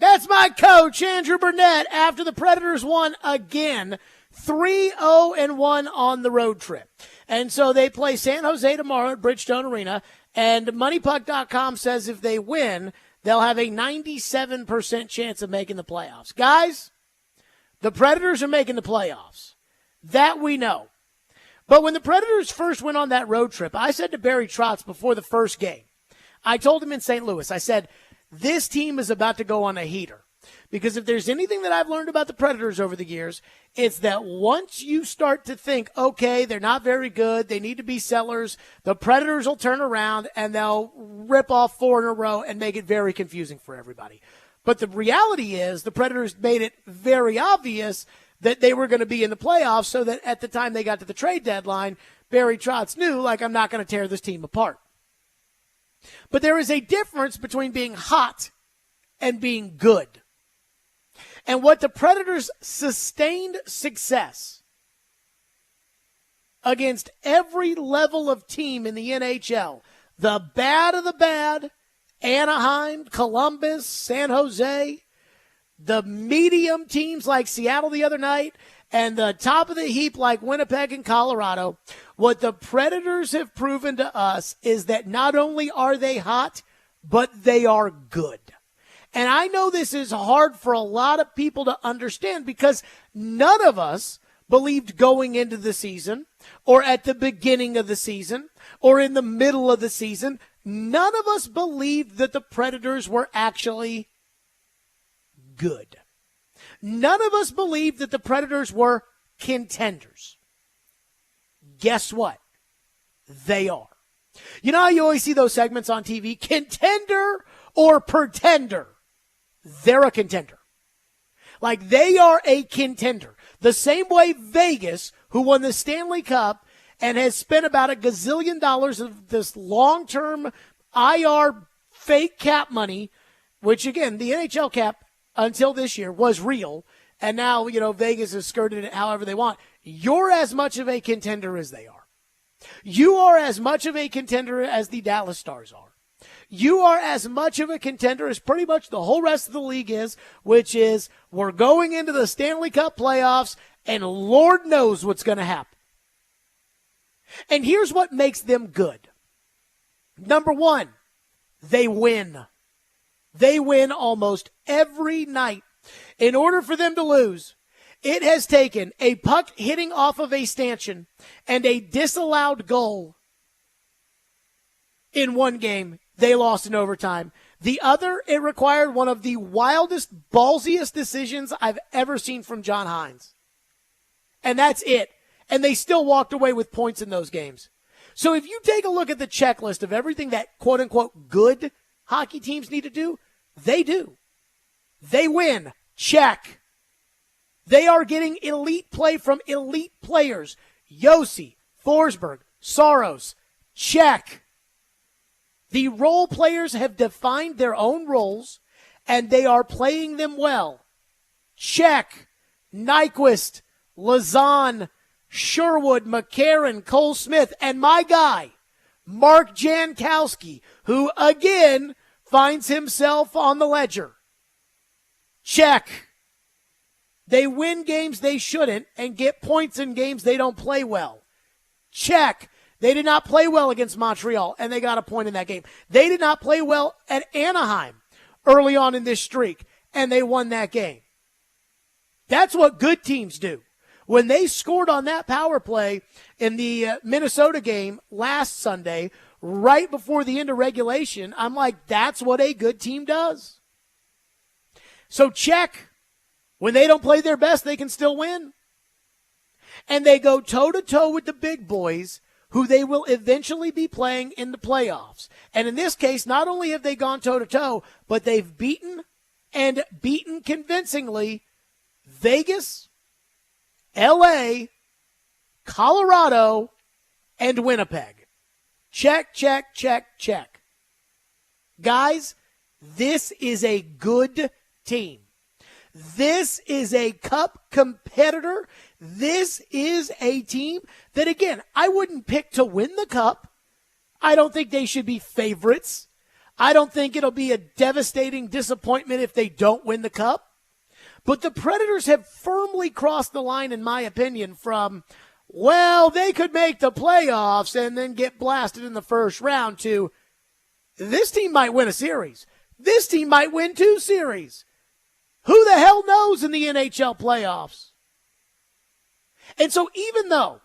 That's my coach, Andrew Burnett, after the Predators won again, 3-0-1 on the road trip. And so they play San Jose tomorrow at Bridgestone Arena, and MoneyPuck.com says if they win, they'll have a 97% chance of making the playoffs. Guys, the Predators are making the playoffs. That we know. But when the Predators first went on that road trip, I said to Barry Trotz before the first game, I told him in St. Louis, I said, this team is about to go on a heater. Because if there's anything that I've learned about the Predators over the years, it's that once you start to think, okay, they're not very good, they need to be sellers, the Predators will turn around and they'll rip off 4 in a row and make it very confusing for everybody. But the reality is the Predators made it very obvious that they were going to be in the playoffs, so that at the time they got to the trade deadline, Barry Trotz knew, I'm not going to tear this team apart. But there is a difference between being hot and being good. And what the Predators' sustained success against every level of team in the NHL, the bad of the bad, Anaheim, Columbus, San Jose, the medium teams like Seattle the other night, and the top of the heap like Winnipeg and Colorado, what the Predators have proven to us is that not only are they hot, but they are good. And I know this is hard for a lot of people to understand because none of us believed going into the season or at the beginning of the season or in the middle of the season, none of us believed that the Predators were actually good. None of us believed that the Predators were contenders. Guess what? They are. You know how you always see those segments on TV? Contender or pretender? They're a contender. They are a contender. The same way Vegas, who won the Stanley Cup and has spent about $1 gazillion of this long-term IR fake cap money, which, again, the NHL cap until this year was real, and now, Vegas has skirted it however they want. You're as much of a contender as they are. You are as much of a contender as the Dallas Stars are. You are as much of a contender as pretty much the whole rest of the league is, which is we're going into the Stanley Cup playoffs, and Lord knows what's going to happen. And here's what makes them good. Number one, they win. They win almost every night. In order for them to lose, it has taken a puck hitting off of a stanchion and a disallowed goal. In one game, they lost in overtime. The other, it required one of the wildest, ballsiest decisions I've ever seen from John Hines. And that's it. And they still walked away with points in those games. So if you take a look at the checklist of everything that quote-unquote good hockey teams need to do, they do. They win. Check. They are getting elite play from elite players. Yossi, Forsberg, Saros. Check. The role players have defined their own roles, and they are playing them well. Check. Nyquist, Lazan, Sherwood, McCarron, Cole Smith, and my guy, Mark Jankowski, who again finds himself on the ledger. Check. They win games they shouldn't and get points in games they don't play well. Check. They did not play well against Montreal, and they got a point in that game. They did not play well at Anaheim early on in this streak, and they won that game. That's what good teams do. When they scored on that power play in the Minnesota game last Sunday, right before the end of regulation, I'm like, that's what a good team does. So check. When they don't play their best, they can still win. And they go toe-to-toe with the big boys who they will eventually be playing in the playoffs. And in this case, not only have they gone toe-to-toe, but they've beaten convincingly Vegas, L.A., Colorado, and Winnipeg. Check, check, check, check. Guys, this is a good team. This is a cup competitor. This is a team that, again, I wouldn't pick to win the cup. I don't think they should be favorites. I don't think it'll be a devastating disappointment if they don't win the cup. But the Predators have firmly crossed the line, in my opinion, from, well, they could make the playoffs and then get blasted in the first round to this team might win a series. This team might win 2 series. Who the hell knows in the NHL playoffs? And so even though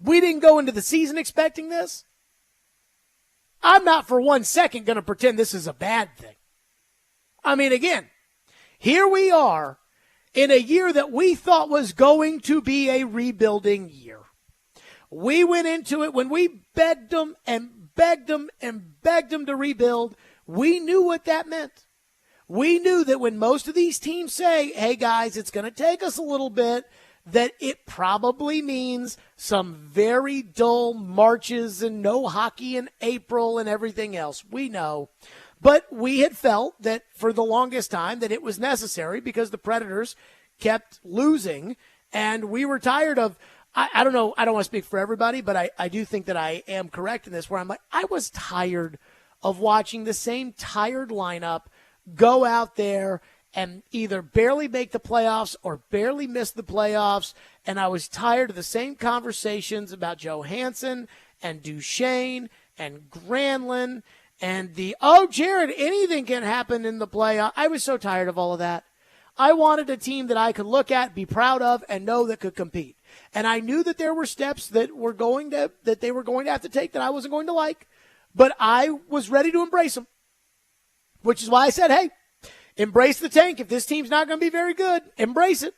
we didn't go into the season expecting this, I'm not for 1 second going to pretend this is a bad thing. I mean, again, here we are in a year that we thought was going to be a rebuilding year. We went into it when we begged them and begged them and begged them to rebuild. We knew what that meant. We knew that when most of these teams say, hey, guys, it's going to take us a little bit, that it probably means some very dull marches and no hockey in April and everything else. We know. But we had felt that for the longest time that it was necessary because the Predators kept losing, and we were tired of, I don't know, I don't want to speak for everybody, but I do think that I am correct in this, where I'm like, I was tired of watching the same tired lineup go out there and either barely make the playoffs or barely miss the playoffs. And I was tired of the same conversations about Johansson and Duchesne and Granlund and Jared, anything can happen in the playoff. I was so tired of all of that. I wanted a team that I could look at, be proud of, and know that could compete. And I knew that there were steps that they were going to have to take that I wasn't going to like, but I was ready to embrace them. Which is why I said, hey, embrace the tank. If this team's not going to be very good, embrace it.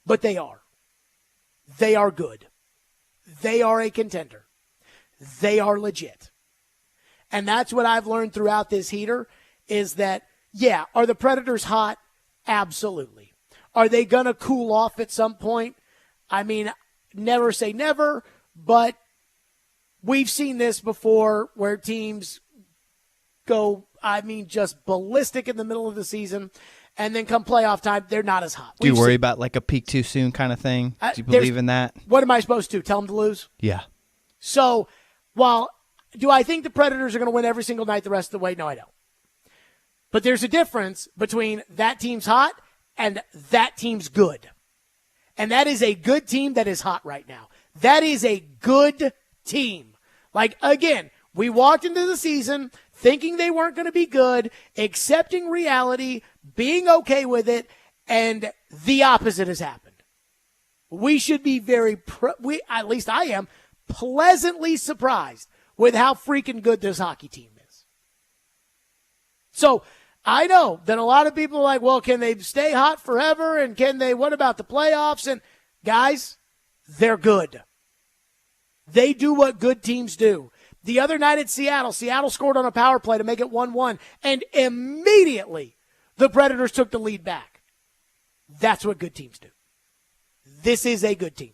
But they are. They are good. They are a contender. They are legit. And that's what I've learned throughout this heater is that, yeah, are the Predators hot? Absolutely. Are they going to cool off at some point? I mean, never say never, but we've seen this before where teams go, just ballistic in the middle of the season, and then come playoff time, they're not as hot. Do you worry about like a peak too soon kind of thing? Do you believe in that? What am I supposed to do? Tell them to lose? Yeah. So, do I think the Predators are going to win every single night the rest of the way? No, I don't. But there's a difference between that team's hot and that team's good. And that is a good team that is hot right now. That is a good team. Like, again, we walked into the season thinking they weren't going to be good, accepting reality, being okay with it, and the opposite has happened. We should be at least I am, pleasantly surprised with how freaking good this hockey team is. So I know that a lot of people are like, well, can they stay hot forever? And what about the playoffs? And guys, they're good. They do what good teams do. The other night at Seattle scored on a power play to make it 1-1, and immediately the Predators took the lead back. That's what good teams do. This is a good team.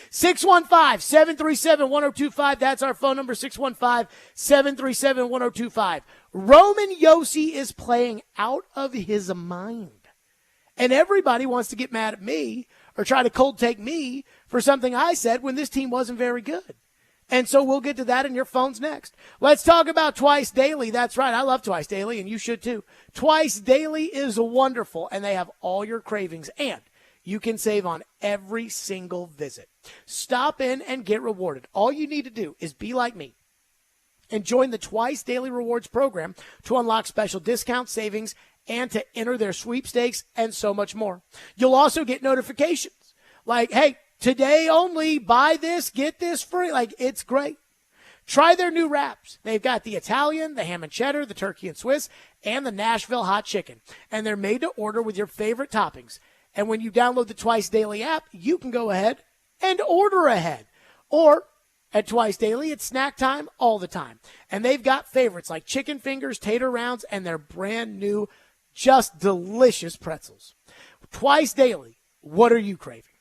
615-737-1025. That's our phone number, 615-737-1025. Roman Josi is playing out of his mind. And everybody wants to get mad at me or try to cold take me for something I said when this team wasn't very good. And so we'll get to that in your phones next. Let's talk about Twice Daily. That's right. I love Twice Daily, and you should too. Twice Daily is wonderful, and they have all your cravings, and you can save on every single visit. Stop in and get rewarded. All you need to do is be like me and join the Twice Daily Rewards program to unlock special discounts, savings, and to enter their sweepstakes and so much more. You'll also get notifications like, hey, today only, buy this, get this free. Like, it's great. Try their new wraps. They've got the Italian, the ham and cheddar, the turkey and Swiss, and the Nashville hot chicken. And they're made to order with your favorite toppings. And when you download the Twice Daily app, you can go ahead and order ahead. Or at Twice Daily, it's snack time all the time. And they've got favorites like chicken fingers, tater rounds, and their brand new, just delicious pretzels. Twice Daily, what are you craving?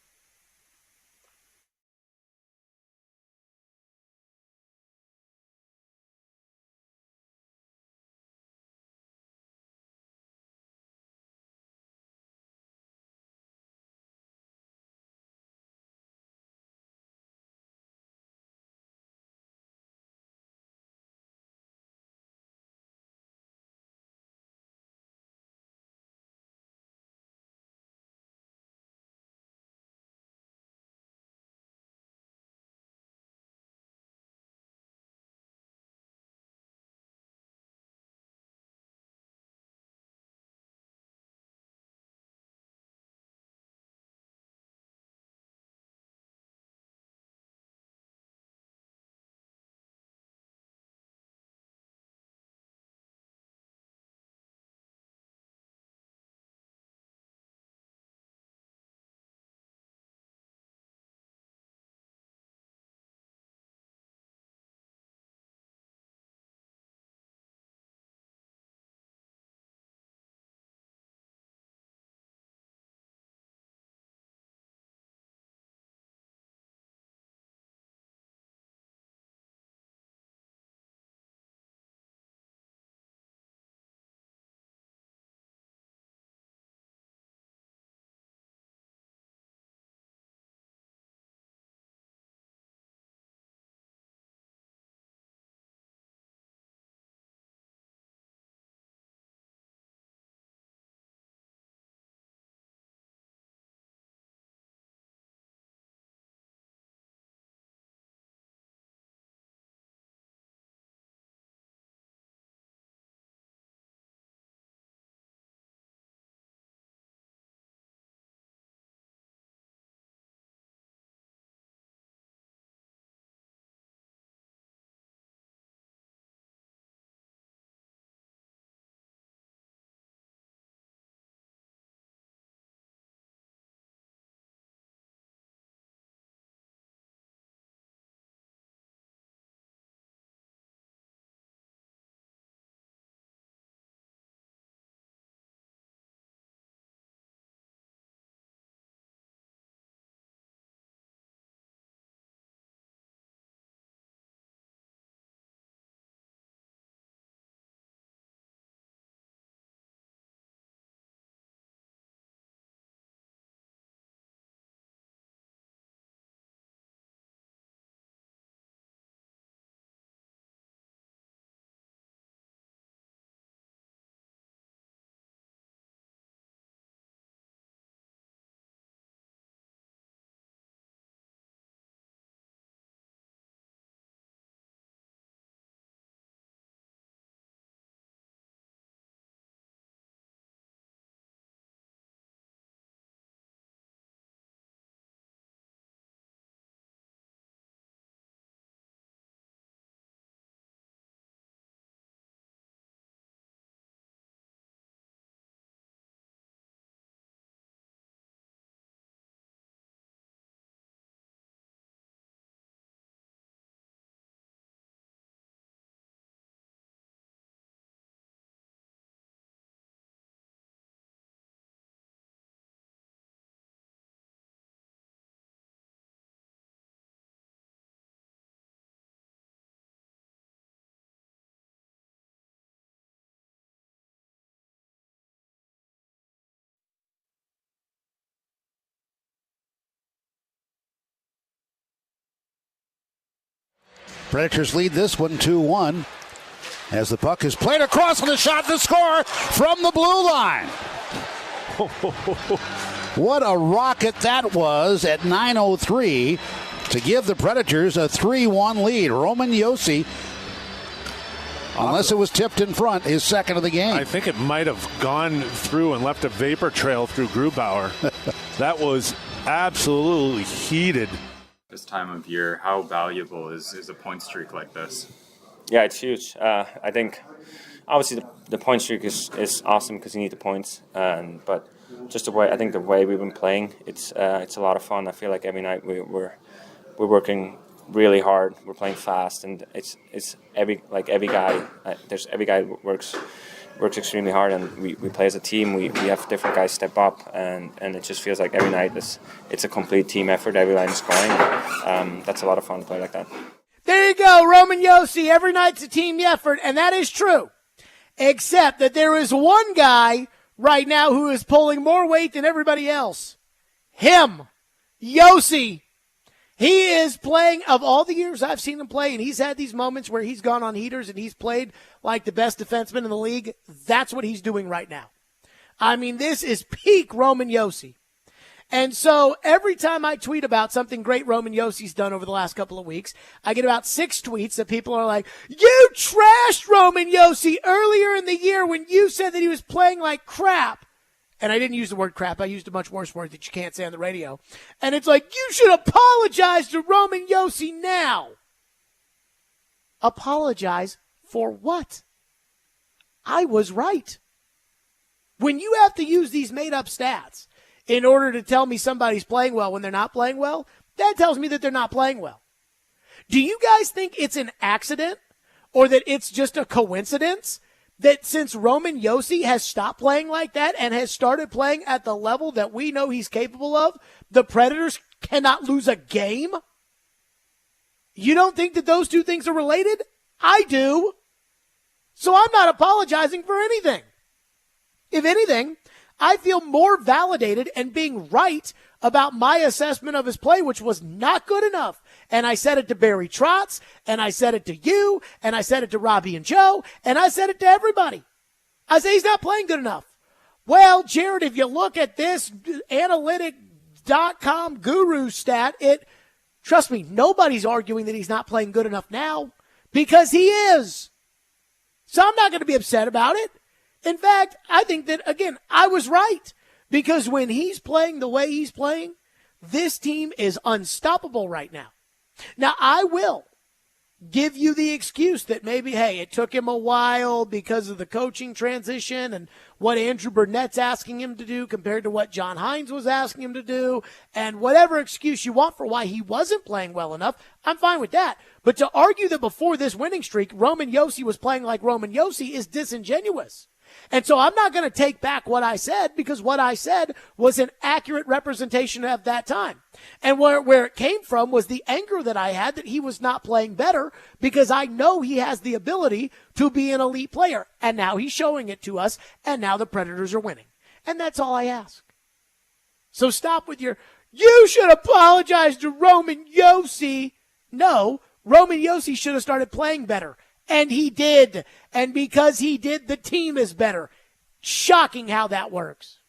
Predators lead this one 2-1 as the puck is played across and the shot to score from the blue line. What a rocket that was at 9:03 to give the Predators a 3-1 lead. Roman Josi, unless it was tipped in front, his second of the game. I think it might have gone through and left a vapor trail through Grubauer. That was absolutely heated. this time of year. How valuable is a point streak like this? Yeah, it's huge. I think obviously the point streak is awesome because you need the points, but just the way we've been playing, it's a lot of fun. I feel like every night we're working really hard. We're playing fast, and it's every guy. Every guy works extremely hard, and we play as a team. We have different guys step up, and it just feels like every night it's a complete team effort. Every line is scoring. That's a lot of fun to play like that. There you go, Roman Josi. Every night's a team effort, and that is true. Except that there is one guy right now who is pulling more weight than everybody else. Him, Josi. He is playing, of all the years I've seen him play, and he's had these moments where he's gone on heaters and he's played like the best defenseman in the league. That's what he's doing right now. I mean, this is peak Roman Josi. And so every time I tweet about something great Roman Josi's done over the last couple of weeks, I get about 6 tweets that people are like, you trashed Roman Josi earlier in the year when you said that he was playing like crap. And I didn't use the word crap. I used a much worse word that you can't say on the radio. And it's like, you should apologize to Roman Josi now. Apologize for what? I was right. When you have to use these made-up stats in order to tell me somebody's playing well when they're not playing well, that tells me that they're not playing well. Do you guys think it's an accident or that it's just a coincidence that since Roman Josi has stopped playing like that and has started playing at the level that we know he's capable of, the Predators cannot lose a game? You don't think that those two things are related? I do. So I'm not apologizing for anything. If anything, I feel more validated and being right about my assessment of his play, which was not good enough. And I said it to Barry Trotz, and I said it to you, and I said it to Robbie and Joe, and I said it to everybody. I say he's not playing good enough. Well, Jared, if you look at this analytic.com guru stat, trust me, nobody's arguing that he's not playing good enough now because he is. So I'm not going to be upset about it. In fact, I think that, again, I was right because when he's playing the way he's playing, this team is unstoppable right now. Now, I will give you the excuse that maybe, hey, it took him a while because of the coaching transition and what Andrew Burnett's asking him to do compared to what John Hines was asking him to do, and whatever excuse you want for why he wasn't playing well enough, I'm fine with that. But to argue that before this winning streak, Roman Josi was playing like Roman Josi is disingenuous. And so I'm not going to take back what I said because what I said was an accurate representation of that time. And where it came from was the anger that I had that he was not playing better because I know he has the ability to be an elite player. And now he's showing it to us, and now the Predators are winning. And that's all I ask. So stop with you should apologize to Roman Josi. No, Roman Josi should have started playing better. And he did. And because he did, the team is better. Shocking how that works.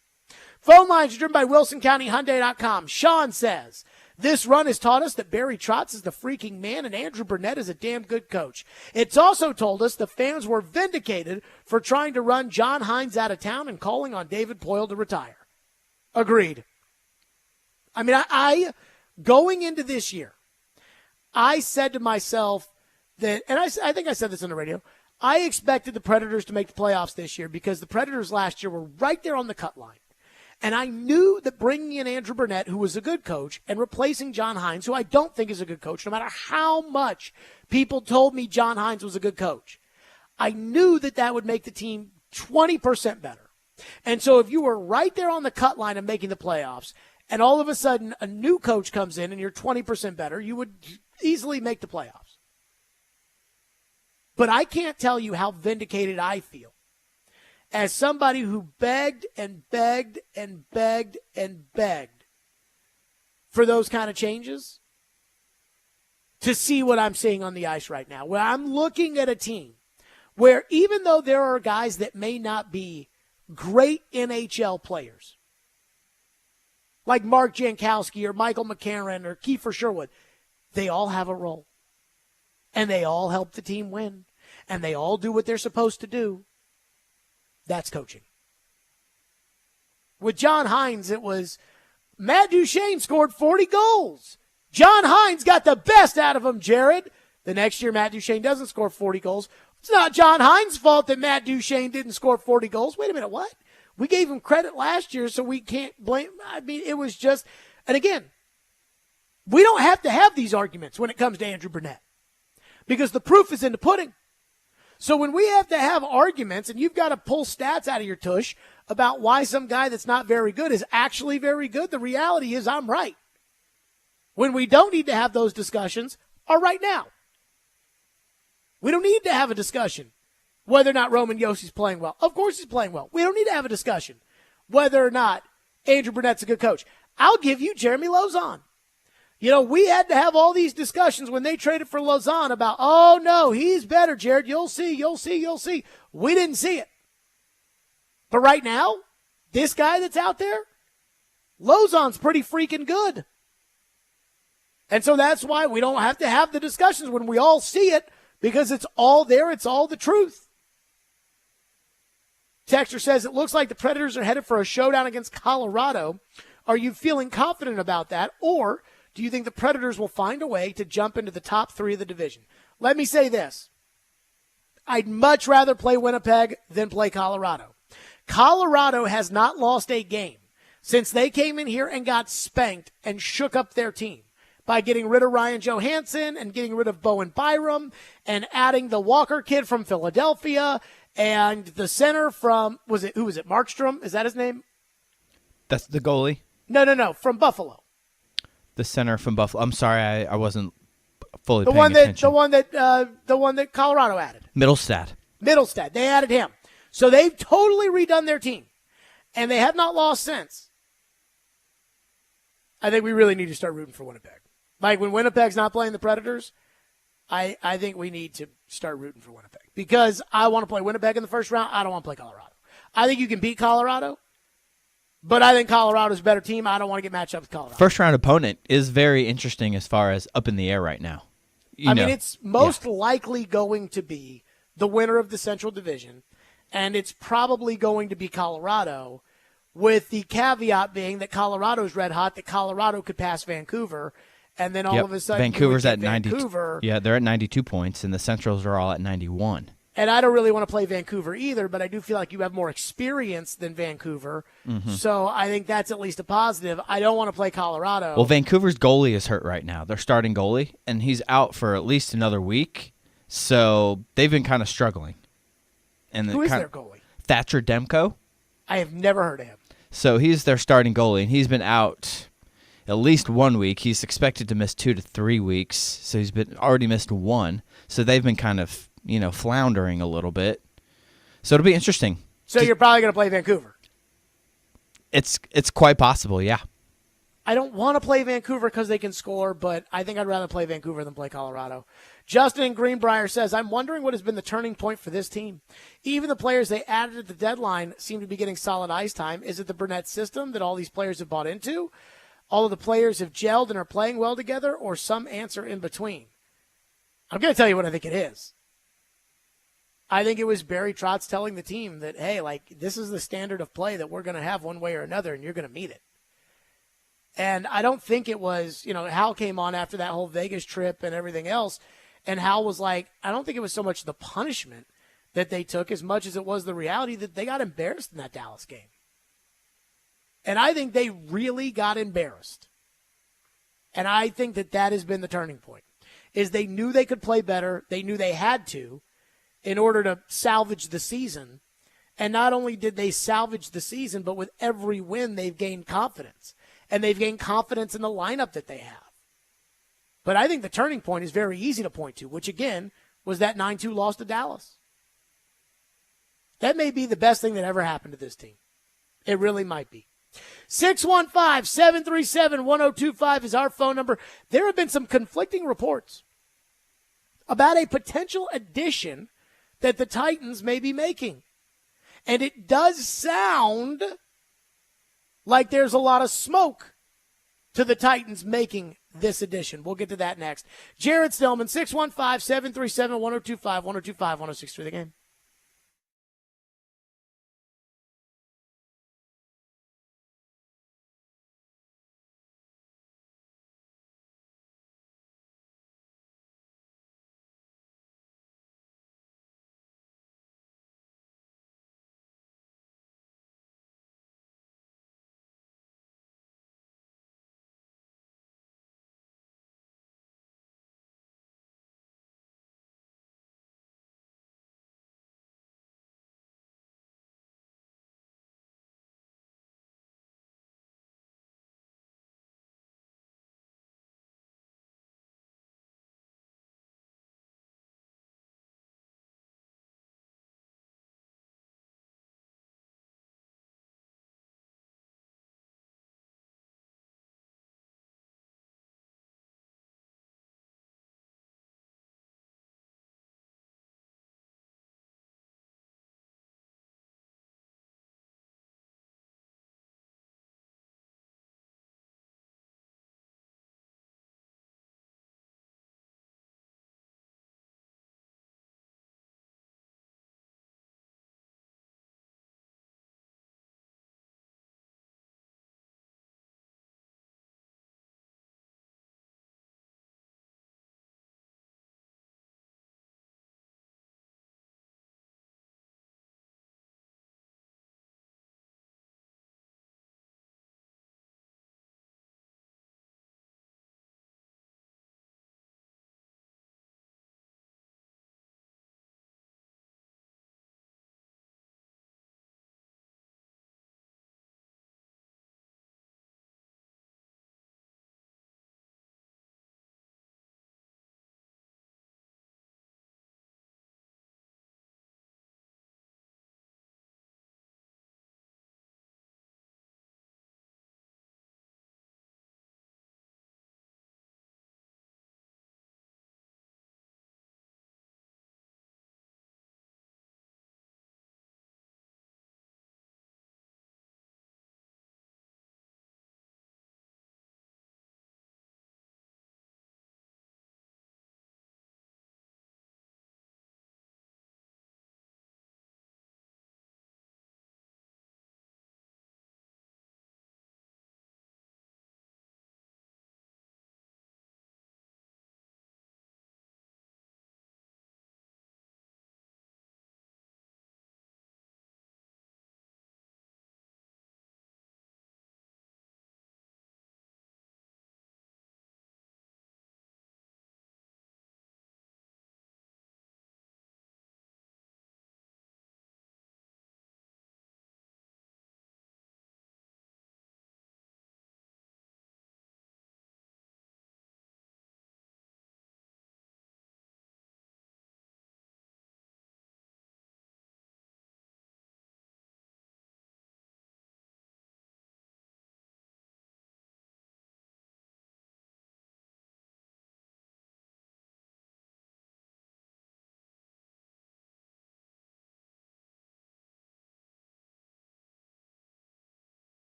Phone lines driven by WilsonCountyHyundai.com. Sean says, this run has taught us that Barry Trotz is the freaking man and Andrew Burnett is a damn good coach. It's also told us the fans were vindicated for trying to run John Hines out of town and calling on David Poile to retire. Agreed. I mean, I going into this year, I said to myself, that, and I think I said this on the radio, I expected the Predators to make the playoffs this year because the Predators last year were right there on the cut line. And I knew that bringing in Andrew Burnett, who was a good coach, and replacing John Hines, who I don't think is a good coach, no matter how much people told me John Hines was a good coach, I knew that that would make the team 20% better. And so if you were right there on the cut line of making the playoffs, and all of a sudden a new coach comes in and you're 20% better, you would easily make the playoffs. But I can't tell you how vindicated I feel as somebody who begged and begged and begged and begged for those kind of changes to see what I'm seeing on the ice right now, where I'm looking at a team where even though there are guys that may not be great NHL players, like Mark Jankowski or Michael McCarron or Kiefer Sherwood, they all have a role. And they all help the team win. And they all do what they're supposed to do. That's coaching. With John Hines, it was Matt Duchene scored 40 goals. John Hines got the best out of him, Jared. The next year, Matt Duchene doesn't score 40 goals. It's not John Hines' fault that Matt Duchene didn't score 40 goals. Wait a minute, what? We gave him credit last year, so we can't blame. I mean, it was just, and again, we don't have to have these arguments when it comes to Andrew Burnett because the proof is in the pudding. So when we have to have arguments and you've got to pull stats out of your tush about why some guy that's not very good is actually very good, the reality is I'm right. When we don't need to have those discussions are right now. We don't need to have a discussion whether or not Roman Yossi's playing well. Of course he's playing well. We don't need to have a discussion whether or not Andrew Burnett's a good coach. I'll give you Jeremy Lauzon. You know, we had to have all these discussions when they traded for Lauzon about, oh, no, he's better, Jared. You'll see, you'll see, you'll see. We didn't see it. But right now, this guy that's out there, Lauzon's pretty freaking good. And so that's why we don't have to have the discussions when we all see it because it's all there. It's all the truth. Texter says, it looks like the Predators are headed for a showdown against Colorado. Are you feeling confident about that? Or do you think the Predators will find a way to jump into the top 3 of the division? Let me say this. I'd much rather play Winnipeg than play Colorado. Colorado has not lost a game since they came in here and got spanked and shook up their team by getting rid of Ryan Johansson and getting rid of Bowen Byram and adding the Walker kid from Philadelphia and the center from, who was it, Markstrom? Is that his name? That's the goalie? No, from Buffalo. The center from Buffalo. I'm sorry, I wasn't fully The paying one attention. the one that Colorado added. Middlestad. They added him. So they've totally redone their team. And they have not lost since. I think we really need to start rooting for Winnipeg. Like when Winnipeg's not playing the Predators, I think we need to start rooting for Winnipeg. Because I want to play Winnipeg in the first round. I don't want to play Colorado. I think you can beat Colorado. But I think Colorado's a better team. I don't want to get matched up with Colorado. First round opponent is very interesting as far as up in the air right now. I mean, it's most likely going to be the winner of the Central Division, and it's probably going to be Colorado, with the caveat being that Colorado's red hot, that Colorado could pass Vancouver, and then all of a sudden Vancouver's at 92. Yeah, they're at 92 points, and the Centrals are all at 91. And I don't really want to play Vancouver either, but I do feel like you have more experience than Vancouver. Mm-hmm. So I think that's at least a positive. I don't want to play Colorado. Well, Vancouver's goalie is hurt right now. Their starting goalie, and he's out for at least another week. So they've been kind of struggling. And Who is their goalie? Thatcher Demko. I have never heard of him. So he's their starting goalie, and he's been out at least 1 week. He's expected to miss 2 to 3 weeks, so he's been already missed 1. So they've been kind of, floundering a little bit. So it'll be interesting. So you're probably going to play Vancouver. It's quite possible, yeah. I don't want to play Vancouver because they can score, but I think I'd rather play Vancouver than play Colorado. Justin in Greenbrier says, I'm wondering what has been the turning point for this team. Even the players they added at the deadline seem to be getting solid ice time. Is it the Burnett system that all these players have bought into? All of the players have gelled and are playing well together, or some answer in between? I'm going to tell you what I think it is. I think it was Barry Trotz telling the team that, hey, this is the standard of play that we're going to have one way or another, and you're going to meet it. And I don't think it was, Hal came on after that whole Vegas trip and everything else, and Hal was like, I don't think it was so much the punishment that they took as much as it was the reality that they got embarrassed in that Dallas game. And I think they really got embarrassed. And I think that has been the turning point, is they knew they could play better. They knew they had to in order to salvage the season. And not only did they salvage the season, but with every win, they've gained confidence. And they've gained confidence in the lineup that they have. But I think the turning point is very easy to point to, which, again, was that 9-2 loss to Dallas. That may be the best thing that ever happened to this team. It really might be. 615-737-1025 is our phone number. There have been some conflicting reports about a potential addition that the Titans may be making. And it does sound like there's a lot of smoke to the Titans making this addition. We'll get to that next. Jared Stillman, 615-737-1025, 1025-1063 The Game.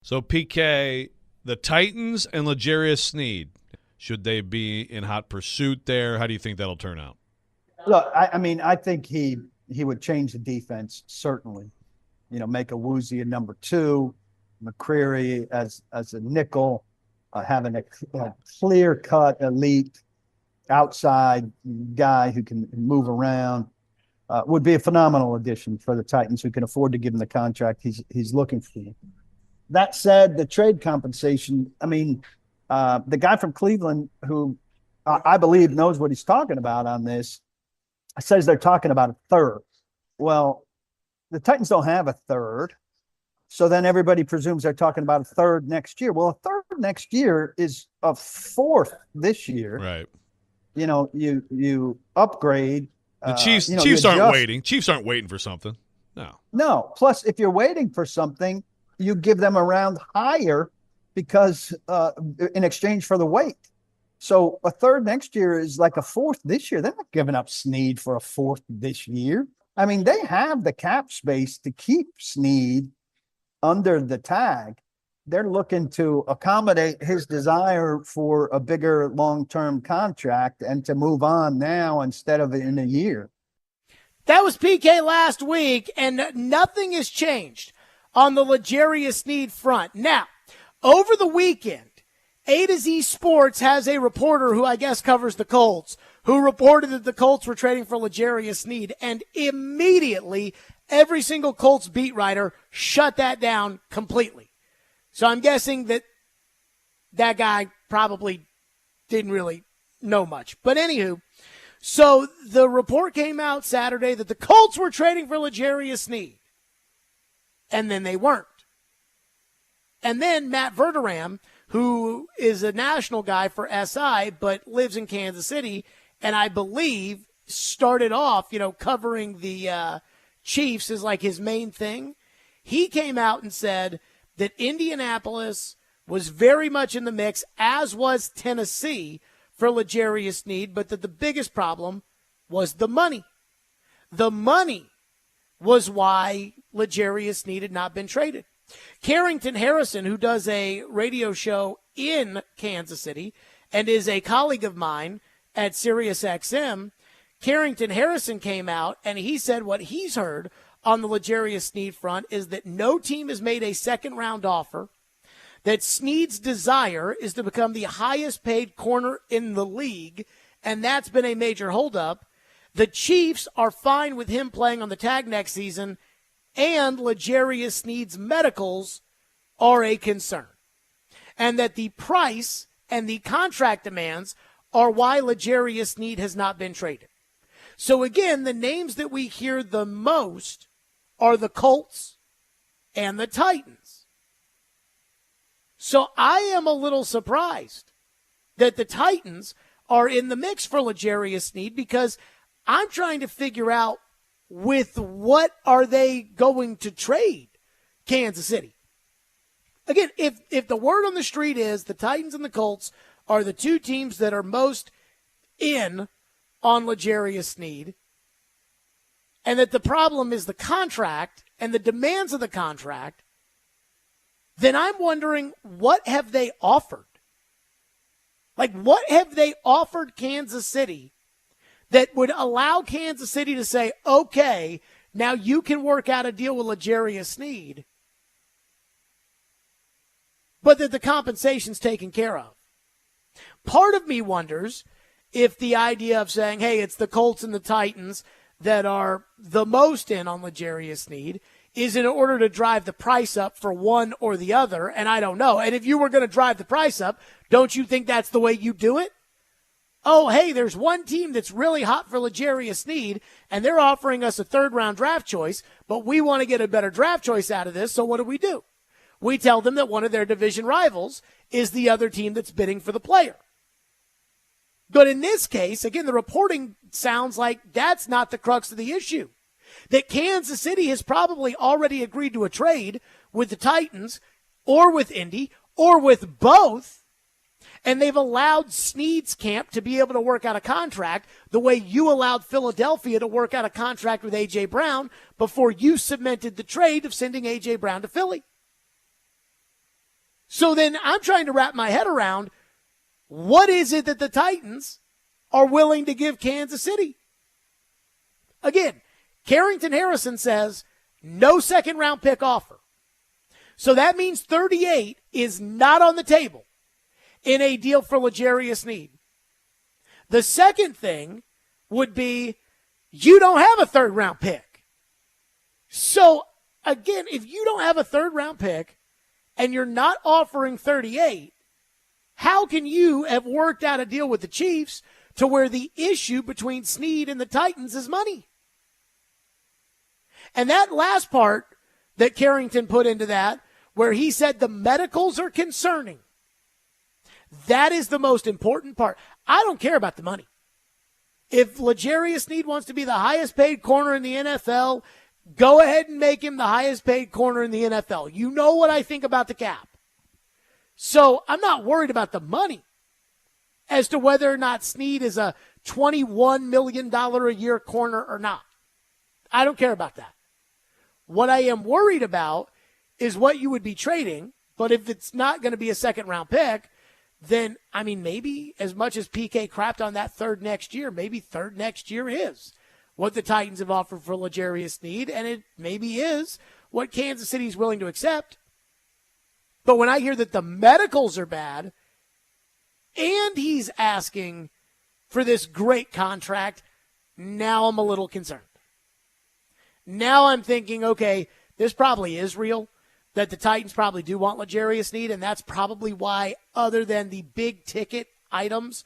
So PK, the Titans and L'Jarius Sneed, should they be in hot pursuit there? How do you think that'll turn out? Look, I mean, I think he would change the defense, certainly. Make a Woozy a number 2, McCreary as a nickel, having a clear-cut elite outside guy who can move around. Would be a phenomenal addition for the Titans, who can afford to give him the contract he's looking for. That said, the trade compensation, I mean, the guy from Cleveland who I believe knows what he's talking about on this says they're talking about a third. Well, the Titans don't have a third. So then everybody presumes they're talking about a third next year. Well, a third next year is a fourth this year. Right. You upgrade. The Chiefs aren't waiting. Chiefs aren't waiting for something. No. Plus, if you're waiting for something, you give them a round higher because in exchange for the wait. So a third next year is like a fourth this year. They're not giving up Sneed for a fourth this year. I mean, they have the cap space to keep Sneed under the tag. They're looking to accommodate his desire for a bigger long-term contract and to move on now instead of in a year. That was PK last week, and nothing has changed on the L'Jarius Sneed front. Now, over the weekend, A to Z Sports has a reporter who I guess covers the Colts, who reported that the Colts were trading for L'Jarius Sneed, and immediately every single Colts beat writer shut that down completely. So I'm guessing that guy probably didn't really know much. But anywho, so the report came out Saturday that the Colts were trading for L'Jarius Sneed, and then they weren't. And then Matt Verderam, who is a national guy for SI but lives in Kansas City, and I believe started off, covering the Chiefs is like his main thing. He came out and said that Indianapolis was very much in the mix, as was Tennessee, for L'Jarius Sneed, but that the biggest problem was the money. The money was why L'Jarius Sneed had not been traded. Carrington Harrison, who does a radio show in Kansas City and is a colleague of mine at SiriusXM, Carrington Harrison came out and he said what he's heard on the L'Jarius Sneed front is that no team has made a second-round offer, that Sneed's desire is to become the highest-paid corner in the league, and that's been a major holdup. The Chiefs are fine with him playing on the tag next season, and L'Jarius Sneed's medicals are a concern, and that the price and the contract demands are why L'Jarius Sneed has not been traded. So again, the names that we hear the most are the Colts and the Titans. So I am a little surprised that the Titans are in the mix for L'Jarius Sneed, because I'm trying to figure out with what are they going to trade Kansas City. Again, if the word on the street is the Titans and the Colts are the two teams that are most in on L'Jarius Sneed, and that the problem is the contract and the demands of the contract, then I'm wondering, what have they offered? Like, what have they offered Kansas City that would allow Kansas City to say, okay, now you can work out a deal with L'Jarius Sneed, but that the compensation's taken care of? Part of me wonders if the idea of saying, hey, it's the Colts and the Titans that are the most in on L'Jarius Sneed is in order to drive the price up for one or the other, and I don't know. And if you were going to drive the price up, don't you think that's the way you do it? Oh, hey, there's one team that's really hot for L'Jarius Sneed, and they're offering us a third-round draft choice, but we want to get a better draft choice out of this, so what do? We tell them that one of their division rivals is the other team that's bidding for the player. But in this case, again, the reporting sounds like that's not the crux of the issue. That Kansas City has probably already agreed to a trade with the Titans or with Indy or with both, and they've allowed Sneed's camp to be able to work out a contract the way you allowed Philadelphia to work out a contract with A.J. Brown before you cemented the trade of sending A.J. Brown to Philly. So then I'm trying to wrap my head around what is it that the Titans are willing to give Kansas City? Again, Carrington Harrison says no second-round pick offer. So that means 38 is not on the table in a deal for L'Jarius Sneed. The second thing would be you don't have a third-round pick. So, again, if you don't have a third-round pick and you're not offering 38, how can you have worked out a deal with the Chiefs to where the issue between Sneed and the Titans is money? And that last part that Carrington put into that, where he said the medicals are concerning, that is the most important part. I don't care about the money. If L'Jarius Sneed wants to be the highest paid corner in the NFL, go ahead and make him the highest paid corner in the NFL. You know what I think about the cap. So I'm not worried about the money as to whether or not Sneed is a $21 million a year corner or not. I don't care about that. What I am worried about is what you would be trading, but if it's not going to be a second-round pick, then, I mean, maybe as much as PK crapped on that third next year, maybe third next year is what the Titans have offered for L'Jarius Sneed, and it maybe is what Kansas City is willing to accept. But when I hear that the medicals are bad and he's asking for this great contract, now I'm a little concerned. Now I'm thinking, okay, this probably is real, that the Titans probably do want L'Jarius Sneed, and that's probably why, other than the big-ticket items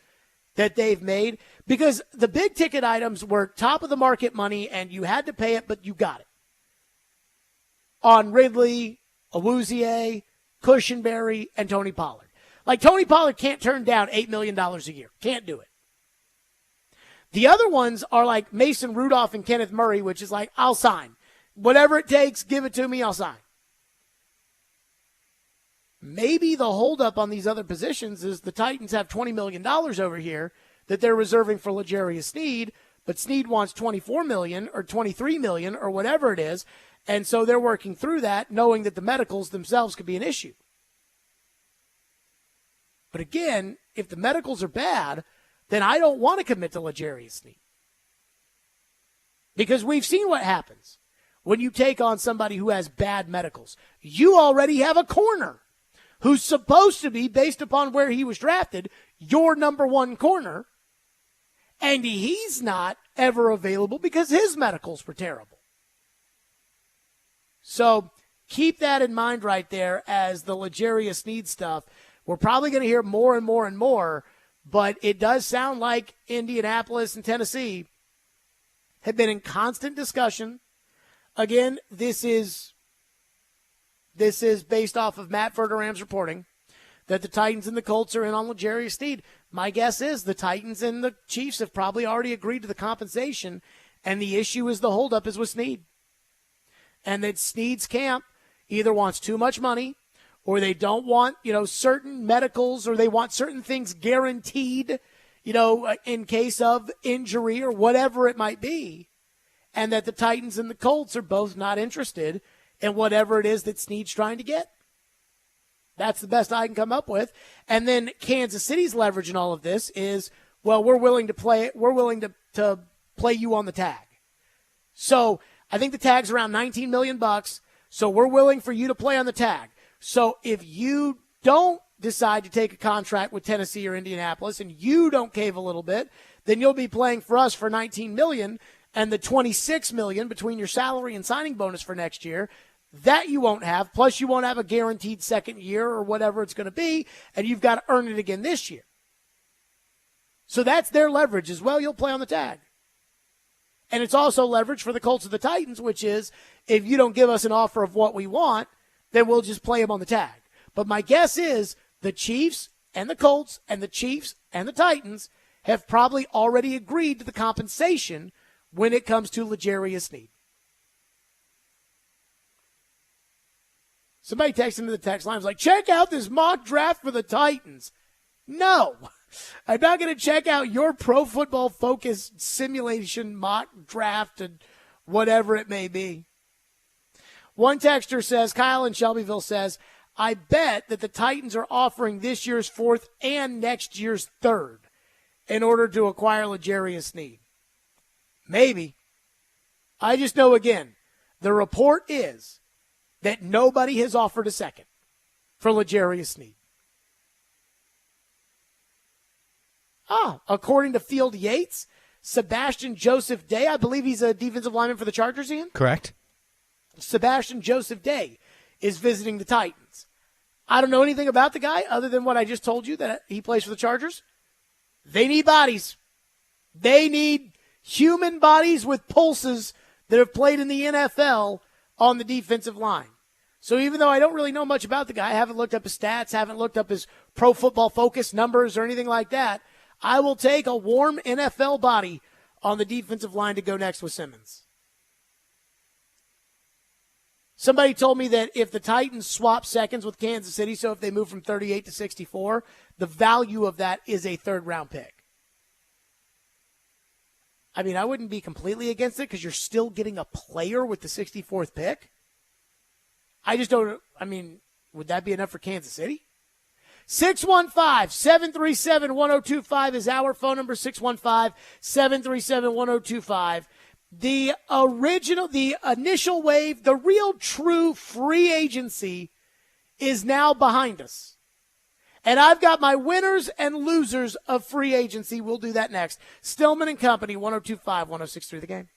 that they've made, because the big-ticket items were top-of-the-market money, and you had to pay it, but you got it. On Ridley, Awuzie, Cushenberry, and Tony Pollard. Like, Tony Pollard can't turn down $8 million a year. Can't do it. The other ones are like Mason Rudolph and Kenneth Murray, which is like, I'll sign. Whatever it takes, give it to me, I'll sign. Maybe the holdup on these other positions is the Titans have $20 million over here that they're reserving for L'Jarius Sneed, but Sneed wants $24 million or $23 million or whatever it is, and so they're working through that, knowing that the medicals themselves could be an issue. But again, if the medicals are bad, then I don't want to commit to L'Jarius Sneed. Because we've seen what happens when you take on somebody who has bad medicals. You already have a corner who's supposed to be, based upon where he was drafted, your number one corner, and he's not ever available because his medicals were terrible. So keep that in mind right there as the L'Jarius Sneed stuff. We're probably going to hear more and more and more, but it does sound like Indianapolis and Tennessee have been in constant discussion. Again, this is based off of Matt Verderam's reporting that the Titans and the Colts are in on L'Jarius Sneed. My guess is the Titans and the Chiefs have probably already agreed to the compensation, and the issue is the holdup is with Sneed. And that Sneed's camp either wants too much money or they don't want, certain medicals, or they want certain things guaranteed, in case of injury or whatever it might be. And that the Titans and the Colts are both not interested in whatever it is that Sneed's trying to get. That's the best I can come up with. And then Kansas City's leverage in all of this is, well, we're willing to play it. We're willing to play you on the tag. So I think the tag's around $19 million. So we're willing for you to play on the tag. So if you don't decide to take a contract with Tennessee or Indianapolis and you don't cave a little bit, then you'll be playing for us for $19 million, and the $26 million between your salary and signing bonus for next year, that you won't have. Plus you won't have a guaranteed second year or whatever it's going to be, and you've got to earn it again this year. So that's their leverage as well. You'll play on the tag. And it's also leverage for the Colts of the Titans, which is if you don't give us an offer of what we want, then we'll just play them on the tag. But my guess is the Chiefs and the Colts and the Chiefs and the Titans have probably already agreed to the compensation when it comes to L'Jarius Sneed. Somebody texted into the text line, was like, check out this mock draft for the Titans. No, I'm not going to check out your Pro Football Focus simulation mock draft and whatever it may be. One texter says, Kyle in Shelbyville says, I bet that the Titans are offering this year's fourth and next year's third in order to acquire L'Jarius Sneed. Maybe. I just know, again, the report is that nobody has offered a second for L'Jarius Sneed. According to Field Yates, Sebastian Joseph Day, I believe he's a defensive lineman for the Chargers, Ian? Correct. Sebastian Joseph Day is visiting the Titans. I don't know anything about the guy other than what I just told you, that he plays for the Chargers. They need bodies. They need human bodies with pulses that have played in the NFL on the defensive line. So even though I don't really know much about the guy, I haven't looked up his stats, haven't looked up his Pro Football Focus numbers or anything like that, I will take a warm NFL body on the defensive line to go next with Simmons. Somebody told me that if the Titans swap seconds with Kansas City, so if they move from 38 to 64, the value of that is a third-round pick. I mean, I wouldn't be completely against it because you're still getting a player with the 64th pick. I just don't, I mean, would that be enough for Kansas City? 615-737-1025 is our phone number, 615-737-1025. The initial wave, the real true free agency is now behind us. And I've got my winners and losers of free agency. We'll do that next. Stillman and Company, 102.5, 106.3 The Game.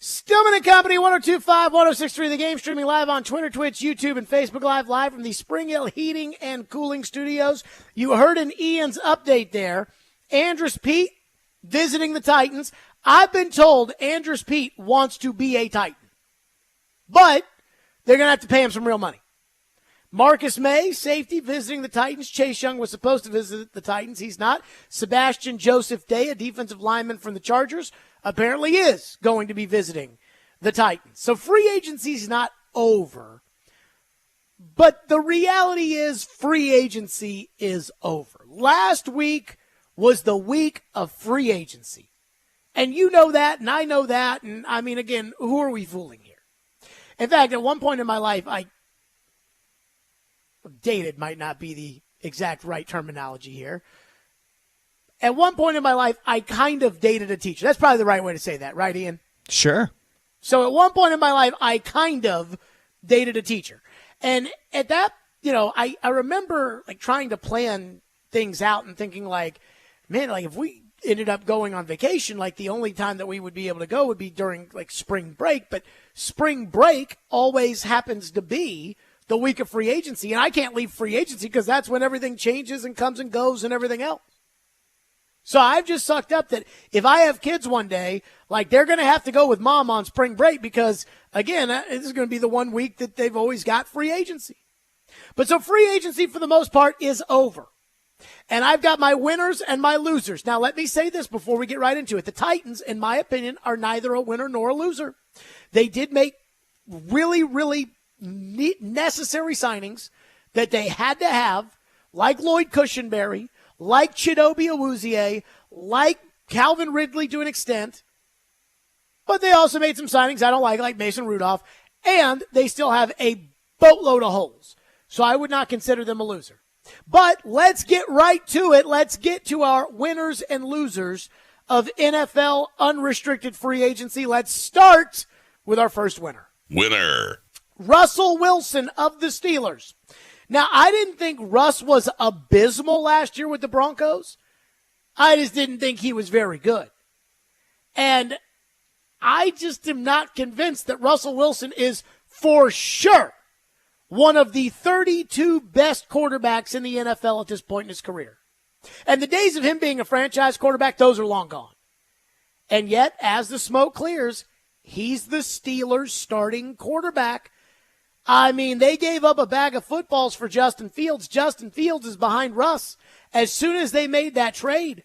Stillman and Company, 102.5, 106.3, The Game, streaming live on Twitter, Twitch, YouTube, and Facebook live from the Spring Hill Heating and Cooling Studios. You heard in Ian's update there, Andrus Peat visiting the Titans. I've been told Andrus Peat wants to be a Titan, but they're going to have to pay him some real money. Marcus May, safety, visiting the Titans. Chase Young was supposed to visit the Titans. He's not. Sebastian Joseph Day, a defensive lineman from the Chargers, apparently is going to be visiting the Titans. So free agency's not over. But the reality is free agency is over. Last week was the week of free agency. And you know that, and I know that. And, I mean, again, who are we fooling here? In fact, at one point in my life, dated might not be the exact right terminology here. At one point in my life, I kind of dated a teacher. That's probably the right way to say that, right, Ian? Sure. So at one point in my life, I kind of dated a teacher. And at that, I remember like trying to plan things out and thinking like, man, like if we ended up going on vacation, like the only time that we would be able to go would be during like spring break. But spring break always happens to be the week of free agency. And I can't leave free agency because that's when everything changes and comes and goes and everything else. So I've just sucked up that if I have kids one day, like they're going to have to go with mom on spring break because, again, this is going to be the 1 week that they've always got free agency. But so free agency for the most part is over. And I've got my winners and my losers. Now, let me say this before we get right into it. The Titans, in my opinion, are neither a winner nor a loser. They did make really, really necessary signings that they had to have, like Lloyd Cushenberry, like Chidobe Awuzie, like Calvin Ridley to an extent. But they also made some signings I don't like Mason Rudolph. And they still have a boatload of holes. So I would not consider them a loser. But let's get right to it. Let's get to our winners and losers of NFL unrestricted free agency. Let's start with our first winner. Winner. Russell Wilson of the Steelers. Now, I didn't think Russ was abysmal last year with the Broncos. I just didn't think he was very good. And I just am not convinced that Russell Wilson is for sure one of the 32 best quarterbacks in the NFL at this point in his career. And the days of him being a franchise quarterback, those are long gone. And yet, as the smoke clears, he's the Steelers' starting quarterback. I mean, they gave up a bag of footballs for Justin Fields. Justin Fields is behind Russ. As soon as they made that trade,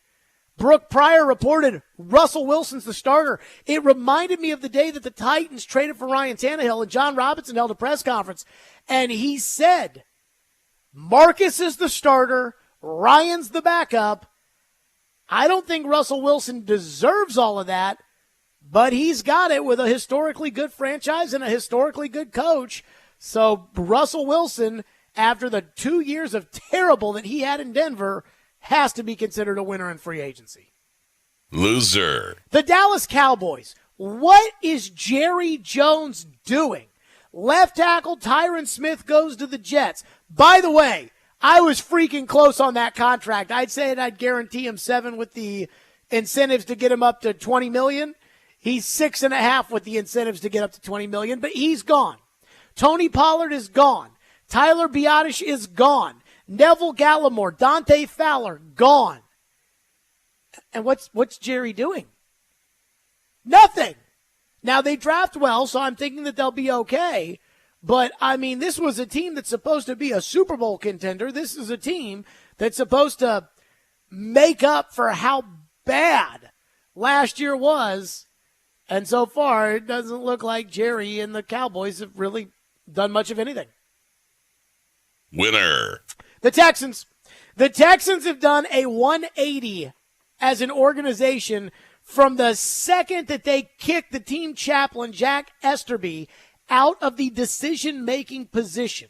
Brooke Pryor reported Russell Wilson's the starter. It reminded me of the day that the Titans traded for Ryan Tannehill, and John Robinson held a press conference, and he said, Marcus is the starter, Ryan's the backup. I don't think Russell Wilson deserves all of that, but he's got it with a historically good franchise and a historically good coach. So Russell Wilson, after the 2 years of terrible that he had in Denver, has to be considered a winner in free agency. Loser. The Dallas Cowboys. What is Jerry Jones doing? Left tackle Tyron Smith goes to the Jets. By the way, I was freaking close on that contract. I'd say I'd guarantee him 7 with the incentives to get him up to $20 million. He's 6.5 with the incentives to get up to $20 million, but he's gone. Tony Pollard is gone. Tyler Biadasz is gone. Neville Gallimore, Dante Fowler, gone. And what's Jerry doing? Nothing. Now, they draft well, so I'm thinking that they'll be okay. But, I mean, this was a team that's supposed to be a Super Bowl contender. This is a team that's supposed to make up for how bad last year was. And so far, it doesn't look like Jerry and the Cowboys have really done much of anything. Winner. The Texans. The Texans have done a 180 as an organization from the second that they kicked the team chaplain, Jack Esterby, out of the decision-making position.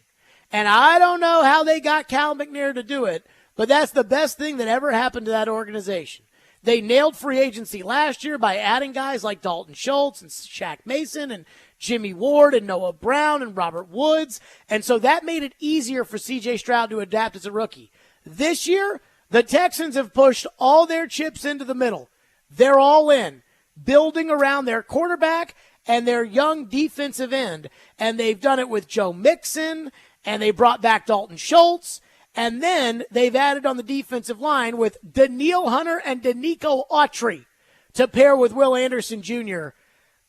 And I don't know how they got Cal McNair to do it, but that's the best thing that ever happened to that organization. They nailed free agency last year by adding guys like Dalton Schultz and Shaq Mason and Jimmy Ward and Noah Brown and Robert Woods. And so that made it easier for C.J. Stroud to adapt as a rookie. This year, the Texans have pushed all their chips into the middle. They're all in, building around their quarterback and their young defensive end. And they've done it with Joe Mixon, and they brought back Dalton Schultz. And then they've added on the defensive line with Daniil Hunter and Danico Autry to pair with Will Anderson Jr.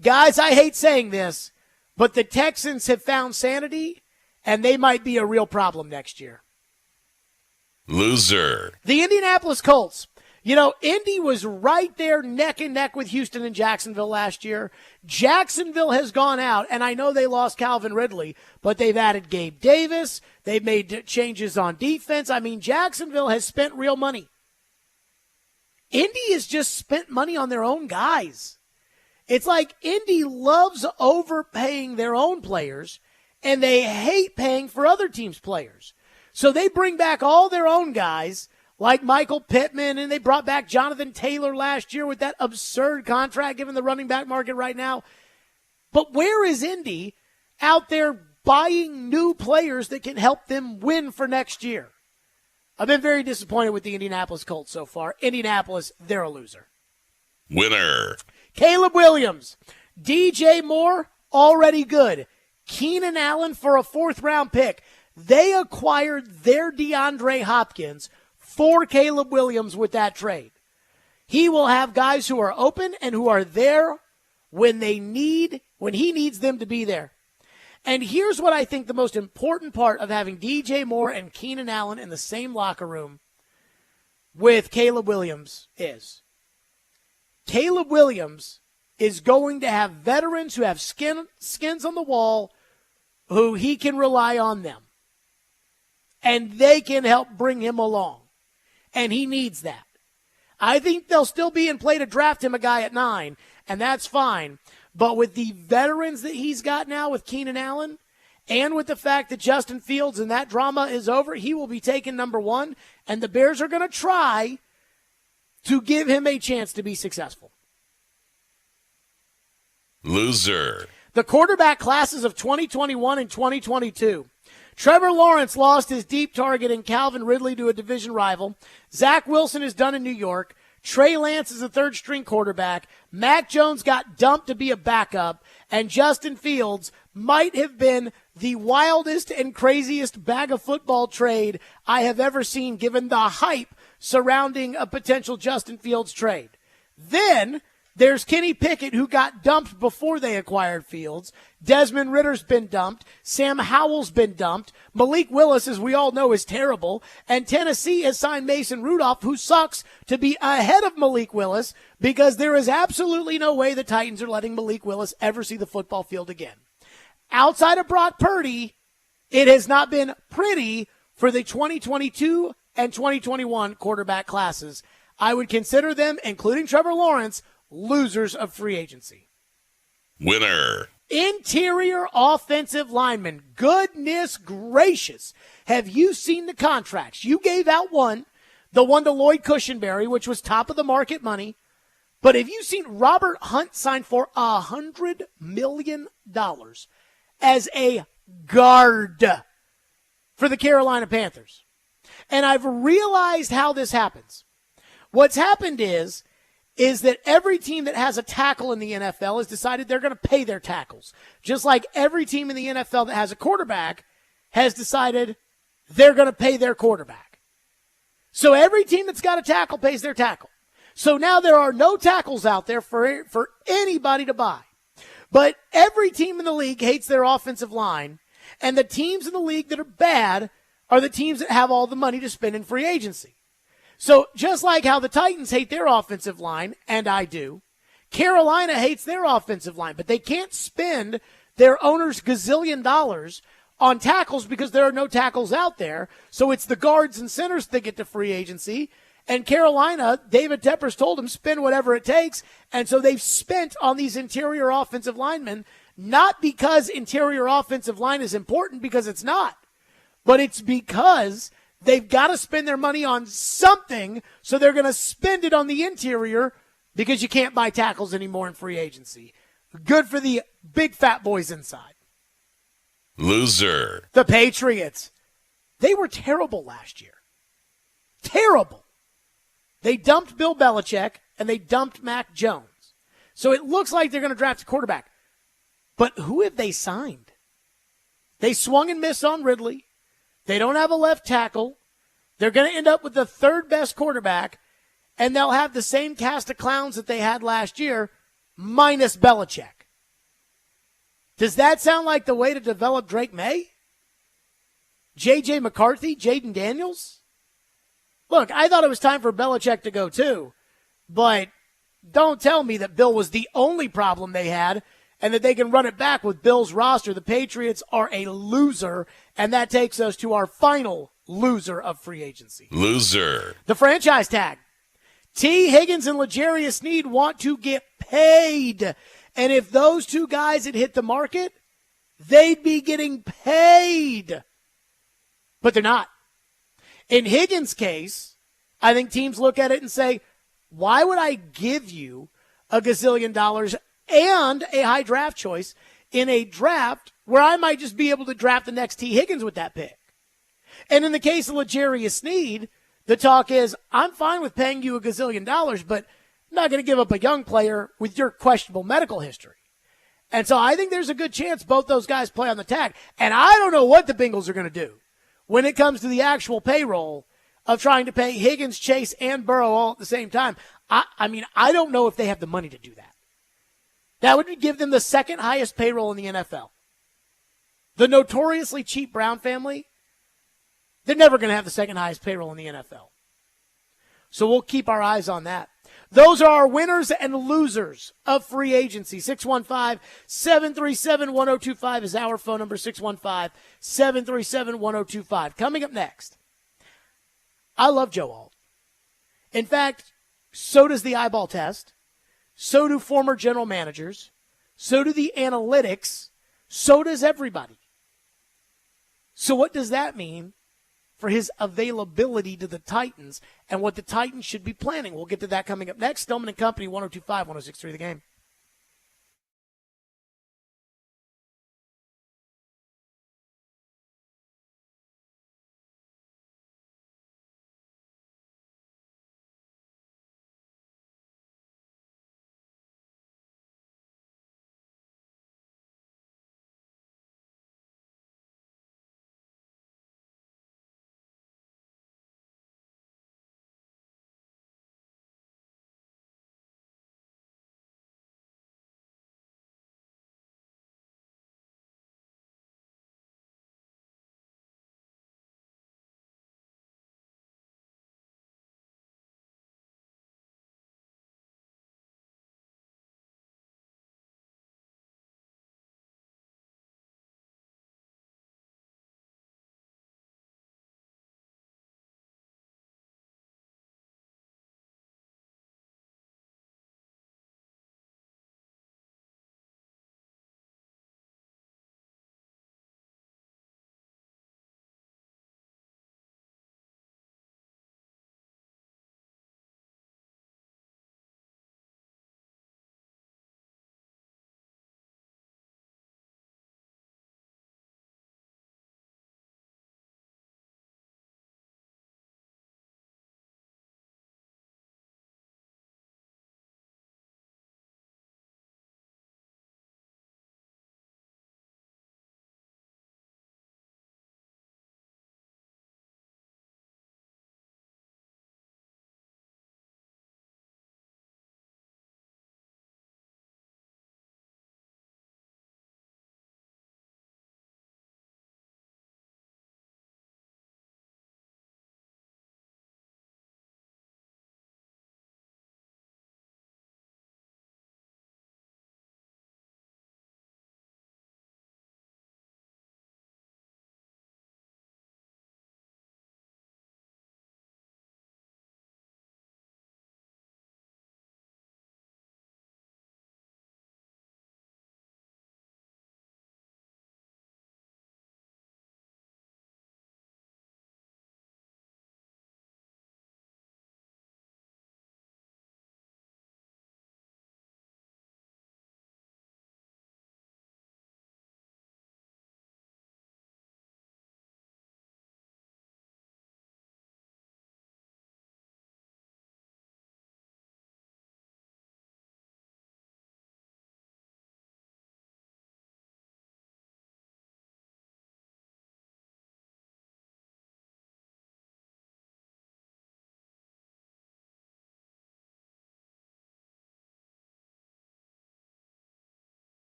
Guys, I hate saying this, but the Texans have found sanity, and they might be a real problem next year. Loser. The Indianapolis Colts. You know, Indy was right there neck and neck with Houston and Jacksonville last year. Jacksonville has gone out, and I know they lost Calvin Ridley, but they've added Gabe Davis. They've made changes on defense. I mean, Jacksonville has spent real money. Indy has just spent money on their own guys. It's like Indy loves overpaying their own players, and they hate paying for other teams' players. So they bring back all their own guys, like Michael Pittman, and they brought back Jonathan Taylor last year with that absurd contract given the running back market right now. But where is Indy out there buying new players that can help them win for next year? I've been very disappointed with the Indianapolis Colts so far. Indianapolis, they're a loser. Winner. Caleb Williams. DJ Moore, already good. Keenan Allen for a fourth-round pick. They acquired their DeAndre Hopkins for Caleb Williams with that trade. He will have guys who are open and who are there when he needs them to be there. And here's what I think the most important part of having DJ Moore and Keenan Allen in the same locker room with Caleb Williams is. Caleb Williams is going to have veterans who have skins on the wall who he can rely on them. And they can help bring him along. And he needs that. I think they'll still be in play to draft him a guy at 9, and that's fine. But with the veterans that he's got now with Keenan Allen, and with the fact that Justin Fields and that drama is over, he will be taken number 1, and the Bears are going to try to give him a chance to be successful. Loser. The quarterback classes of 2021 and 2022. Trevor Lawrence lost his deep target in Calvin Ridley to a division rival. Zach Wilson is done in New York. Trey Lance is a third-string quarterback. Mac Jones got dumped to be a backup. And Justin Fields might have been the wildest and craziest bag of football trade I have ever seen, given the hype surrounding a potential Justin Fields trade. Then there's Kenny Pickett, who got dumped before they acquired Fields. Desmond Ritter's been dumped. Sam Howell's been dumped. Malik Willis, as we all know, is terrible. And Tennessee has signed Mason Rudolph, who sucks, to be ahead of Malik Willis, because there is absolutely no way the Titans are letting Malik Willis ever see the football field again. Outside of Brock Purdy, it has not been pretty for the 2022 and 2021 quarterback classes. I would consider them, including Trevor Lawrence, losers of free agency. Winner. Interior offensive linemen. Goodness gracious. Have you seen the contracts? You gave out one, the one to Lloyd Cushenberry, which was top of the market money. But have you seen Robert Hunt sign for $100 million as a guard for the Carolina Panthers? And I've realized how this happens. What's happened is that every team that has a tackle in the NFL has decided they're going to pay their tackles. Just like every team in the NFL that has a quarterback has decided they're going to pay their quarterback. So every team that's got a tackle pays their tackle. So now there are no tackles out there for anybody to buy. But every team in the league hates their offensive line, and the teams in the league that are bad are the teams that have all the money to spend in free agency. So just like how the Titans hate their offensive line, and I do, Carolina hates their offensive line, but they can't spend their owner's gazillion dollars on tackles because there are no tackles out there. So it's the guards and centers that get to free agency. And Carolina, David Tepper's told them, spend whatever it takes. And so they've spent on these interior offensive linemen, not because interior offensive line is important, because it's not, but it's because they've got to spend their money on something, so they're going to spend it on the interior because you can't buy tackles anymore in free agency. Good for the big fat boys inside. Loser. The Patriots. They were terrible last year. Terrible. They dumped Bill Belichick, and they dumped Mac Jones. So it looks like they're going to draft a quarterback. But who have they signed? They swung and missed on Ridley. They don't have a left tackle. They're going to end up with the third best quarterback, and they'll have the same cast of clowns that they had last year, minus Belichick. Does that sound like the way to develop Drake May? J.J. McCarthy? Jaden Daniels? Look, I thought it was time for Belichick to go too, but don't tell me that Bill was the only problem they had and that they can run it back with Bill's roster. The Patriots are a loser, and that takes us to our final loser of free agency. Loser. The franchise tag. T. Higgins and L'Jarius Sneed want to get paid. And if those two guys had hit the market, they'd be getting paid. But they're not. In Higgins' case, I think teams look at it and say, why would I give you a gazillion dollars and a high draft choice in a draft where I might just be able to draft the next T. Higgins with that pick? And in the case of L'Jarius Sneed, the talk is, I'm fine with paying you a gazillion dollars, but I'm not going to give up a young player with your questionable medical history. And so I think there's a good chance both those guys play on the tag. And I don't know what the Bengals are going to do when it comes to the actual payroll of trying to pay Higgins, Chase, and Burrow all at the same time. I mean, I don't know if they have the money to do that. That would give them the second highest payroll in the NFL. The notoriously cheap Brown family, they're never going to have the second highest payroll in the NFL. So we'll keep our eyes on that. Those are our winners and losers of free agency. 615-737-1025 is our phone number, 615-737-1025. Coming up next, I love Joe Alt. In fact, so does the eyeball test. So do former general managers. So do the analytics. So does everybody. So what does that mean for his availability to the Titans and what the Titans should be planning? We'll get to that coming up next. Stillman and Company, 102.5, 106.3 The Game.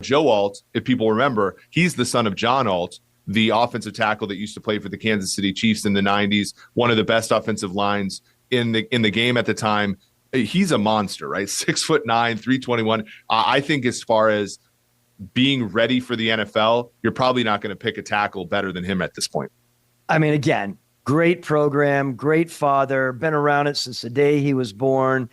Joe Alt, if people remember, he's the son of John Alt, the offensive tackle that used to play for the Kansas City Chiefs in the 90s, one of the best offensive lines in the game at the time. He's a monster, right? 6'9", 321. I think as far as being ready for the NFL, you're probably not going to pick a tackle better than him at this point. I mean, again, great program, great father, been around it since the day he was born.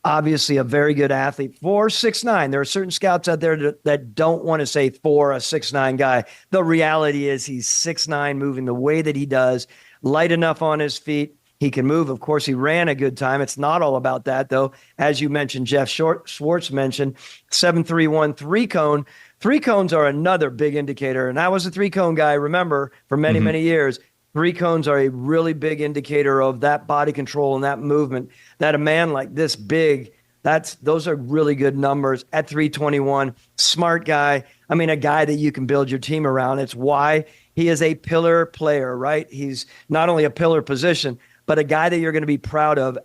Obviously a very good athlete. 6'9". There are certain scouts out there that don't want to say a 6'9" guy. The reality is he's 6'9", moving the way that he does, light enough on his feet. He can move. Of course, he ran a good time. It's not all about that, though. As you mentioned, Jeff Schwartz mentioned, 7.31 3-cone. 3-cones are another big indicator. And I was a 3-cone guy, remember, for many, many years. 3-cones are a really big indicator of that body control and that movement. That a man like this big, those are really good numbers at 321. Smart guy. I mean, a guy that you can build your team around. It's why he is a pillar player, right? He's not only a pillar position, but a guy that you're going to be proud of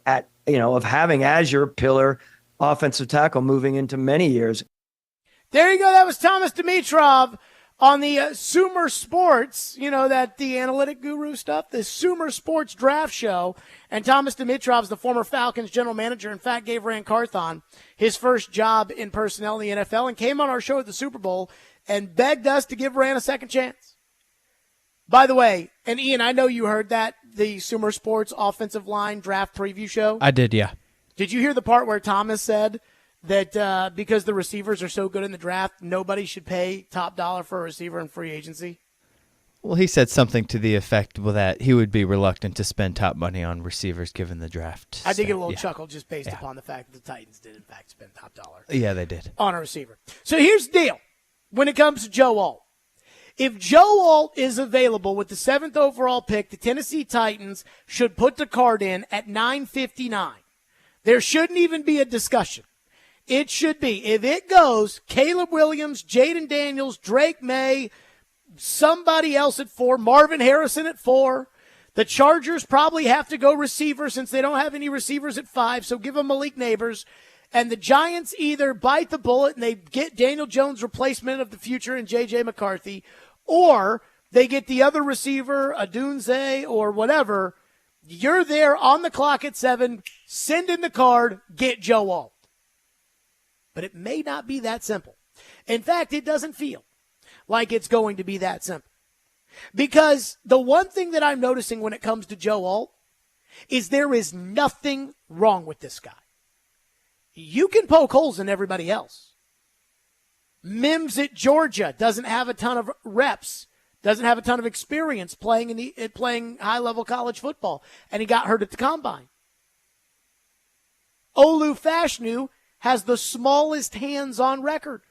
of having as your pillar offensive tackle moving into many years. There you go. That was Thomas Dimitrov on the Sumer Sports, the analytic guru stuff, the Sumer Sports draft show. And Thomas Dimitrov's the former Falcons general manager. In fact, gave Rand Carthon his first job in personnel in the NFL and came on our show at the Super Bowl and begged us to give Rand a second chance. By the way, and Ian, I know you heard that, the Sumer Sports offensive line draft preview show. I did, yeah. Did you hear the part where Thomas said that because the receivers are so good in the draft, nobody should pay top dollar for a receiver in free agency? Well, he said something to the effect that he would be reluctant to spend top money on receivers given the draft. I did get a little chuckle just based upon the fact that the Titans did, in fact, spend top dollar. Yeah, they did. On a receiver. So here's the deal when it comes to Joe Alt. If Joe Alt is available with the 7th overall pick, the Tennessee Titans should put the card in at 9:59. There shouldn't even be a discussion. It should be, if it goes, Caleb Williams, Jaden Daniels, Drake May, somebody else at 4, Marvin Harrison at 4. The Chargers probably have to go receiver since they don't have any receivers at 5, so give them Malik Neighbors. And the Giants either bite the bullet and they get Daniel Jones' replacement of the future in J.J. McCarthy, or they get the other receiver, a Dunze or whatever. You're there on the clock at 7, send in the card, get Joe Alt. But it may not be that simple. In fact, it doesn't feel like it's going to be that simple. Because the one thing that I'm noticing when it comes to Joe Alt is there is nothing wrong with this guy. You can poke holes in everybody else. Mims at Georgia doesn't have a ton of reps, doesn't have a ton of experience playing playing high-level college football, and he got hurt at the combine. Olu Fashanu has the smallest hands on record.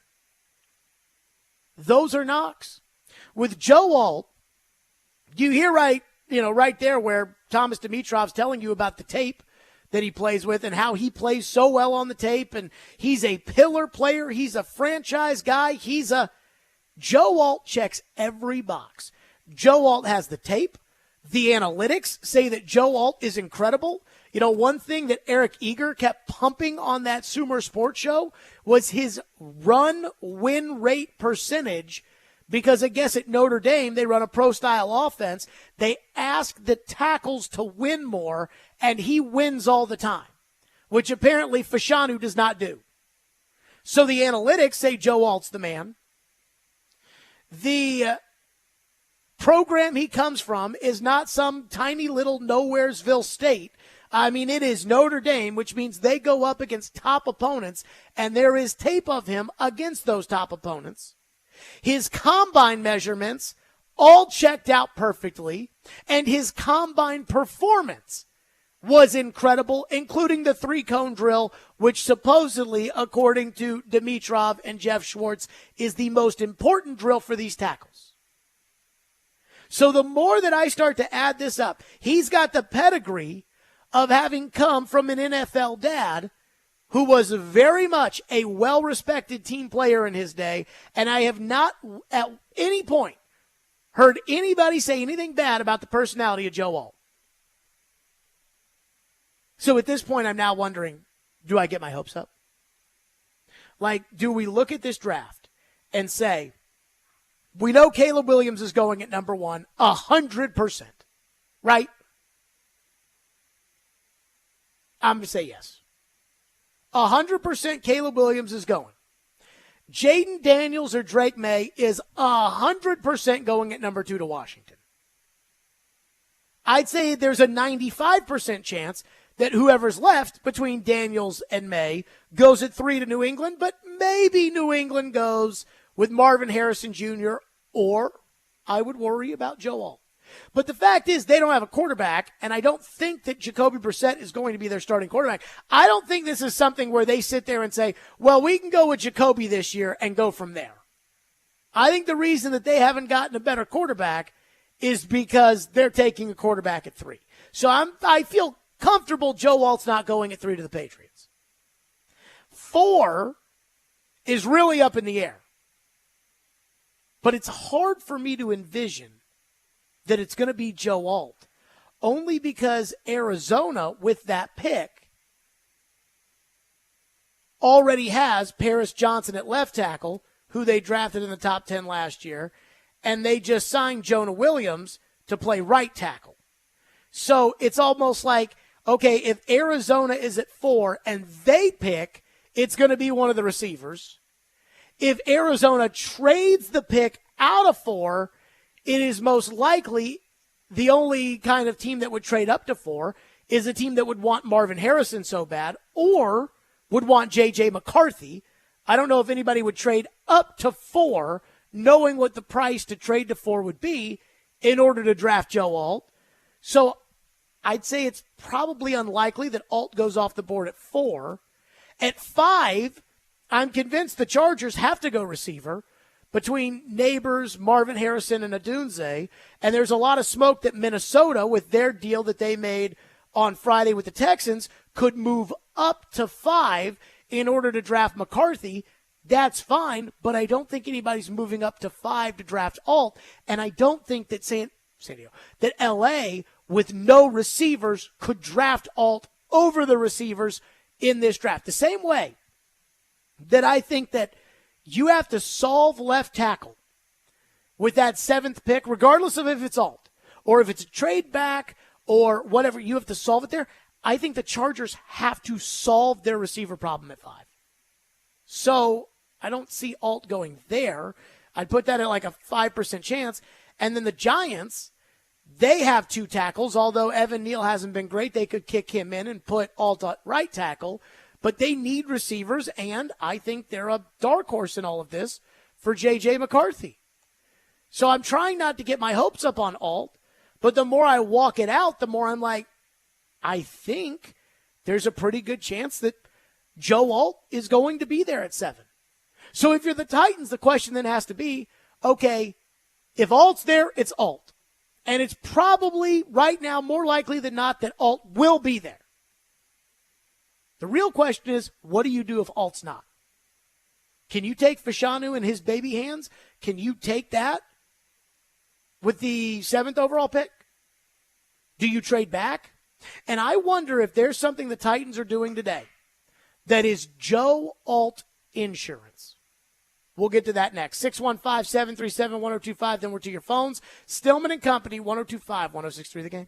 Those are knocks. With Joe Alt, you hear right there where Thomas Dimitrov's telling you about the tape that he plays with and how he plays so well on the tape, and he's a pillar player. He's a franchise guy. Joe Alt checks every box. Joe Alt has the tape. The analytics say that Joe Alt is incredible. One thing that Eric Eager kept pumping on that Sumer Sports show was his run win rate percentage, because I guess at Notre Dame they run a pro-style offense. They ask the tackles to win more, and he wins all the time, which apparently Fashanu does not do. So the analytics say Joe Alt's the man. The program he comes from is not some tiny little nowheresville state. I mean, it is Notre Dame, which means they go up against top opponents, and there is tape of him against those top opponents. His combine measurements all checked out perfectly, and his combine performance was incredible, including the 3-cone drill, which supposedly, according to Dimitrov and Jeff Schwartz, is the most important drill for these tackles. So the more that I start to add this up, he's got the pedigree of having come from an NFL dad who was very much a well-respected team player in his day, and I have not at any point heard anybody say anything bad about the personality of Joe Alt. So at this point, I'm now wondering, do I get my hopes up? Do we look at this draft and say, we know Caleb Williams is going at number 1 100%, right? I'm going to say yes. 100% Caleb Williams is going. Jaden Daniels or Drake May is 100% going at number 2 to Washington. I'd say there's a 95% chance that whoever's left between Daniels and May goes at 3 to New England, but maybe New England goes with Marvin Harrison Jr., or I would worry about Joe Alt. But the fact is they don't have a quarterback, and I don't think that Jacoby Brissett is going to be their starting quarterback. I don't think this is something where they sit there and say, well, we can go with Jacoby this year and go from there. I think the reason that they haven't gotten a better quarterback is because they're taking a quarterback at 3. So I feel comfortable Joe Alt's not going at 3 to the Patriots. 4 is really up in the air. But it's hard for me to envision that it's going to be Joe Alt, only because Arizona, with that pick, already has Paris Johnson at left tackle, who they drafted in the top 10 last year, and they just signed Jonah Williams to play right tackle. So it's almost like, okay, if Arizona is at 4 and they pick, it's going to be one of the receivers. If Arizona trades the pick out of 4, it is most likely the only kind of team that would trade up to 4 is a team that would want Marvin Harrison so bad or would want J.J. McCarthy. I don't know if anybody would trade up to 4 knowing what the price to trade to 4 would be in order to draft Joe Alt. So I'd say it's probably unlikely that Alt goes off the board at 4. At 5, I'm convinced the Chargers have to go receiver between Neighbors, Marvin Harrison, and Odunze. And there's a lot of smoke that Minnesota, with their deal that they made on Friday with the Texans, could move up to 5 in order to draft McCarthy. That's fine, but I don't think anybody's moving up to 5 to draft Alt. And I don't think that San Diego, that L.A., with no receivers, could draft Alt over the receivers in this draft. The same way that I think that you have to solve left tackle with that 7th pick, regardless of if it's Alt or if it's a trade back or whatever. You have to solve it there. I think the Chargers have to solve their receiver problem at 5. So I don't see Alt going there. I'd put that at like a 5% chance. And then the Giants, they have 2 tackles. Although Evan Neal hasn't been great, they could kick him in and put Alt at right tackle. But they need receivers, and I think they're a dark horse in all of this for J.J. McCarthy. So I'm trying not to get my hopes up on Alt, but the more I walk it out, the more I'm like, I think there's a pretty good chance that Joe Alt is going to be there at 7. So if you're the Titans, the question then has to be, okay, if Alt's there, it's Alt. And it's probably right now more likely than not that Alt will be there. The real question is, what do you do if Alt's not? Can you take Fashanu in his baby hands? Can you take that with the 7th overall pick? Do you trade back? And I wonder if there's something the Titans are doing today that is Joe Alt insurance. We'll get to that next. 615-737-1025. Then we're to your phones. Stillman and Company, 1025-1063 The Game.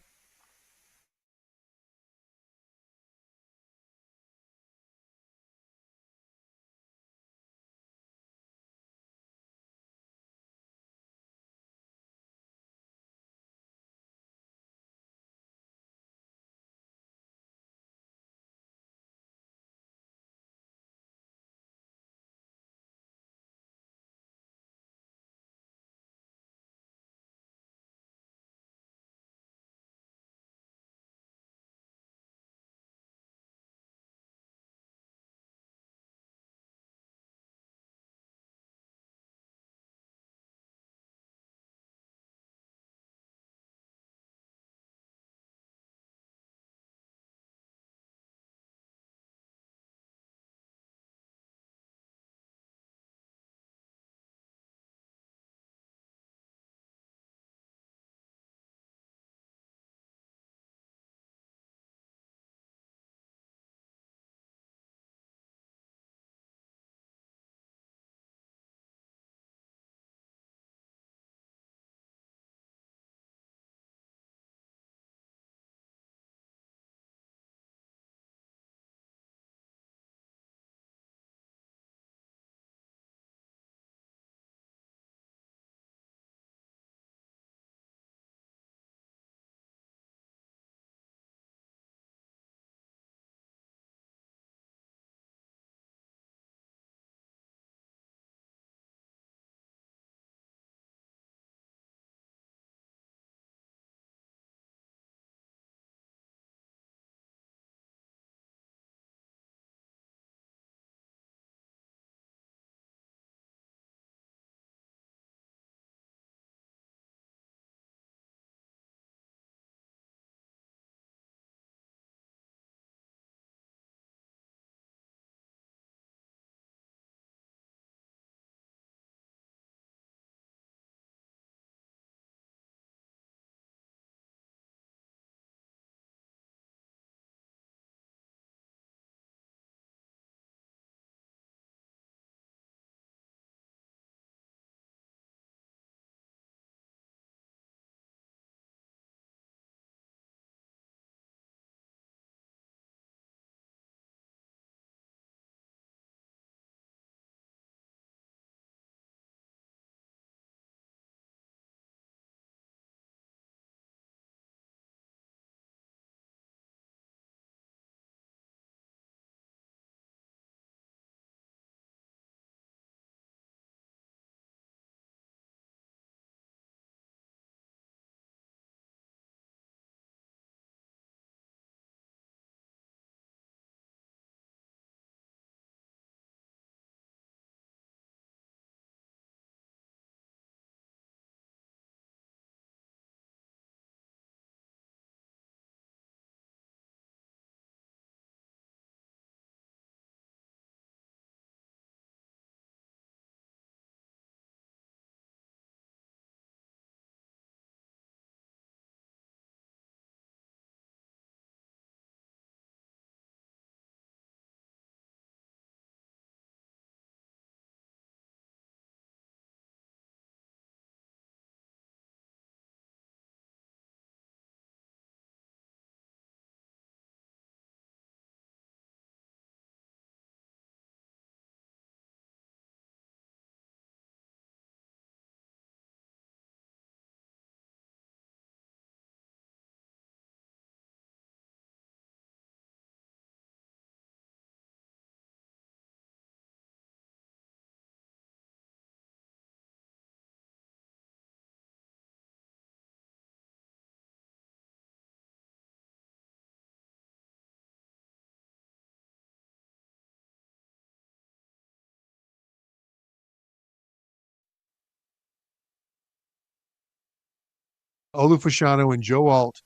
Olufashano and Joe Alt,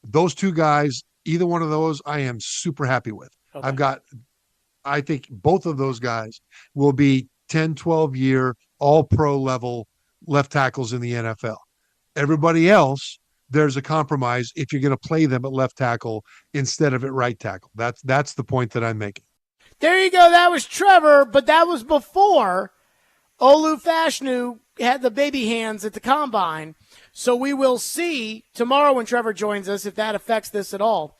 those two guys, either one of those, I am super happy with. Okay. I think both of those guys will be 10, 12-year, all-pro level left tackles in the NFL. Everybody else, there's a compromise if you're going to play them at left tackle instead of at right tackle. That's the point that I'm making. There you go. That was Trevor, but that was before Olu Fashanu had the baby hands at the combine. So we will see tomorrow when Trevor joins us if that affects this at all.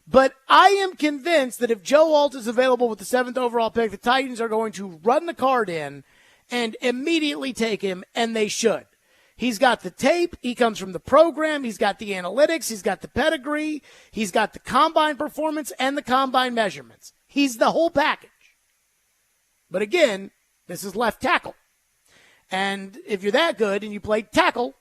But I am convinced that if Joe Alt is available with the 7th overall pick, the Titans are going to run the card in and immediately take him, and they should. He's got the tape. He comes from the program. He's got the analytics. He's got the pedigree. He's got the combine performance and the combine measurements. He's the whole package. But again, this is left tackle. And if you're that good and you play tackle,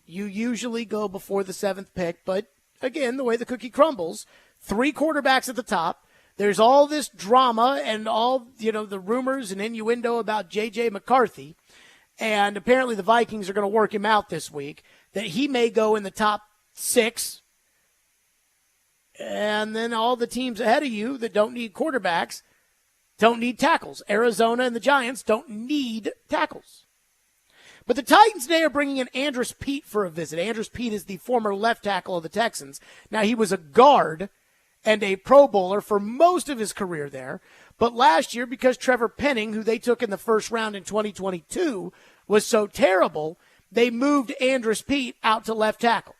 you usually go before the 7th pick. But again, the way the cookie crumbles, 3 quarterbacks at the top. There's all this drama and all, the rumors and innuendo about J.J. McCarthy. And apparently the Vikings are going to work him out this week, that he may go in the top 6. And then all the teams ahead of you that don't need quarterbacks don't need tackles. Arizona and the Giants don't need tackles. But the Titans today are bringing in Andrus Peat for a visit. Andrus Peat is the former left tackle of the Texans. Now, he was a guard and a Pro Bowler for most of his career there. But last year, because Trevor Penning, who they took in the first round in 2022, was so terrible, they moved Andrus Peat out to left tackle.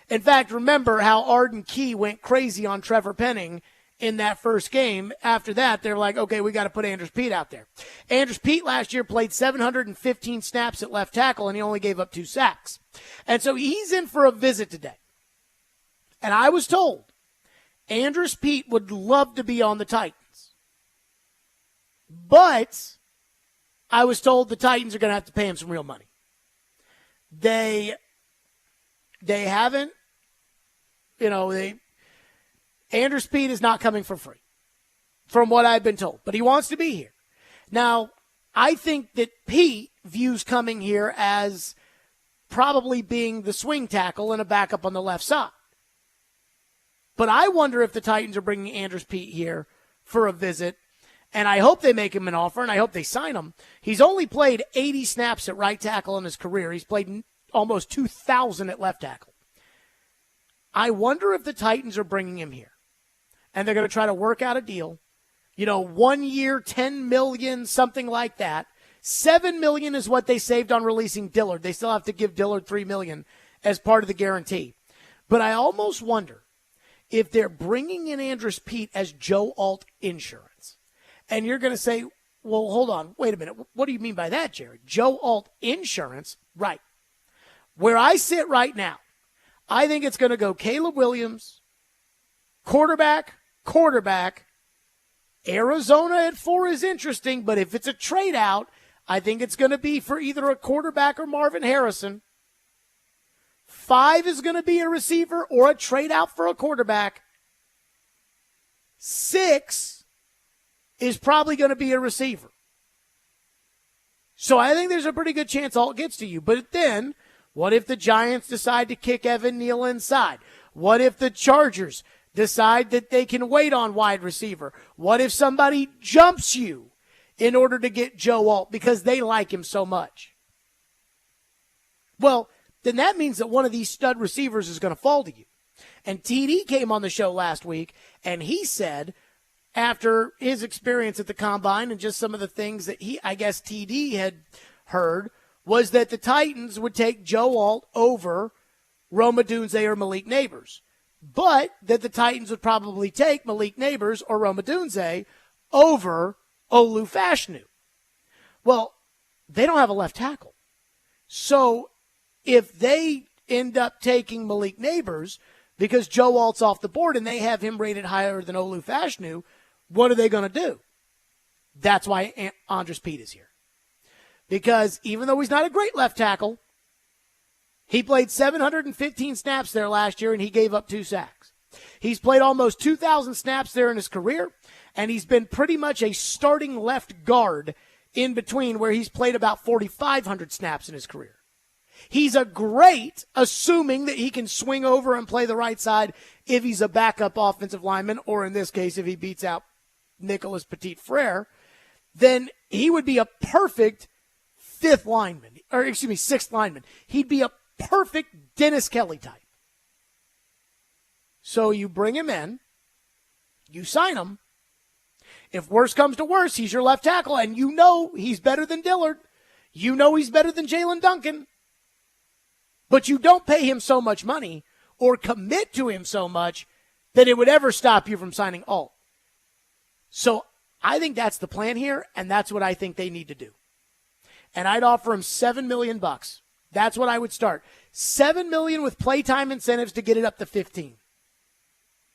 In fact, remember how Arden Key went crazy on Trevor Penning in that first game. After that, they're like, okay, we got to put Andrus Peat out there. Andrus Peat last year played 715 snaps at left tackle, and he only gave up 2 sacks. And so he's in for a visit today. And I was told Andrus Peat would love to be on the Titans. But I was told the Titans are going to have to pay him some real money. They haven't, Andrus Peat is not coming for free, from what I've been told. But he wants to be here. Now, I think that Pete views coming here as probably being the swing tackle and a backup on the left side. But I wonder if the Titans are bringing Andrus Peat here for a visit, and I hope they make him an offer, and I hope they sign him. He's only played 80 snaps at right tackle in his career. He's played almost 2,000 at left tackle. I wonder if the Titans are bringing him here, and they're going to try to work out a deal. 1 year, $10 million, something like that. $7 million is what they saved on releasing Dillard. They still have to give Dillard $3 million as part of the guarantee. But I almost wonder if they're bringing in Andrus Peat as Joe Alt insurance. And you're going to say, well, hold on, wait a minute. What do you mean by that, Jared? Joe Alt insurance? Right. Where I sit right now, I think it's going to go Caleb Williams, quarterback. Arizona at 4 is interesting, but if it's a trade out, I think it's going to be for either a quarterback or Marvin Harrison. 5 is going to be a receiver or a trade out for a quarterback. 6 is probably going to be a receiver. So I think there's a pretty good chance Alt gets to you. But then, what if the Giants decide to kick Evan Neal inside? What if the Chargers decide that they can wait on wide receiver? What if somebody jumps you in order to get Joe Alt because they like him so much? Well, then that means that one of these stud receivers is going to fall to you. And TD came on the show last week, and he said, after his experience at the Combine and just some of the things that TD had heard, was that the Titans would take Joe Alt over Rome Odunze or Malik Neighbors, but that the Titans would probably take Malik Neighbors or Rome Odunze over Olu Fashanu. Well, they don't have a left tackle. So if they end up taking Malik Neighbors because Joe Alt's off the board and they have him rated higher than Olu Fashanu, what are they going to do? That's why Andrus Peat is here. Because even though he's not a great left tackle, he played 715 snaps there last year, and he gave up 2 sacks. He's played almost 2,000 snaps there in his career, and he's been pretty much a starting left guard in between, where he's played about 4,500 snaps in his career. He's a great, assuming that he can swing over and play the right side if he's a backup offensive lineman, or in this case, if he beats out Nicholas Petit-Frere, then he would be a perfect sixth lineman. He'd be a perfect Dennis Kelly type. So you bring him in, you sign him. If worse comes to worse, he's your left tackle, and you know he's better than Dillard. You know he's better than Jalen Duncan. But you don't pay him so much money or commit to him so much that it would ever stop you from signing Alt. So I think that's the plan here, and that's what I think they need to do. And I'd offer him $7 million. That's what I would start. $7 million with playtime incentives to get it up to 15.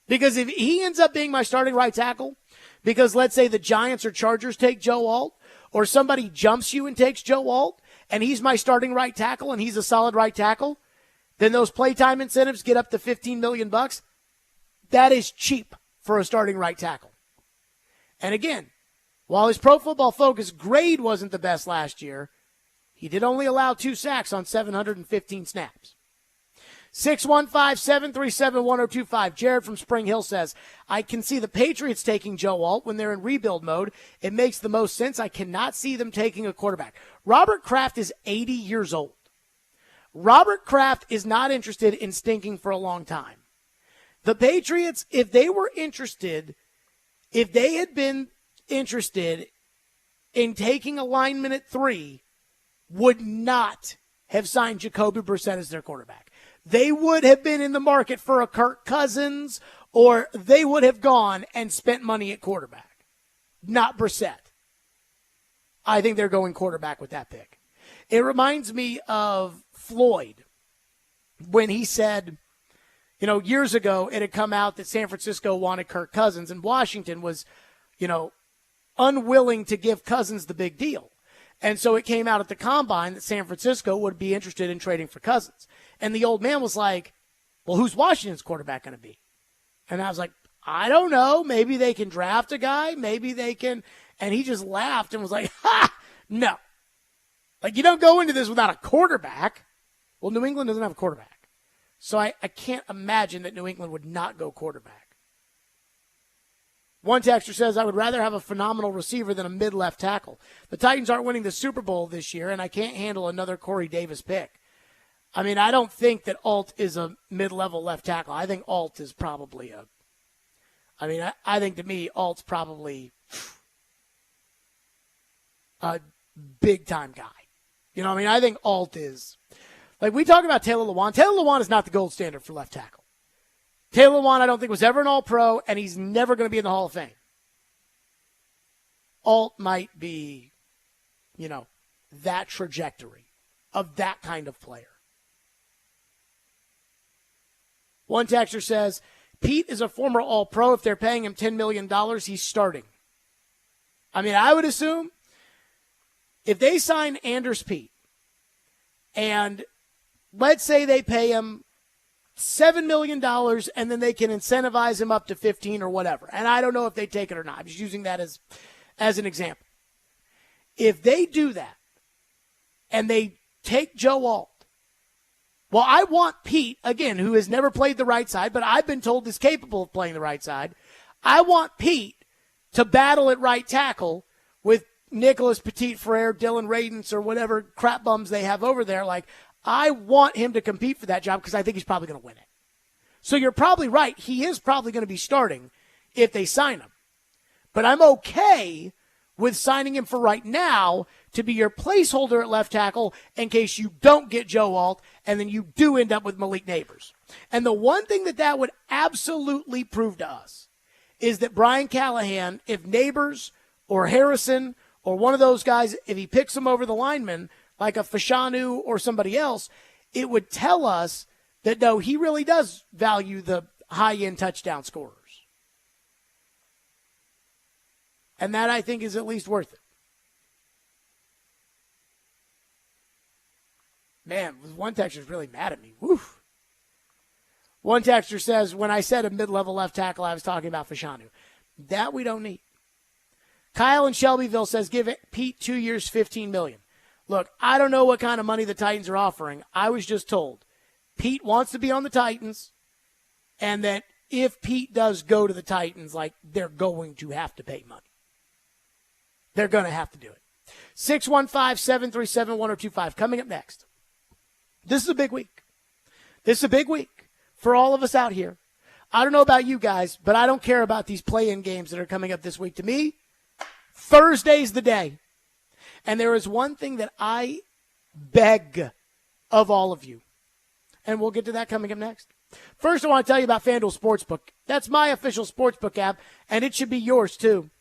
Because if he ends up being my starting right tackle, because let's say the Giants or Chargers take Joe Alt, or somebody jumps you and takes Joe Alt, and he's my starting right tackle and he's a solid right tackle, then those playtime incentives get up to $15 million. That is cheap for a starting right tackle. And again, while his Pro Football Focus grade wasn't the best last year, he did only allow 2 sacks on 715 snaps. 615-737-1025. Jared from Spring Hill says, I can see the Patriots taking Joe Alt when they're in rebuild mode. It makes the most sense. I cannot see them taking a quarterback. Robert Kraft is 80 years old. Robert Kraft is not interested in stinking for a long time. The Patriots, if they had been interested in taking a lineman at 3, would not have signed Jacoby Brissett as their quarterback. They would have been in the market for a Kirk Cousins, or they would have gone and spent money at quarterback, not Brissett. I think they're going quarterback with that pick. It reminds me of Floyd when he said, years ago it had come out that San Francisco wanted Kirk Cousins and Washington was, unwilling to give Cousins the big deal. And so it came out at the combine that San Francisco would be interested in trading for Cousins. And the old man was like, well, who's Washington's quarterback going to be? And I was like, I don't know. Maybe they can draft a guy. Maybe they can. And he just laughed and was like, no. Like, you don't go into this without a quarterback. Well, New England doesn't have a quarterback. So I can't imagine that New England would not go quarterback. One texter says, I would rather have a phenomenal receiver than a mid-left tackle. The Titans aren't winning the Super Bowl this year, and I can't handle another Corey Davis pick. I mean, I don't think that Alt is a mid-level left tackle. I think Alt is probably I think to me, Alt's probably a big-time guy. I think Alt is, like we talk about Taylor Lewan. Taylor Lewan is not the gold standard for left tackle. Taylor Lewan, I don't think, was ever an All-Pro, and he's never going to be in the Hall of Fame. Alt might be, that trajectory of that kind of player. One texter says, Pete is a former All-Pro. If they're paying him $10 million, he's starting. I mean, I would assume if they sign Anders Pete, and let's say they pay him $7 million, and then they can incentivize him up to 15 or whatever. And I don't know if they take it or not. I'm just using that as an example. If they do that, and they take Joe Alt, well, I want Pete, again, who has never played the right side, but I've been told is capable of playing the right side. I want Pete to battle at right tackle with Nicholas Petit-Frere, Dylan Radins, or whatever crap bums they have over there. Like, I want him to compete for that job because I think he's probably going to win it. So you're probably right. He is probably going to be starting if they sign him. But I'm okay with signing him for right now to be your placeholder at left tackle in case you don't get Joe Alt and then you do end up with Malik Neighbors. And the one thing that would absolutely prove to us is that Brian Callahan, if Neighbors or Harrison or one of those guys, if he picks him over the lineman, like a Fashanu or somebody else, it would tell us that, no, he really does value the high-end touchdown scorers. And that, I think, is at least worth it. Man, one texter is really mad at me. Woof. One texter says, when I said a mid-level left tackle, I was talking about Fashanu. That we don't need. Kyle in Shelbyville says, give Pete 2 years, $15 million. Look, I don't know what kind of money the Titans are offering. I was just told Pete wants to be on the Titans, and that if Pete does go to the Titans, like, they're going to have to pay money. They're going to have to do it. 615-737-1025. Coming up next. This is a big week. This is a big week for all of us out here. I don't know about you guys, but I don't care about these play-in games that are coming up this week. To me, Thursday's the day. And there is one thing that I beg of all of you. And we'll get to that coming up next. First, I want to tell you about FanDuel Sportsbook. That's my official sportsbook app, and it should be yours too.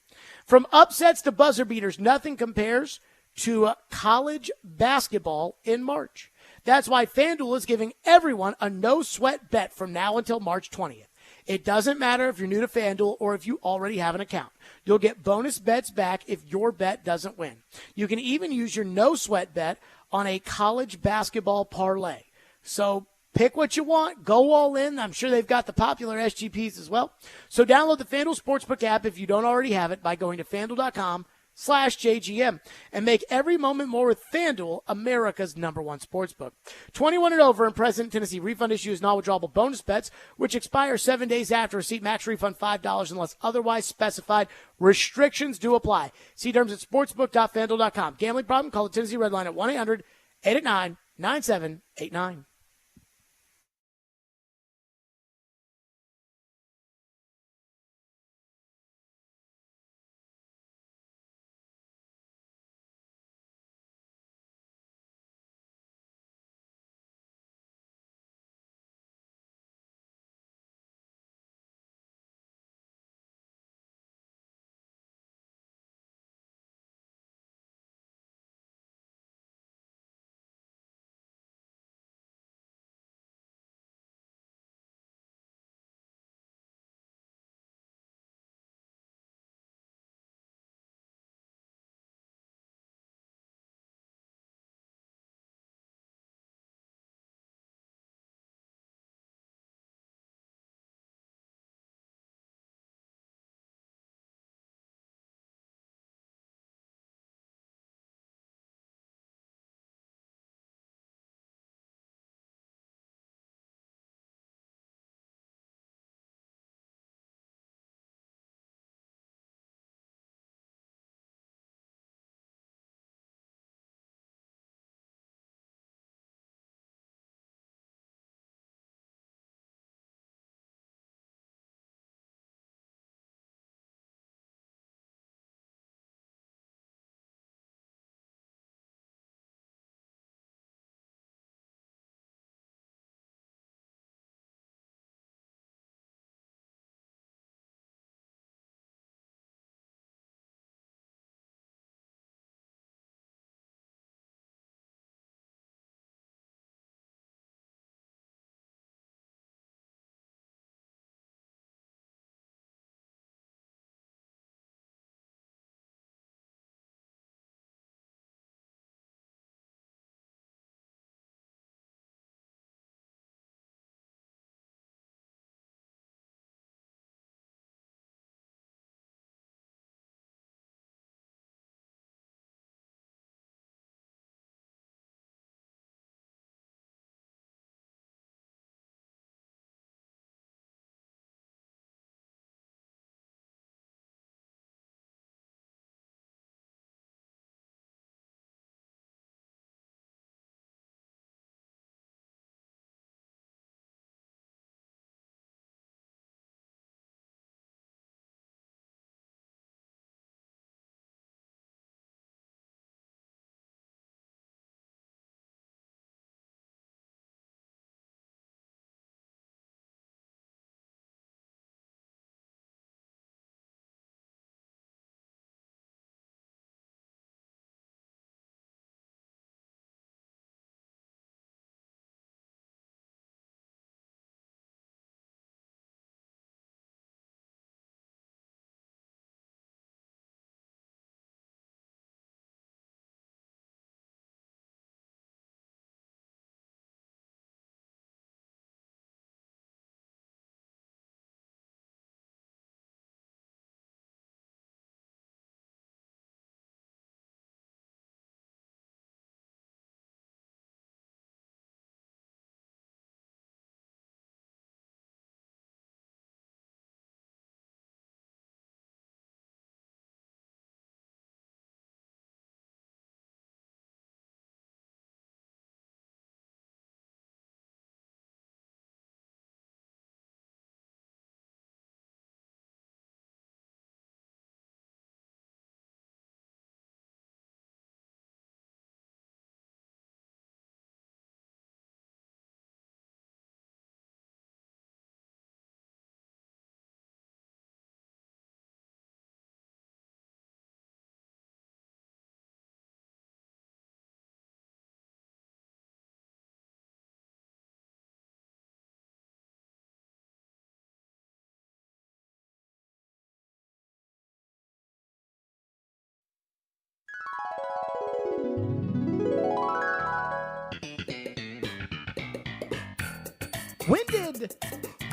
From upsets to buzzer beaters, nothing compares to college basketball in March. That's why FanDuel is giving everyone a no-sweat bet from now until March 20th. It doesn't matter if you're new to FanDuel or if you already have an account. You'll get bonus bets back if your bet doesn't win. You can even use your no-sweat bet on a college basketball parlay. So pick what you want. Go all in. I'm sure they've got the popular SGPs as well. So download the FanDuel Sportsbook app if you don't already have it by going to FanDuel.com/JGM and make every moment more with FanDuel, America's #1 sportsbook. 21 and over in present Tennessee. Refund issues non-withdrawable bonus bets, which expire 7 days after receipt. Max refund $5 unless otherwise specified. Restrictions do apply. See terms at sportsbook.fanduel.com. Gambling problem? Call the Tennessee Red Line at 1-800-889-9789.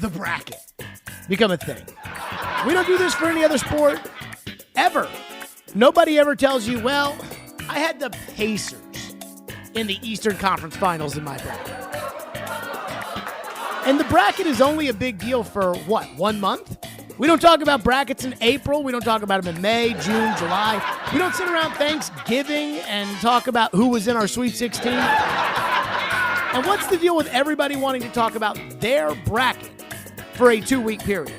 the bracket become a thing. We don't do this for any other sport ever. Nobody ever tells you, well, I had the Pacers in the Eastern Conference Finals in my bracket. And the bracket is only a big deal for, 1 month? We don't talk about brackets in April. We don't talk about them in May, June, July. We don't sit around Thanksgiving and talk about who was in our Sweet 16. And what's the deal with everybody wanting to talk about their bracket for a 2-week period?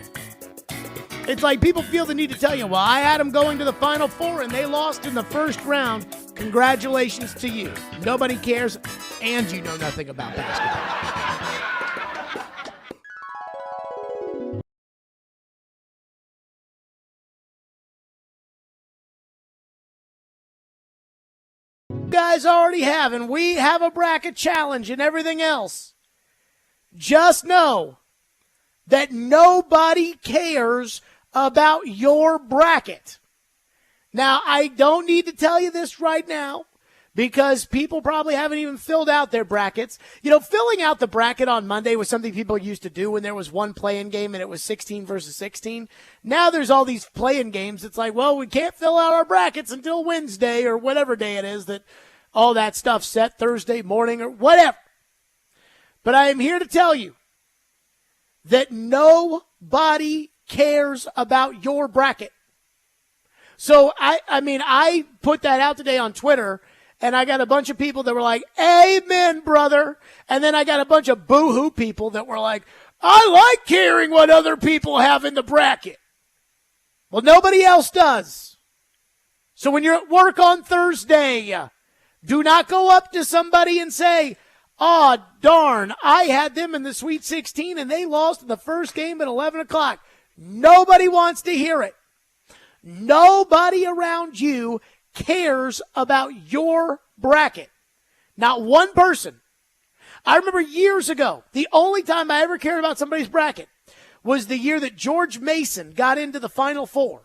It's like people feel the need to tell you, well, I had them going to the Final Four and they lost in the first round. Congratulations to you. Nobody cares, and you know nothing about basketball. Guys already have, and we have a bracket challenge and everything else. Just know that nobody cares about your bracket. Now, I don't need to tell you this right now because people probably haven't even filled out their brackets. You know, filling out the bracket on Monday was something people used to do when there was one play-in game and it was 16 versus 16. Now there's all these play-in games. It's like, well, we can't fill out our brackets until Wednesday or whatever day it is that all that stuff's set, Thursday morning or whatever. But I am here to tell you that nobody cares about your bracket. So, I put that out today on Twitter, and I got a bunch of people that were like, amen, brother. And then I got a bunch of boo-hoo people that were like, I like hearing what other people have in the bracket. Well, nobody else does. So when you're at work on Thursday, do not go up to somebody and say, oh, darn, I had them in the Sweet 16 and they lost in the first game at 11 o'clock. Nobody wants to hear it. Nobody around you cares about your bracket. Not one person. I remember years ago, the only time I ever cared about somebody's bracket was the year that George Mason got into the Final Four.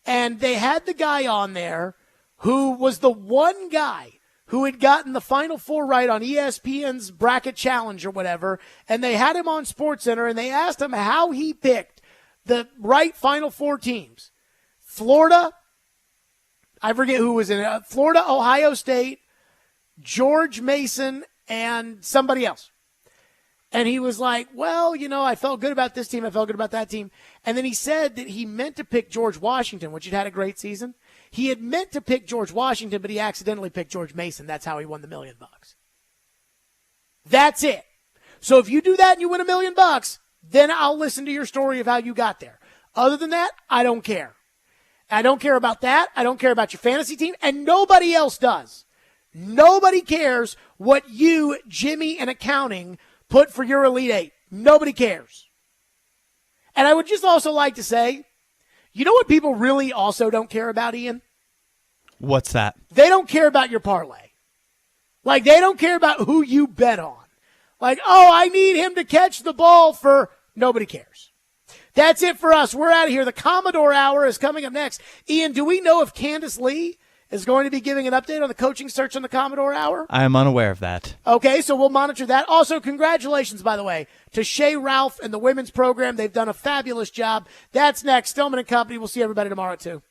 And they had the guy on there who was the one guy who had gotten the Final Four right on ESPN's Bracket Challenge or whatever. And they had him on SportsCenter and they asked him how he picked the right Final Four teams. Florida, I forget who was in it. Florida, Ohio State, George Mason, and somebody else. And he was like, well, you know, I felt good about this team. I felt good about that team. And then he said that he meant to pick George Washington, which had a great season. He had meant to pick George Washington, but he accidentally picked George Mason. That's how he won the $1 million. That's it. So if you do that and you win $1 million, then I'll listen to your story of how you got there. Other than that, I don't care. I don't care about that. I don't care about your fantasy team, and nobody else does. Nobody cares what you, Jimmy, in accounting, put for your Elite Eight. Nobody cares. And I would just also like to say, you know what people really also don't care about, Ian? What's that? They don't care about your parlay. Like, they don't care about who you bet on. Like, oh, I need him to catch the ball for... Nobody cares. That's it for us. We're out of here. The Commodore Hour is coming up next. Ian, do we know if Candace Lee is going to be giving an update on the coaching search on the Commodore Hour? I am unaware of that. Okay, so we'll monitor that. Also, congratulations, by the way, to Shay Ralph and the women's program. They've done a fabulous job. That's next. Stillman and Company. We'll see everybody tomorrow at 2.